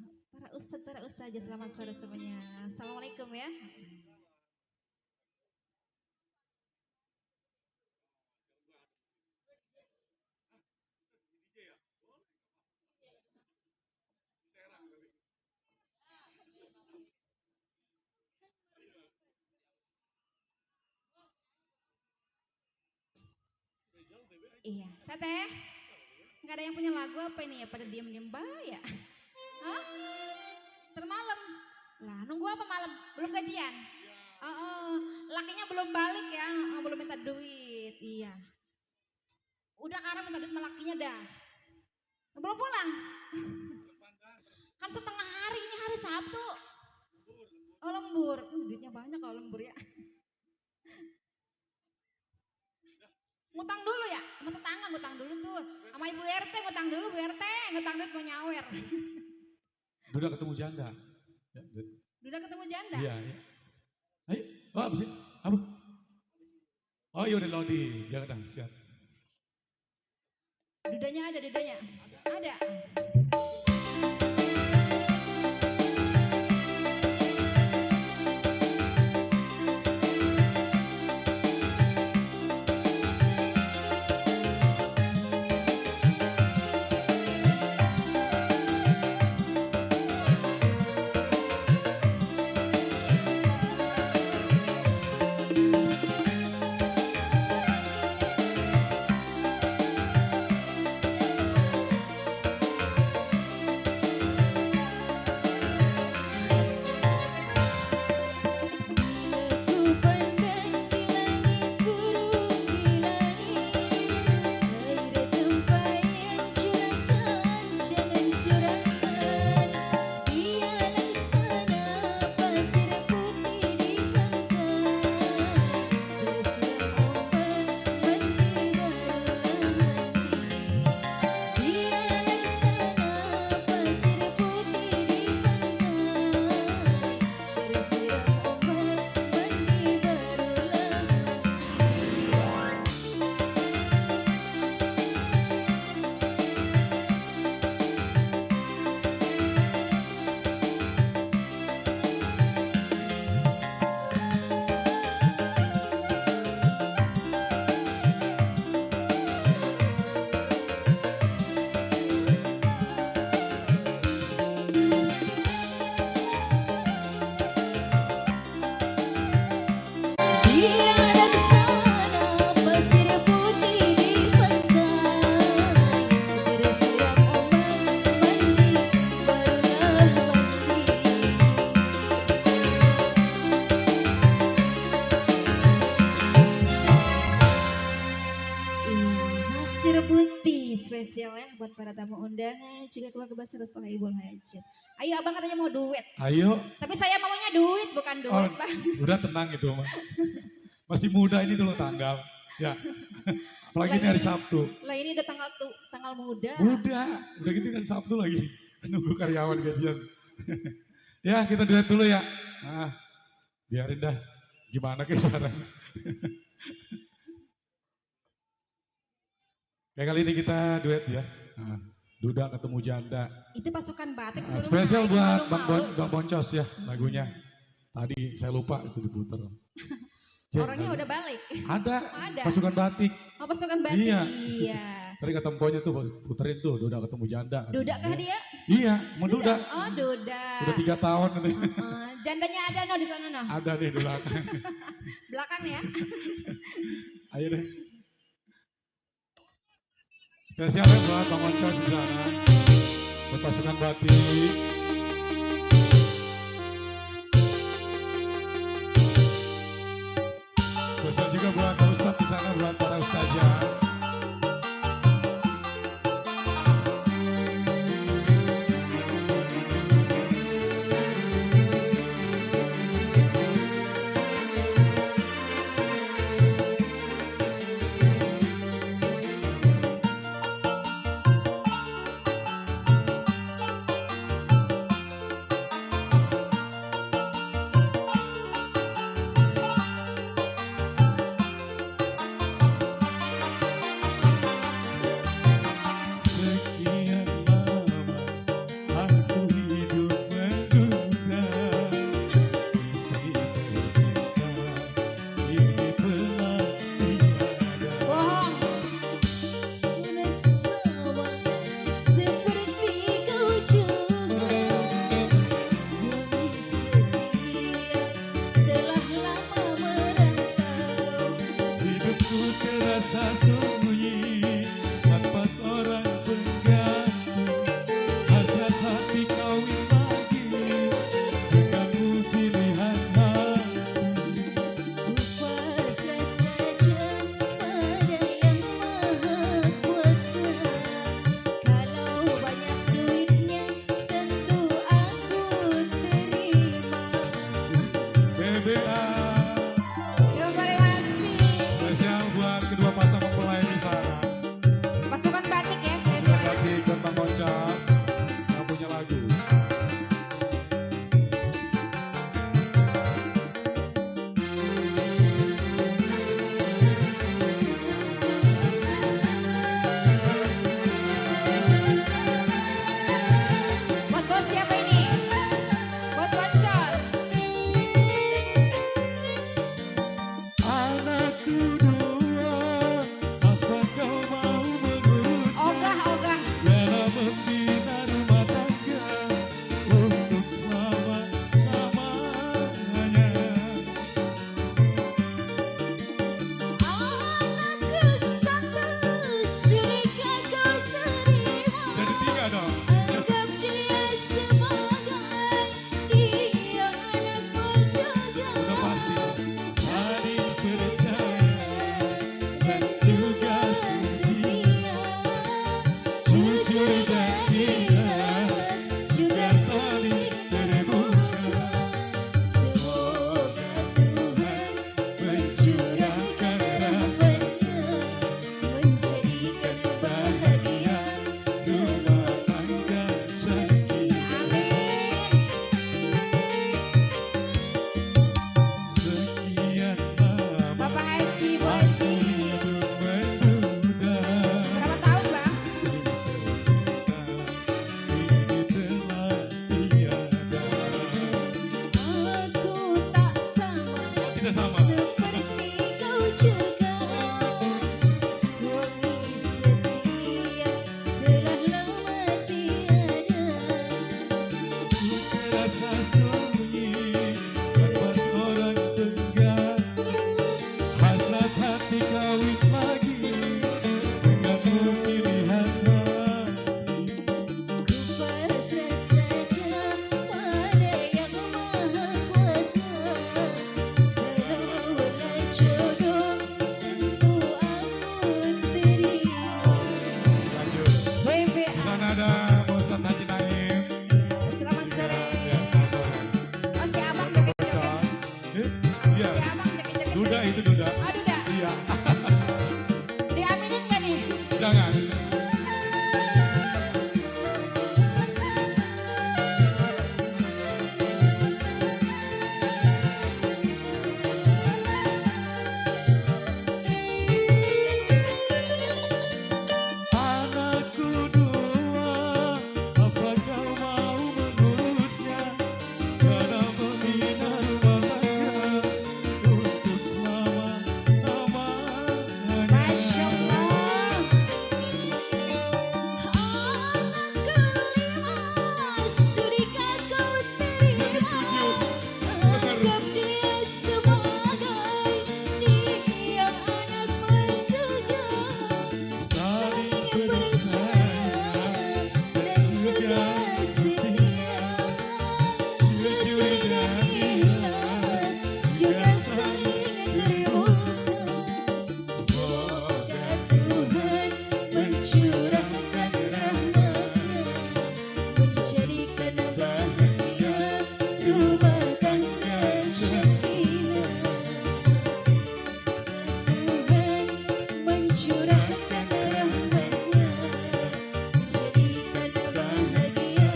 para ustazah selamat sore semuanya. Assalamualaikum ya. Iya, Teteh. Nggak ada yang punya lagu apa ini ya? Pada diem-diem ya. Hah? Termalam. Lah nunggu apa malam? Belum gajian? Lakinya belum balik ya, belum minta duit. Iya. Udah karena minta duit sama lakinya dah. Belum pulang. Kan setengah hari, ini hari Sabtu. Oh lembur. Duitnya banyak kalau lembur ya. Ngutang dulu ya, sama tetangga ngutang dulu tuh. Sama ibu RT ngutang dulu, bu RT ngutang duit mau nyawer. Udah ketemu janda. Ya, Udah ketemu janda? iya, iya. Ayo, oh, apa sih? Apa? Oh iya udah loading, jangan siap. Dudanya ada, dudanya. Ada. Spesial ya buat para tamu undangan juga keluarga besar setelah Ibu Hajat. Ayo abang katanya mau duet. Ayo. Tapi saya maunya duit bukan duet Pak. Udah tenang itu Mas. Masih muda ini dulu tanggal. Ya. Apalagi ini hari Sabtu. Lah ini udah tanggal muda. Muda. Udah gitu hari Sabtu lagi. Nunggu karyawan gajian. Ya kita duet dulu ya. Nah, biarin dah. Gimana kayak sekarang. Kayak kali ini kita duet ya. Nah, Duda ketemu janda. Itu pasukan batik Nah, suruh spesial naik, buat malu-malu. Bang Boncos ya lagunya. Tadi saya lupa itu diputer. Ya, Orangnya udah balik. Ada. Ada. Pasukan batik. Oh pasukan batik. Iya. Iya. Tadi kata Mponya tuh puterin tuh Duda ketemu janda. Duda kah dia? Iya, mau Duda. Oh Duda. Udah 3 tahun ini. Jandanya ada no di sana no. Ada nih di belakang. Belakang ya. Ayo deh. Spesialnya buat Bang Boncos di sana. Buat pasukan batik. Spesial juga buat Pak Ustadz di sana, buat para ustazah. bisa sama. seperti kau juga suami setia telah lama tiada. Ku terasa sunyi tanpa orang tenggang. Hasrat hati kawin lagi denganmu pilihan hati. Ku pasrah saja pada yang maha kuasa. Kalaulah jodoh tentu aku terima. Lanjut. WBA. Di sana ada Pak Ustadz Haji Naim. Selamat sore. Ya, selamat sore. Oh si abang joget-joget. Iya, Si abang joget-joget. Duda itu Duda. Aduh dah. Iya, Diaminin gak nih? jangan. Anakku dua, apa kau mau mengurusnya? Karena membina rumah tangga untuk selama-lamanya. Masya Allah. Anak kelima, sudikah kau terima? Anggap dia sebagai dia anak menjaga. Saling Percaya dan juga setia. Jujur dan ikhlas juga saling terbuka. Semoga Tuhan mencurahkan rahmat-Nya, menjadikan bahagia rumah tangga sakinah. Tuhan mencurahkan rahmat-Nya, menjadikan bahagia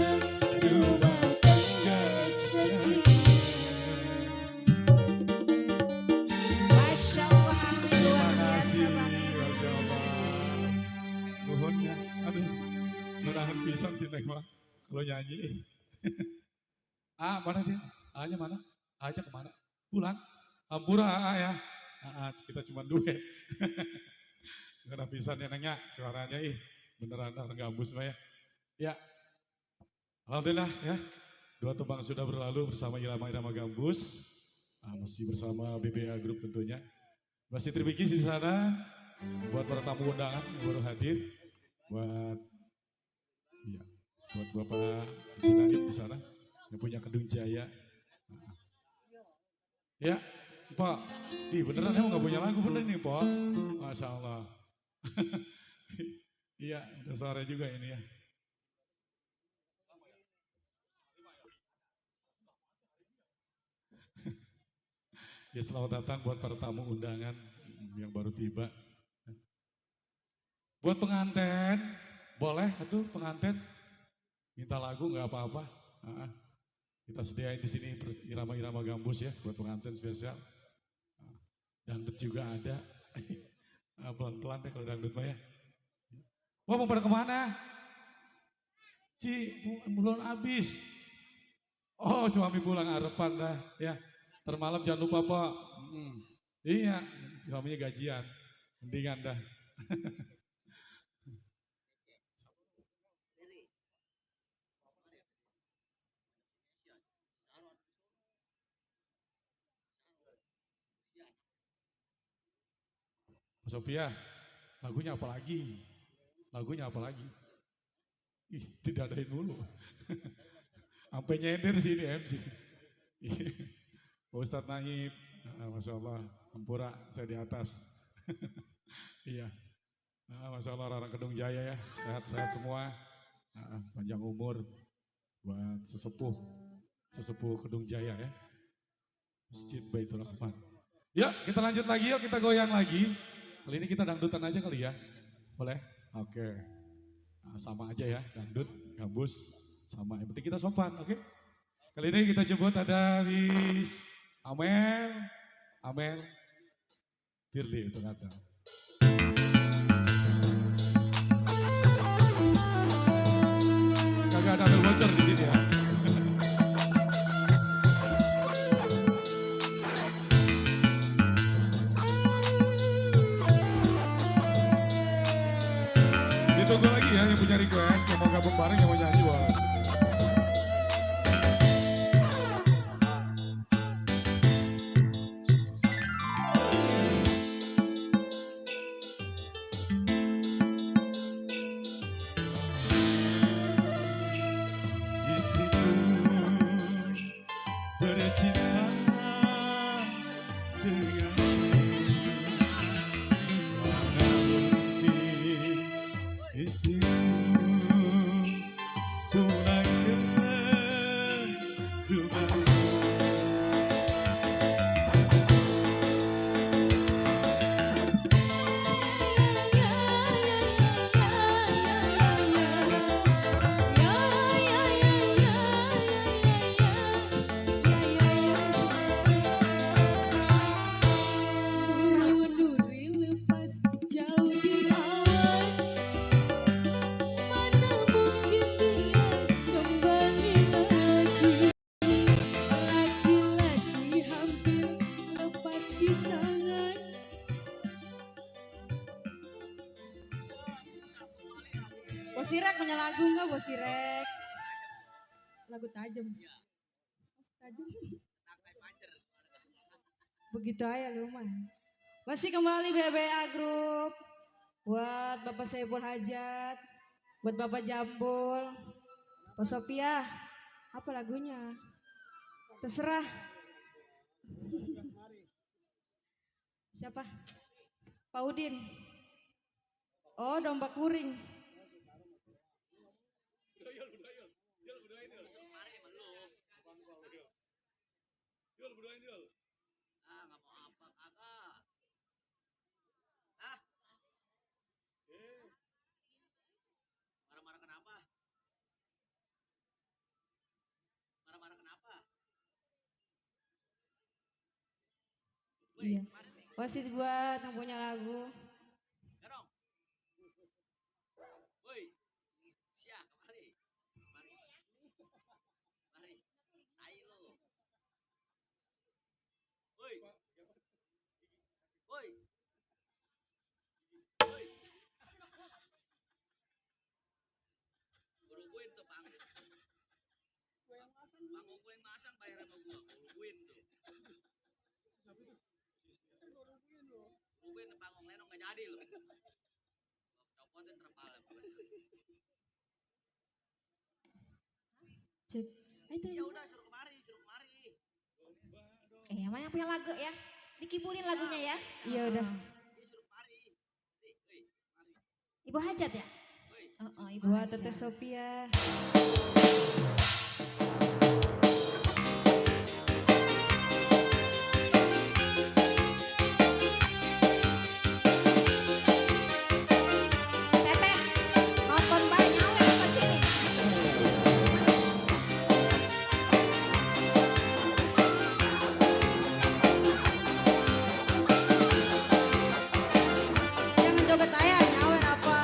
rumah tangga sakinah. Masya Allah, luar biasa banget. Masya Allah. Nuhunnya, aduh, menahan pisan sih Neng mah kalau nyanyi. Mana dia? A-nya mana? A-nya kemana? Pulang? Hampura A ya. Kita cuma duet. Menahan pisan ya Neng ya, suaranya beneran orang gambus mah ya. Ya, alhamdulillah ya. Dua tembang sudah berlalu bersama Irama-Irama Gambus. Masih bersama BBA Group tentunya. Masih Tribikis di sana. Buat para tamu undangan yang baru hadir. Buat Bapak Sinaib di sana. Yang punya Kedung Jaya. Ya, Pak. Beneran emang gak punya lagu bener nih Pak. Masya Allah. Iya, udah sore juga ini ya. Ya selamat datang buat para tamu undangan yang baru tiba. Buat pengantin, boleh tuh pengantin minta lagu nggak apa-apa. Kita sediain di sini irama-irama gambus ya buat pengantin spesial. Dangdut juga ada. Pelan-pelan deh kalau dangdut mah ya. Wah mau pada kemana? Belum habis. Oh suami pulang arepan dah ya. Termalam jangan lupa Pak. Iya, suaminya gajian. Mendingan dah. Mas Sofia, lagunya apa lagi? Lagunya apa lagi? Ih, didadain mulu. Sampai nyender sih ini MC. Pak Ustadz Naib, Masya Allah, Ampura, saya di atas. Iya, Masya Allah orang Kedung Jaya ya, sehat-sehat semua, panjang umur buat sesepuh Kedung Jaya ya. Masjid Baitul Rahman. Yuk kita lanjut lagi, yuk kita goyang lagi. Kali ini kita dangdutan aja kali ya, boleh? Oke, sama aja ya, dangdut, gambus, sama. Yang penting kita sopan, oke? Kali ini kita jemput ada Miss Amel, Firly itu kata. Kagak ada bocor di sini ya. si Rek. Lagu tajam. Tajam. Begitu aja lumayan. Masih kembali BBA Group. Buat Bapak Saiful Hajat. Buat Bapak Jambul. Pak Sophia. Apa lagunya? Terserah. Siapa? Pak Udin. Oh, domba kuring. Marah-marah kenapa? Marah-marah kenapa? Iya. Wasit buat yang punya lagu. Garong. Woi. Sia, kemari. Mari. Mari. Tai lo. Woi. Woi. Woi. Kurubuin tuh panggung. Panggung gue yang masang bayar sama gua. Kurubuin tuh. Kurubuin tuh panggung lenong gak jadi lo. Copotin terpal. Cek. Ya udah suruh kemari, suruh kemari. Emang yang punya lagu ya? Dikiburin lagunya ya? Iya udah. Dia suruh kemari. Mari. Ibu Hajat ya? Woi. Oh, Ibu Buat Hajat. Teteh Sophia. Teteh, nonton bayi nyawer ke sini. Jangan joget ayah, nyawer apa?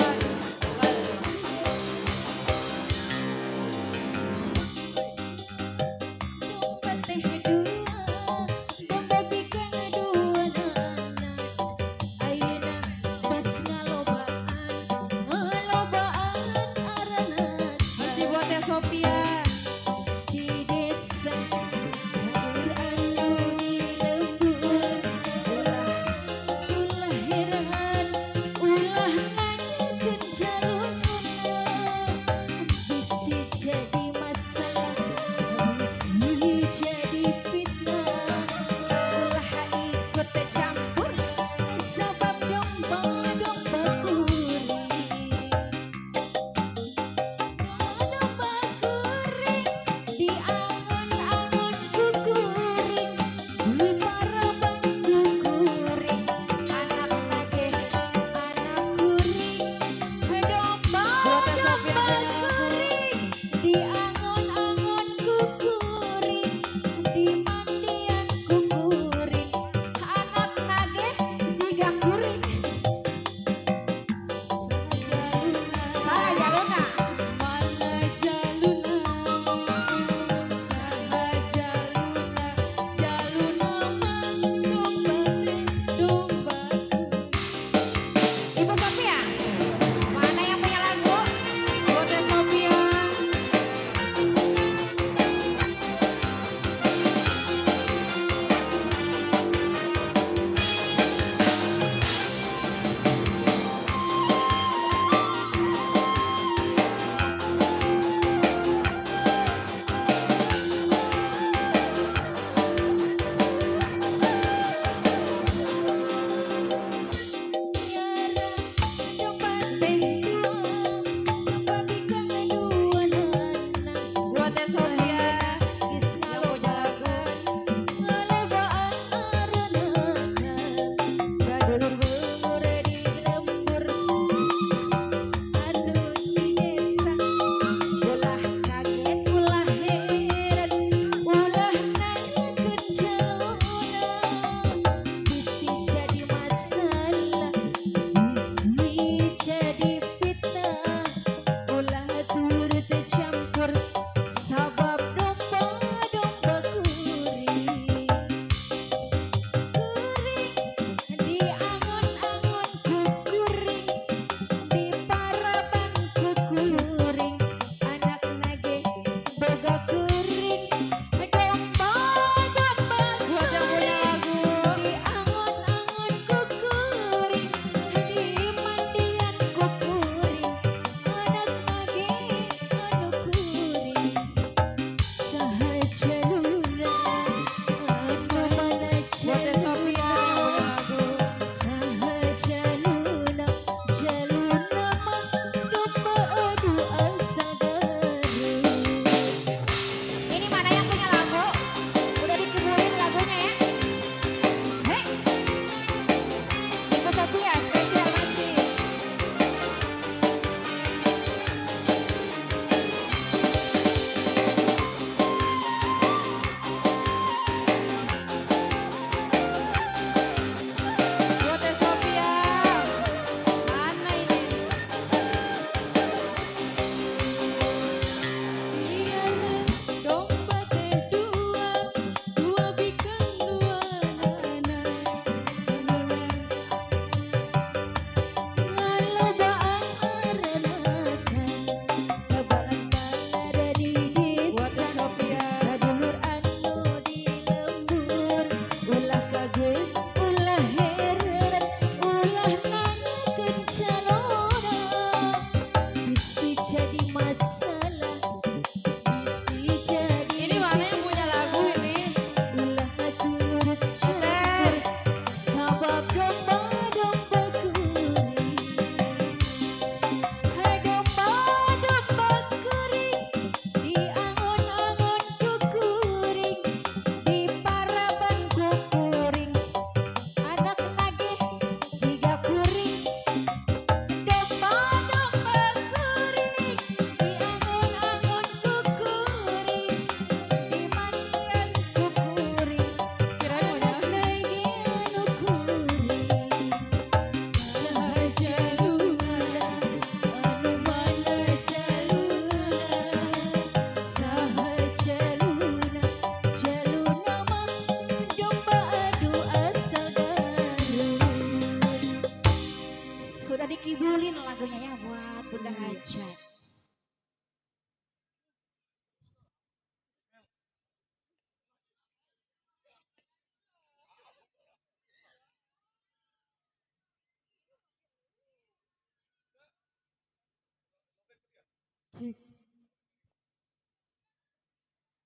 Cek.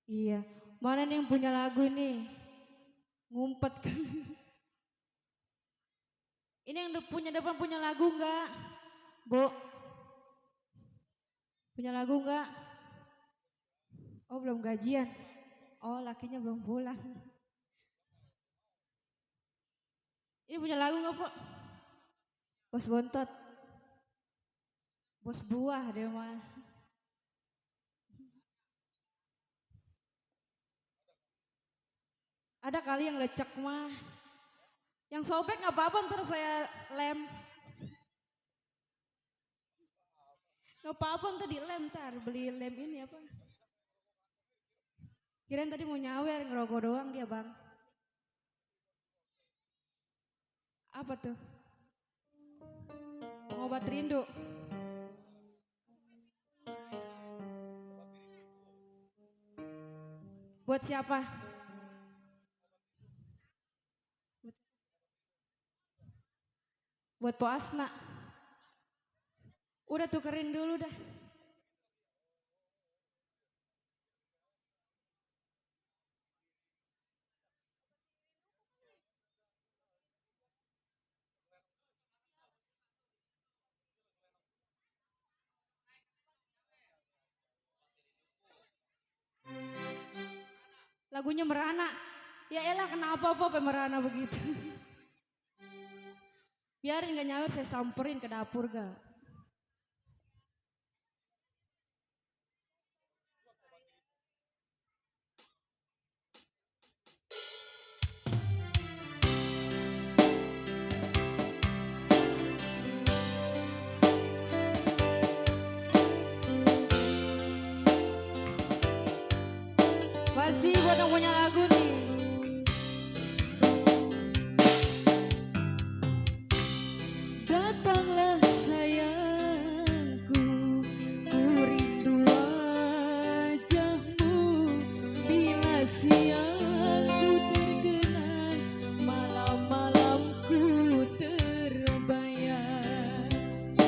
Iya, mana nih yang punya lagu ini? Ngumpet kan. Ini yang punya depan punya lagu enggak? Bu, punya lagu enggak? Oh belum gajian. Oh lakinya belum pulang. Ini punya lagu enggak, Pak? Bos bontot. Bos buah dia mah. Ada kali yang lecek mah. Yang sobek nggak apa-apa ntar saya lem. Nggak apa-apa ntar dilem ntar beli lem ini apa. Kirain tadi mau nyawer ngerokok doang dia bang. Apa tuh? Obat rindu. Buat siapa? Buat Po Asna. Udah tukerin dulu dah. Lagunya merana. Ya elah kenapa apa merana begitu. Biarin gak nyawer saya samperin ke dapur gak. Masih buat yang punya lagu nih. Datanglah sayangku, ku rindu wajahmu. Bila siang ku tergenang, malam-malamku terbayang.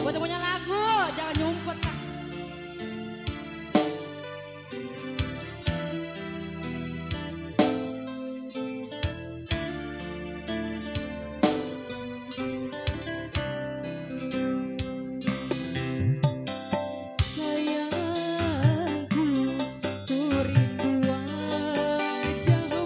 Buat yang punya lagu, jangan nyumpet Kak. Sayangku, ku rindu wajahmu.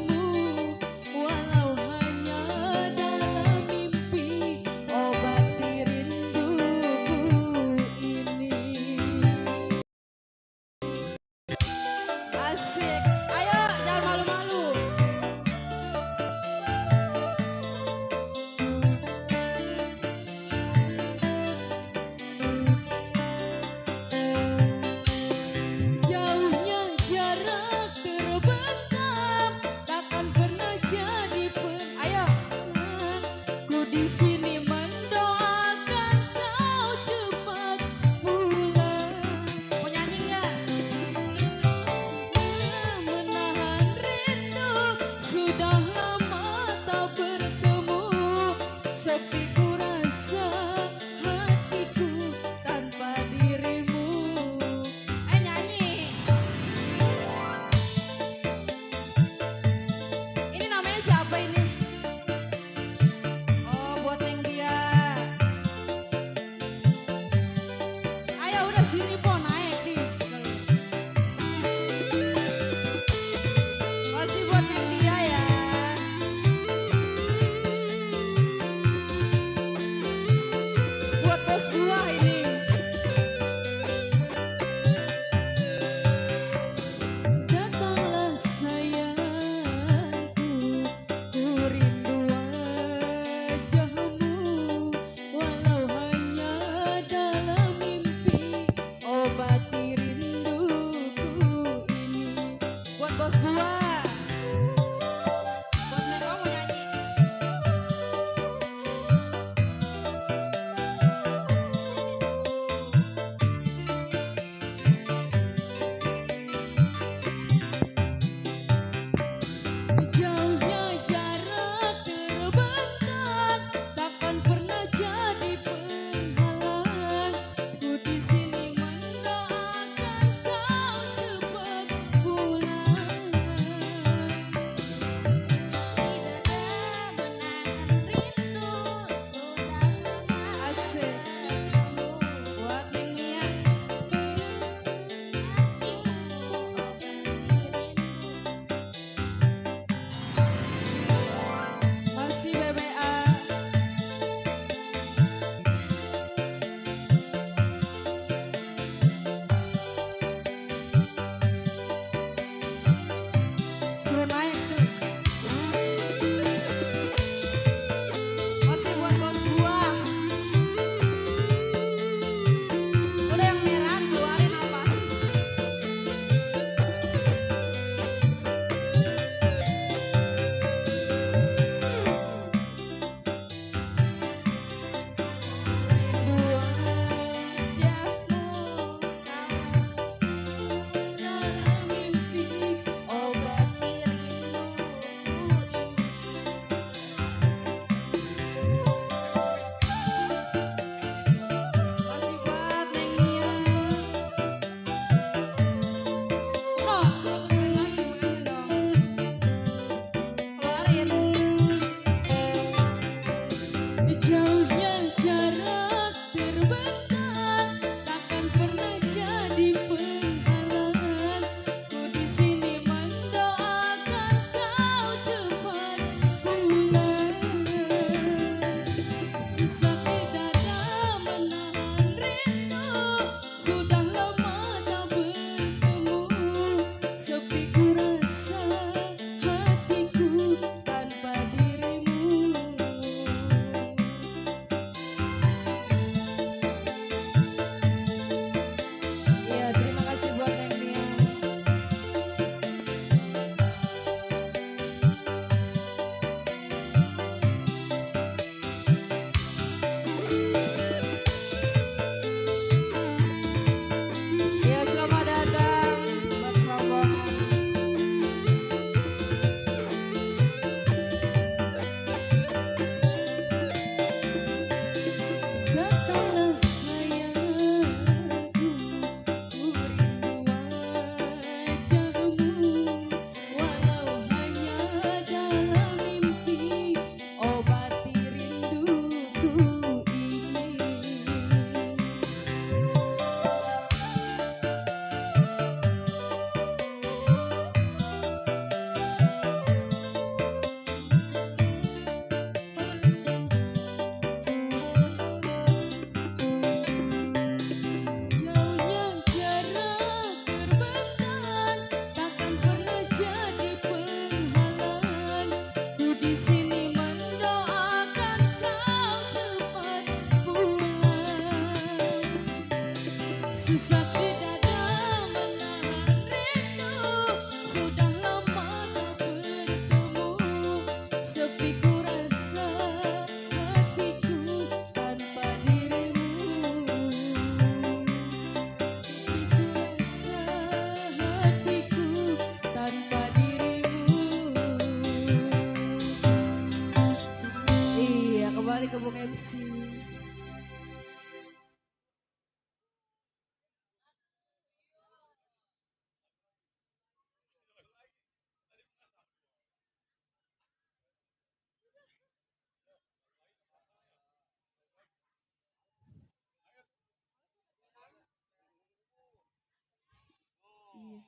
Iya.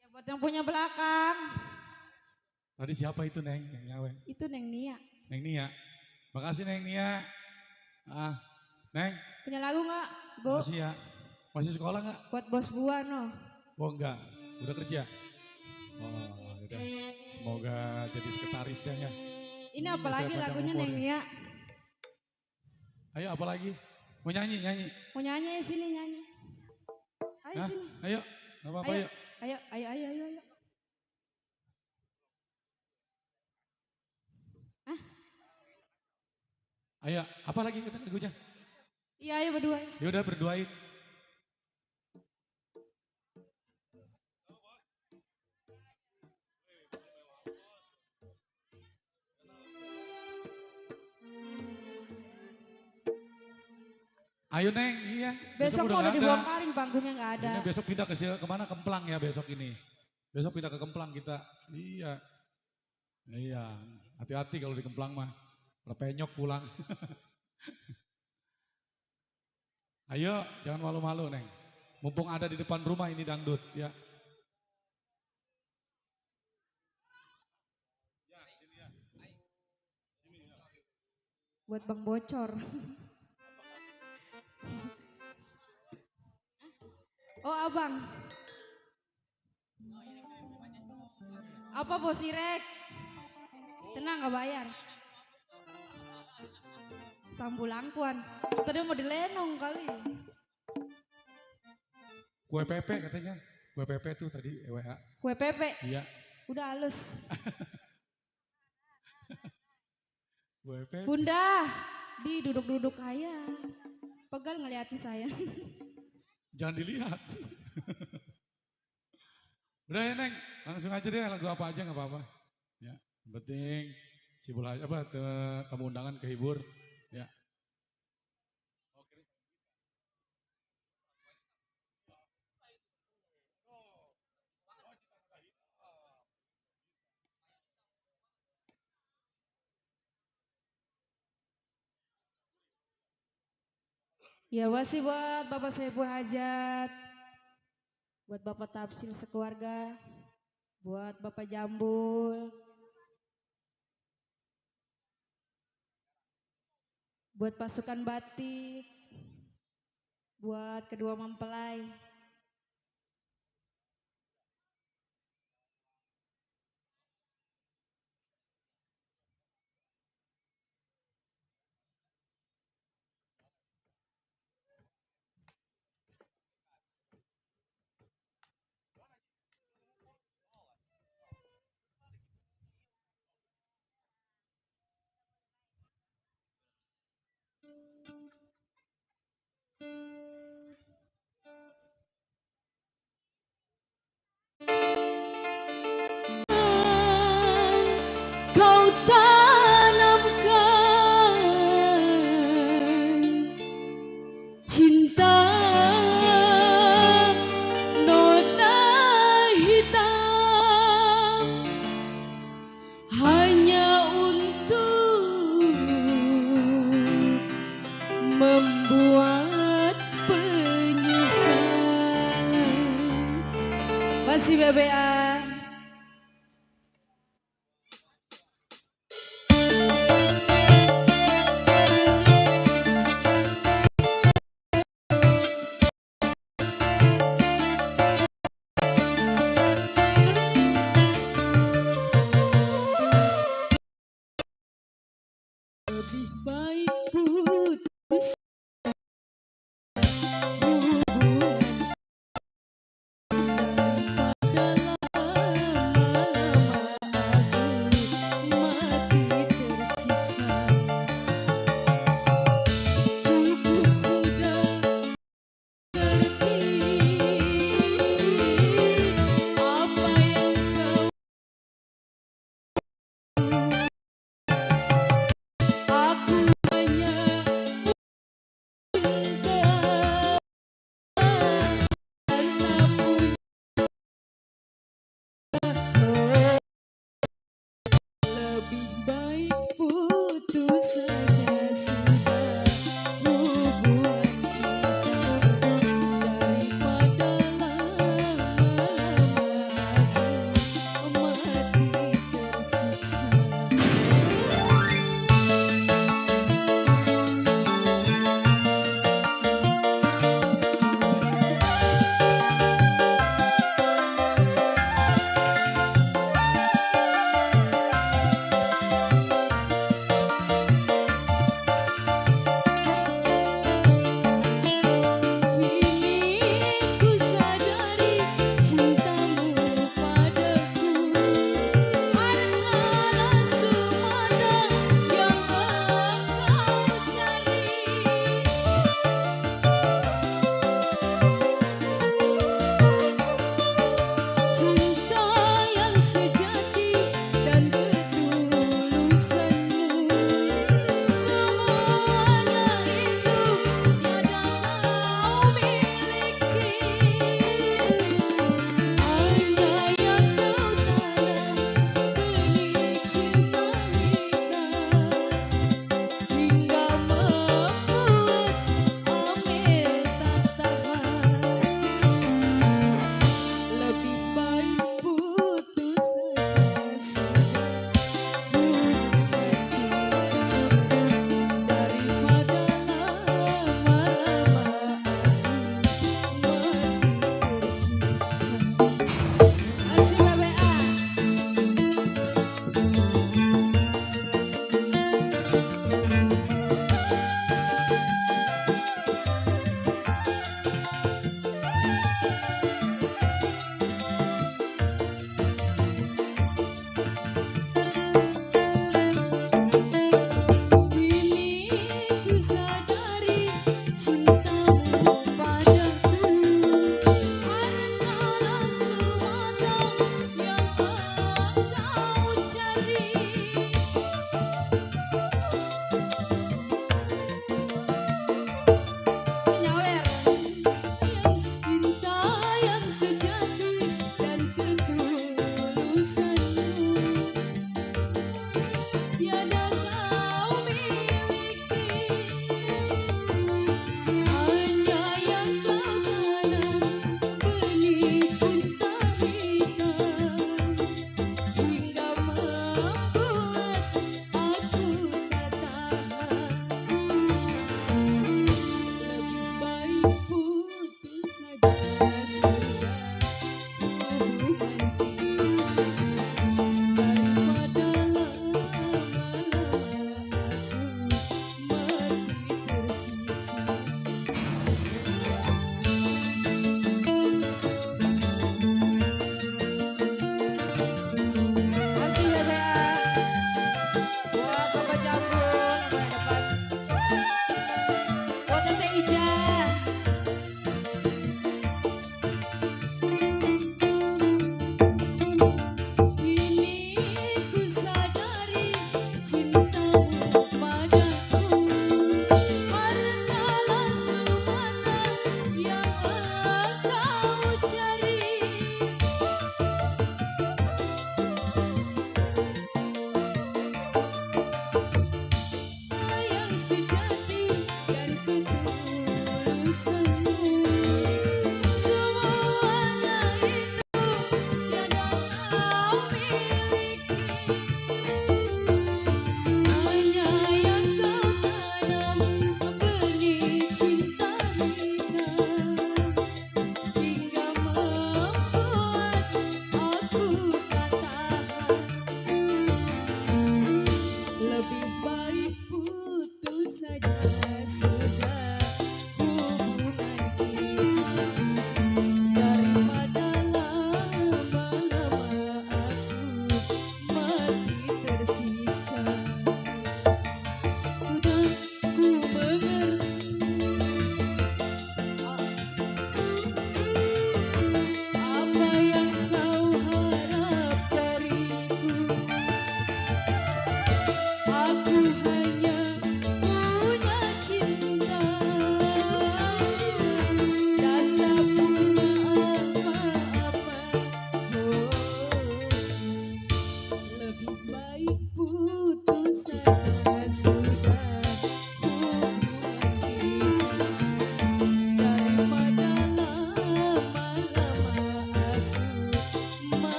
Ya buat yang punya belakang. Tadi siapa itu Neng yang nyawe? Itu Neng Nia. Neng Nia. Makasih Neng Nia. Ah, Neng, Punya lagu nggak, Bu? makasih ya. Masih sekolah nggak? Buat bos gua no. Oh enggak, udah kerja. Oh, udah. Semoga jadi sekretaris deh ya. Ini Iya, apalagi saya panjang lagunya umur Neng ya. Nia. Ayo apa lagi? Mau nyanyi, nyanyi. Mau nyanyi ya sini nyanyi. Ayo Hah? sini. Ayo, nggak apa-apa Ayo, yuk. ayo. Hah? Ayo, apa lagi kata lagunya? Iya ayo berdua. Ya udah berduain. Ayo Neng, iya. Besok udah mau udah nggak ada. dibongkarin panggungnya nggak ada. Ini besok pindah kemana? Kemplang ya besok ini. Besok pindah ke Kemplang kita. Iya. Iya. Hati-hati kalau di Kemplang mah. Kalau penyok pulang. Ayo, jangan malu-malu Neng. Mumpung ada di depan rumah ini dangdut ya. Buat Bang Bocor. Oh abang. Apa bos Irek? Tenang gak bayar. Sambulangkuan. Tadi mau dilenong kali. Kue pepe katanya. Kue pepe tuh tadi WA. Kue pepe. Iya. Udah halus. Kue pepe. Bunda. Di duduk-duduk kaya. Pegal ngeliatin saya. Jangan dilihat. Udah ya Neng, langsung aja deh lagu apa aja nggak apa-apa. Ya, yang penting sibul aja apa tamu undangan kehibur. Ya. Ya masih buat Bapak Saiful Hajat. Buat Bapak Tafsil sekeluarga. Buat Bapak Jambul. Buat pasukan batik. Buat kedua mempelai.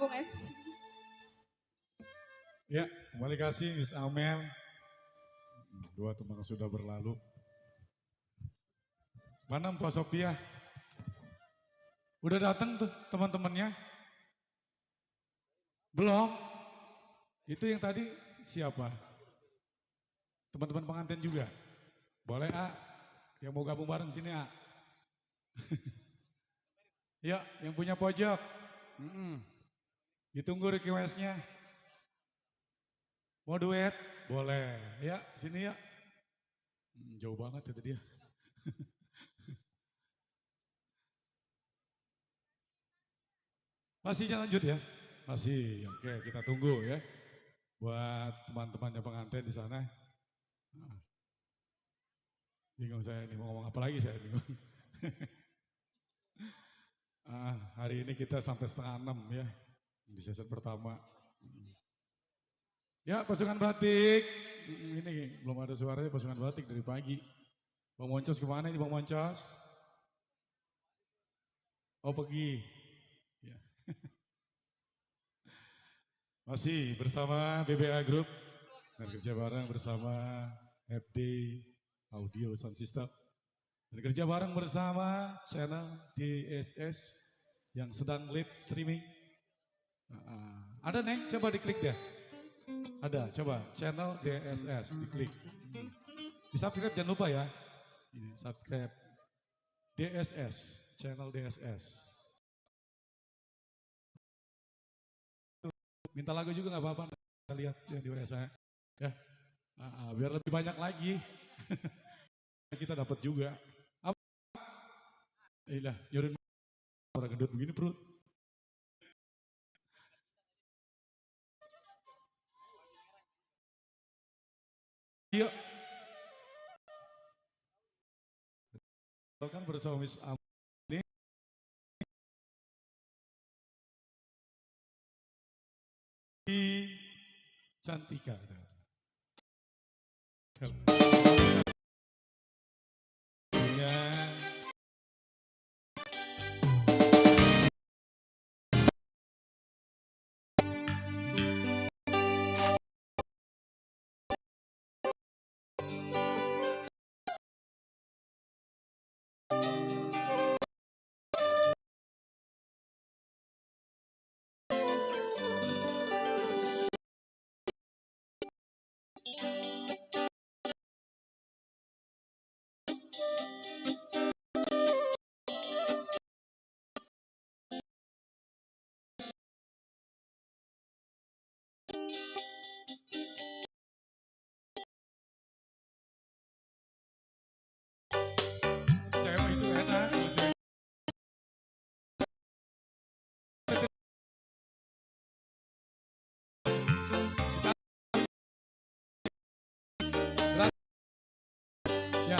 Bung MC. Ya, kembali kasih Miss Amel. Dua teman sudah berlalu. Mana Mbak Sophia? Udah datang tuh teman-temannya? Belum? Itu yang tadi siapa? Teman-teman pengantin juga? Boleh A? Yang mau gabung bareng sini A? Ya, yang punya pojok. Ditunggu requestnya. Mau duet? Boleh. Ya, sini ya. Jauh banget itu dia. Masih lanjut ya? Masih, oke kita tunggu ya. Buat teman-temannya pengantin di sana. Bingung saya ini mau ngomong apa lagi saya bingung. Hari ini kita sampai 5:30 ya. Di sesi pertama. Ya pasukan batik. Ini belum ada suaranya pasukan batik dari pagi. Bang Moncos kemana ini Bang Moncos? Oh pergi. Ya. Masih bersama BBA Group dan kerja bareng bersama FD Audio Sound System dan kerja bareng bersama channel DSS yang sedang live streaming. Ada Neng, coba diklik deh. Ada, coba channel DSS diklik. Di subscribe jangan lupa ya. Ini subscribe DSS, channel DSS. Minta lagu juga nggak apa-apa, kita lihat yang di WA saya. Ya, biar lebih banyak lagi. Kita dapat juga. Apa? Iya, Yurin orang gendut begini perut. Iya. Kan bersama Miss Am ini Cantika. Cewek itu enak. Ya.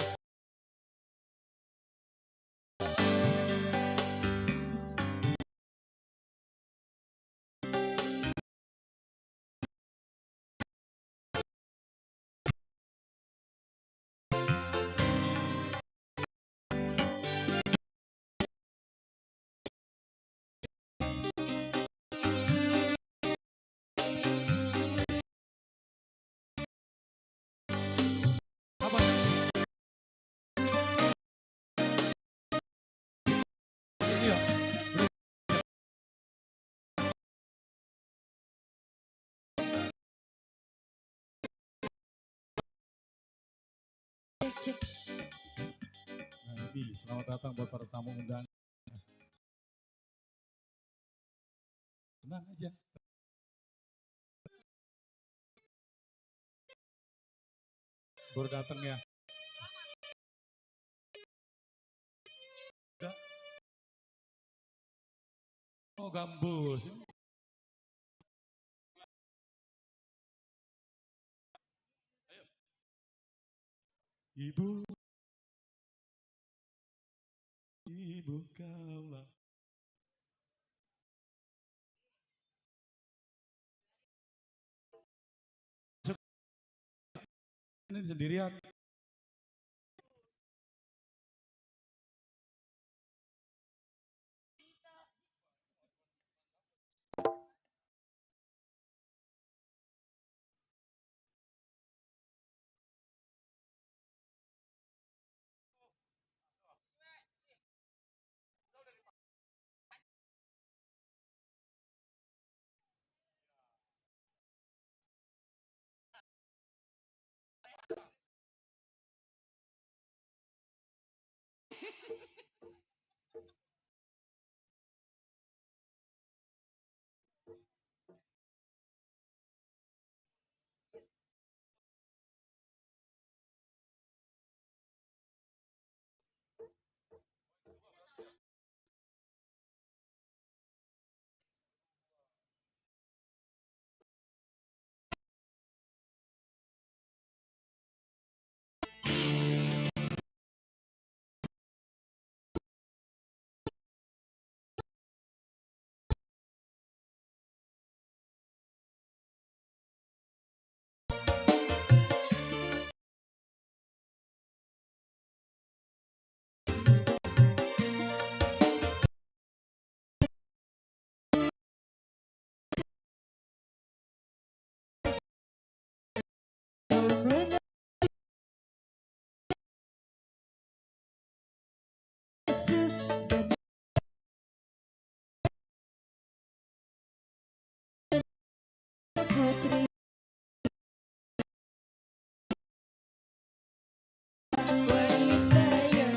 Apa? Iya. Cek. Nah, ini selamat datang buat para tamu undangan. Tenang aja. Baru datang ya. Udah. Oh gambus. Ibu, ibu kaulah. Ini sendirian. putri wanita yang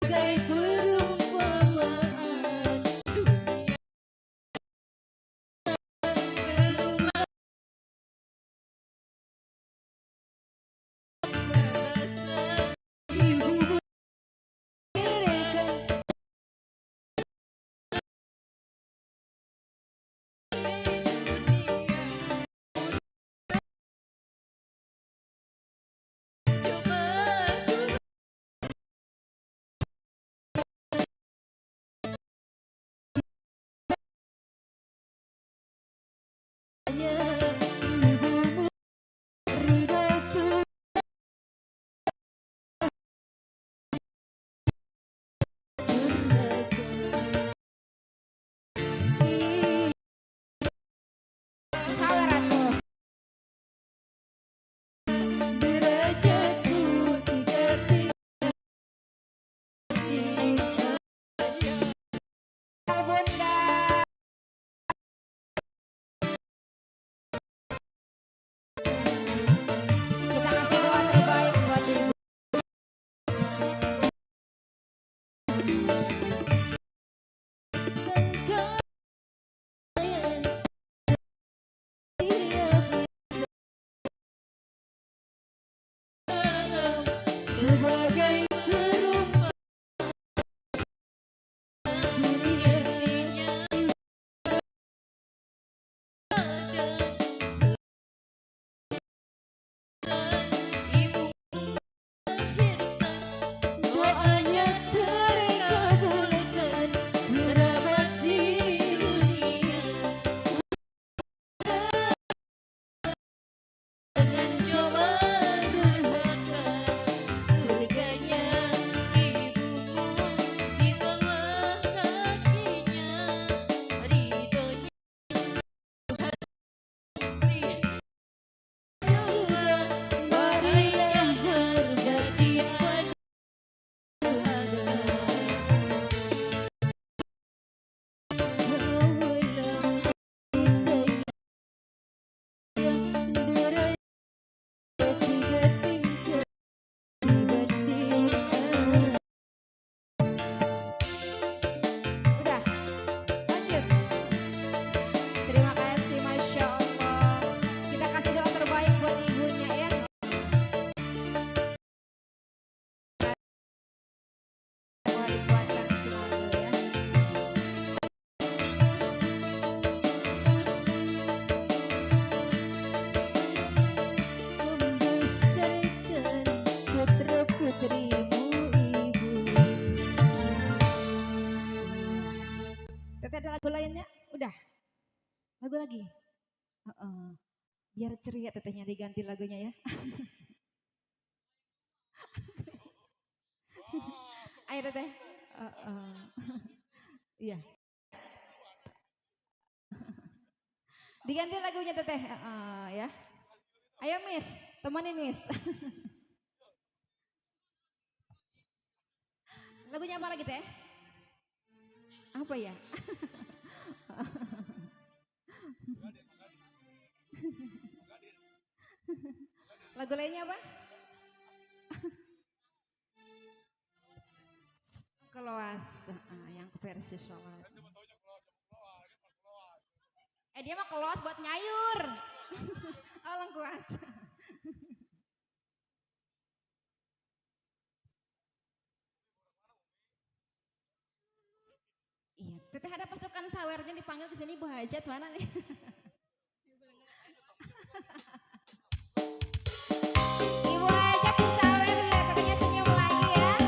bagai perumpamaan perasaan ibu mereka coba hanya ibumu ridhoku sabar aku derajatku tidak tinggi bunda. Kita kasih doa terbaik buat ibu. Engkau sebagai perumpamaan biasanya ibu doanya terkabulkan merawat di dunia dengan coba durhaka surganya ibumu di bawah kakinya ridhonya Tuhan marilah berbakti pada udah lanjut. Terima kasih, Masya Allah. Kita kasih doa terbaik buat ibunya ya. Doa dikuatkan selalu ya. Membesarkan putra putrimu ibu. Teteh ada lagu lainnya? Udah. Lagu lagi. Heeh. Biar ceria tetehnya diganti lagunya ya. Ayo teteh. Iya. Diganti lagunya teteh. Ya. Ayo Miss, temenin Miss. Lagunya apa lagi teh? Apa ya? Lagu lainnya apa? Keluas, yang versi sholat. Dia mah keluas buat nyayur. Oh lengkuas. Iya, teteh ada pasukan sawernya dipanggil ke sini Bu Hajat mana nih? Ibu Hajat di sawer lihat tetehnya senyum lagi ya.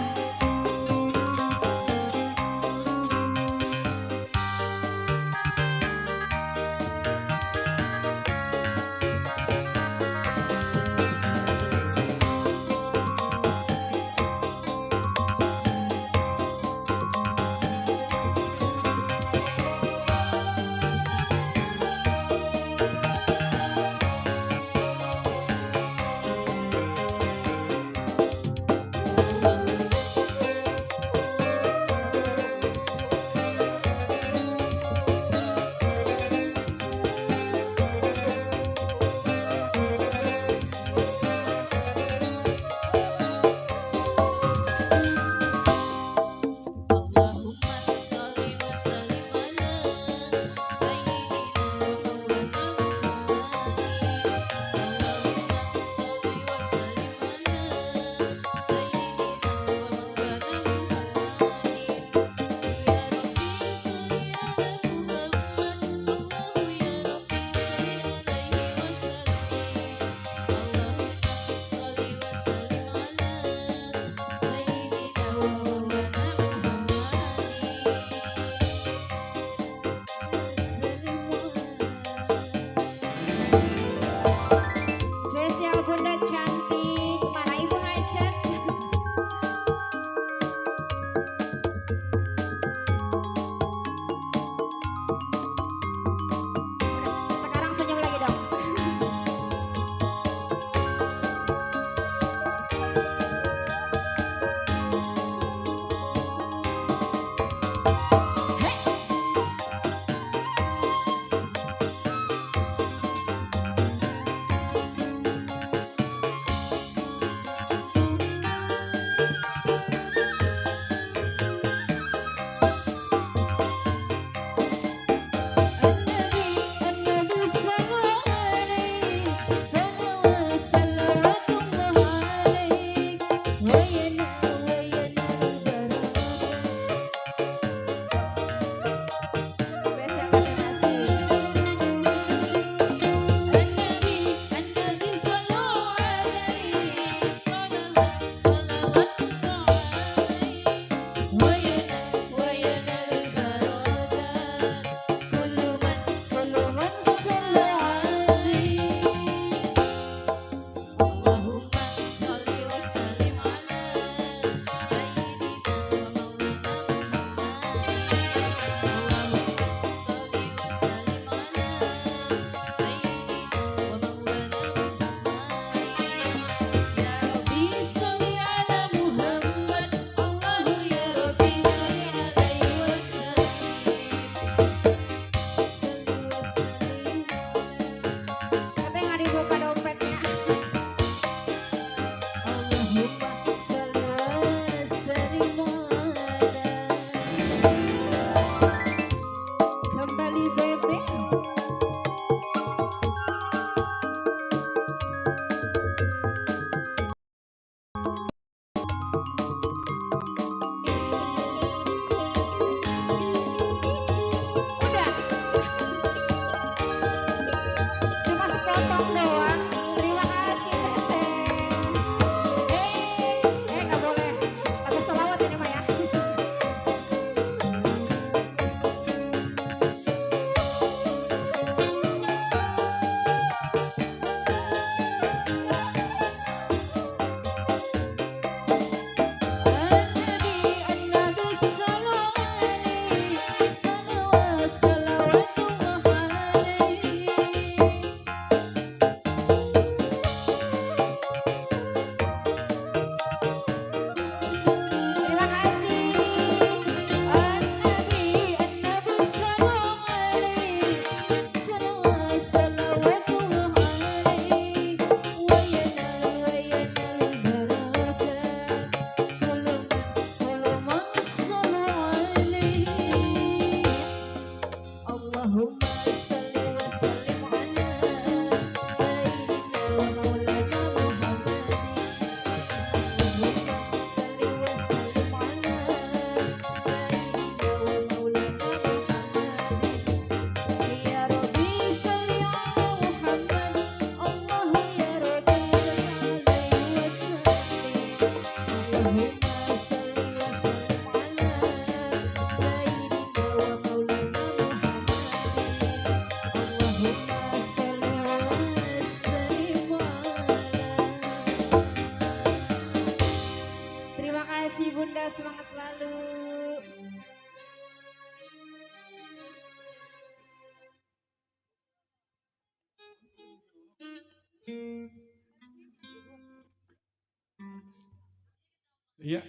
Iya,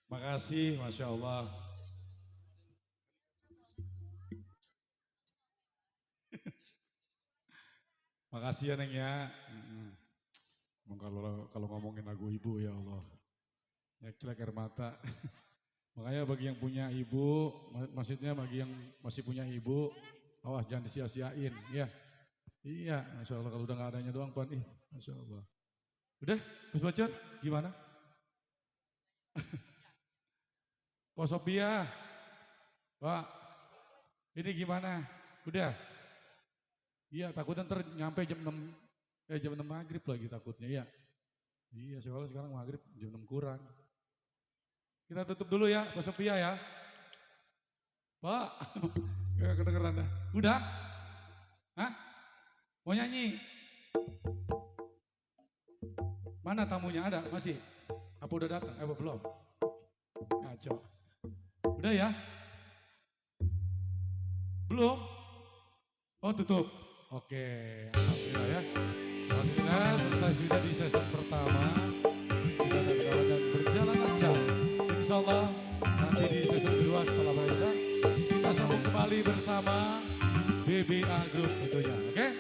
makasih, Masya Allah. Makasih ya Neng ya. Kalau ngomongin lagu ibu ya Allah, nyelek air mata. Makanya bagi yang punya ibu, maksudnya bagi yang masih punya ibu, awas jangan disia-siain ya. Iya, Masya Allah kalau udah gak adanya doang Pan, Masya Allah. Udah, Gus Bocor gimana? Pak Sophia, Pak, ini gimana? Udah? Iya, takutnya ntar nyampe jam 6 maghrib lagi takutnya ya. Iya, soalnya sekarang maghrib jam 6 kurang. Kita tutup dulu ya, Pak Sophia ya. Pak, gak kedengeran dah. Udah? Hah? Mau nyanyi? Mana tamunya ada? Masih? Apa udah datang? Apa belum? Ngaco. Udah ya? Belum? Oh tutup? Oke, alhamdulillah ya. Alhamdulillah selesai sudah di sesi pertama. Kita akan berjalan lancar. Insya Allah nanti di sesi kedua setelah Malaysia kita sambung kembali bersama BBA Group tentunya. Oke?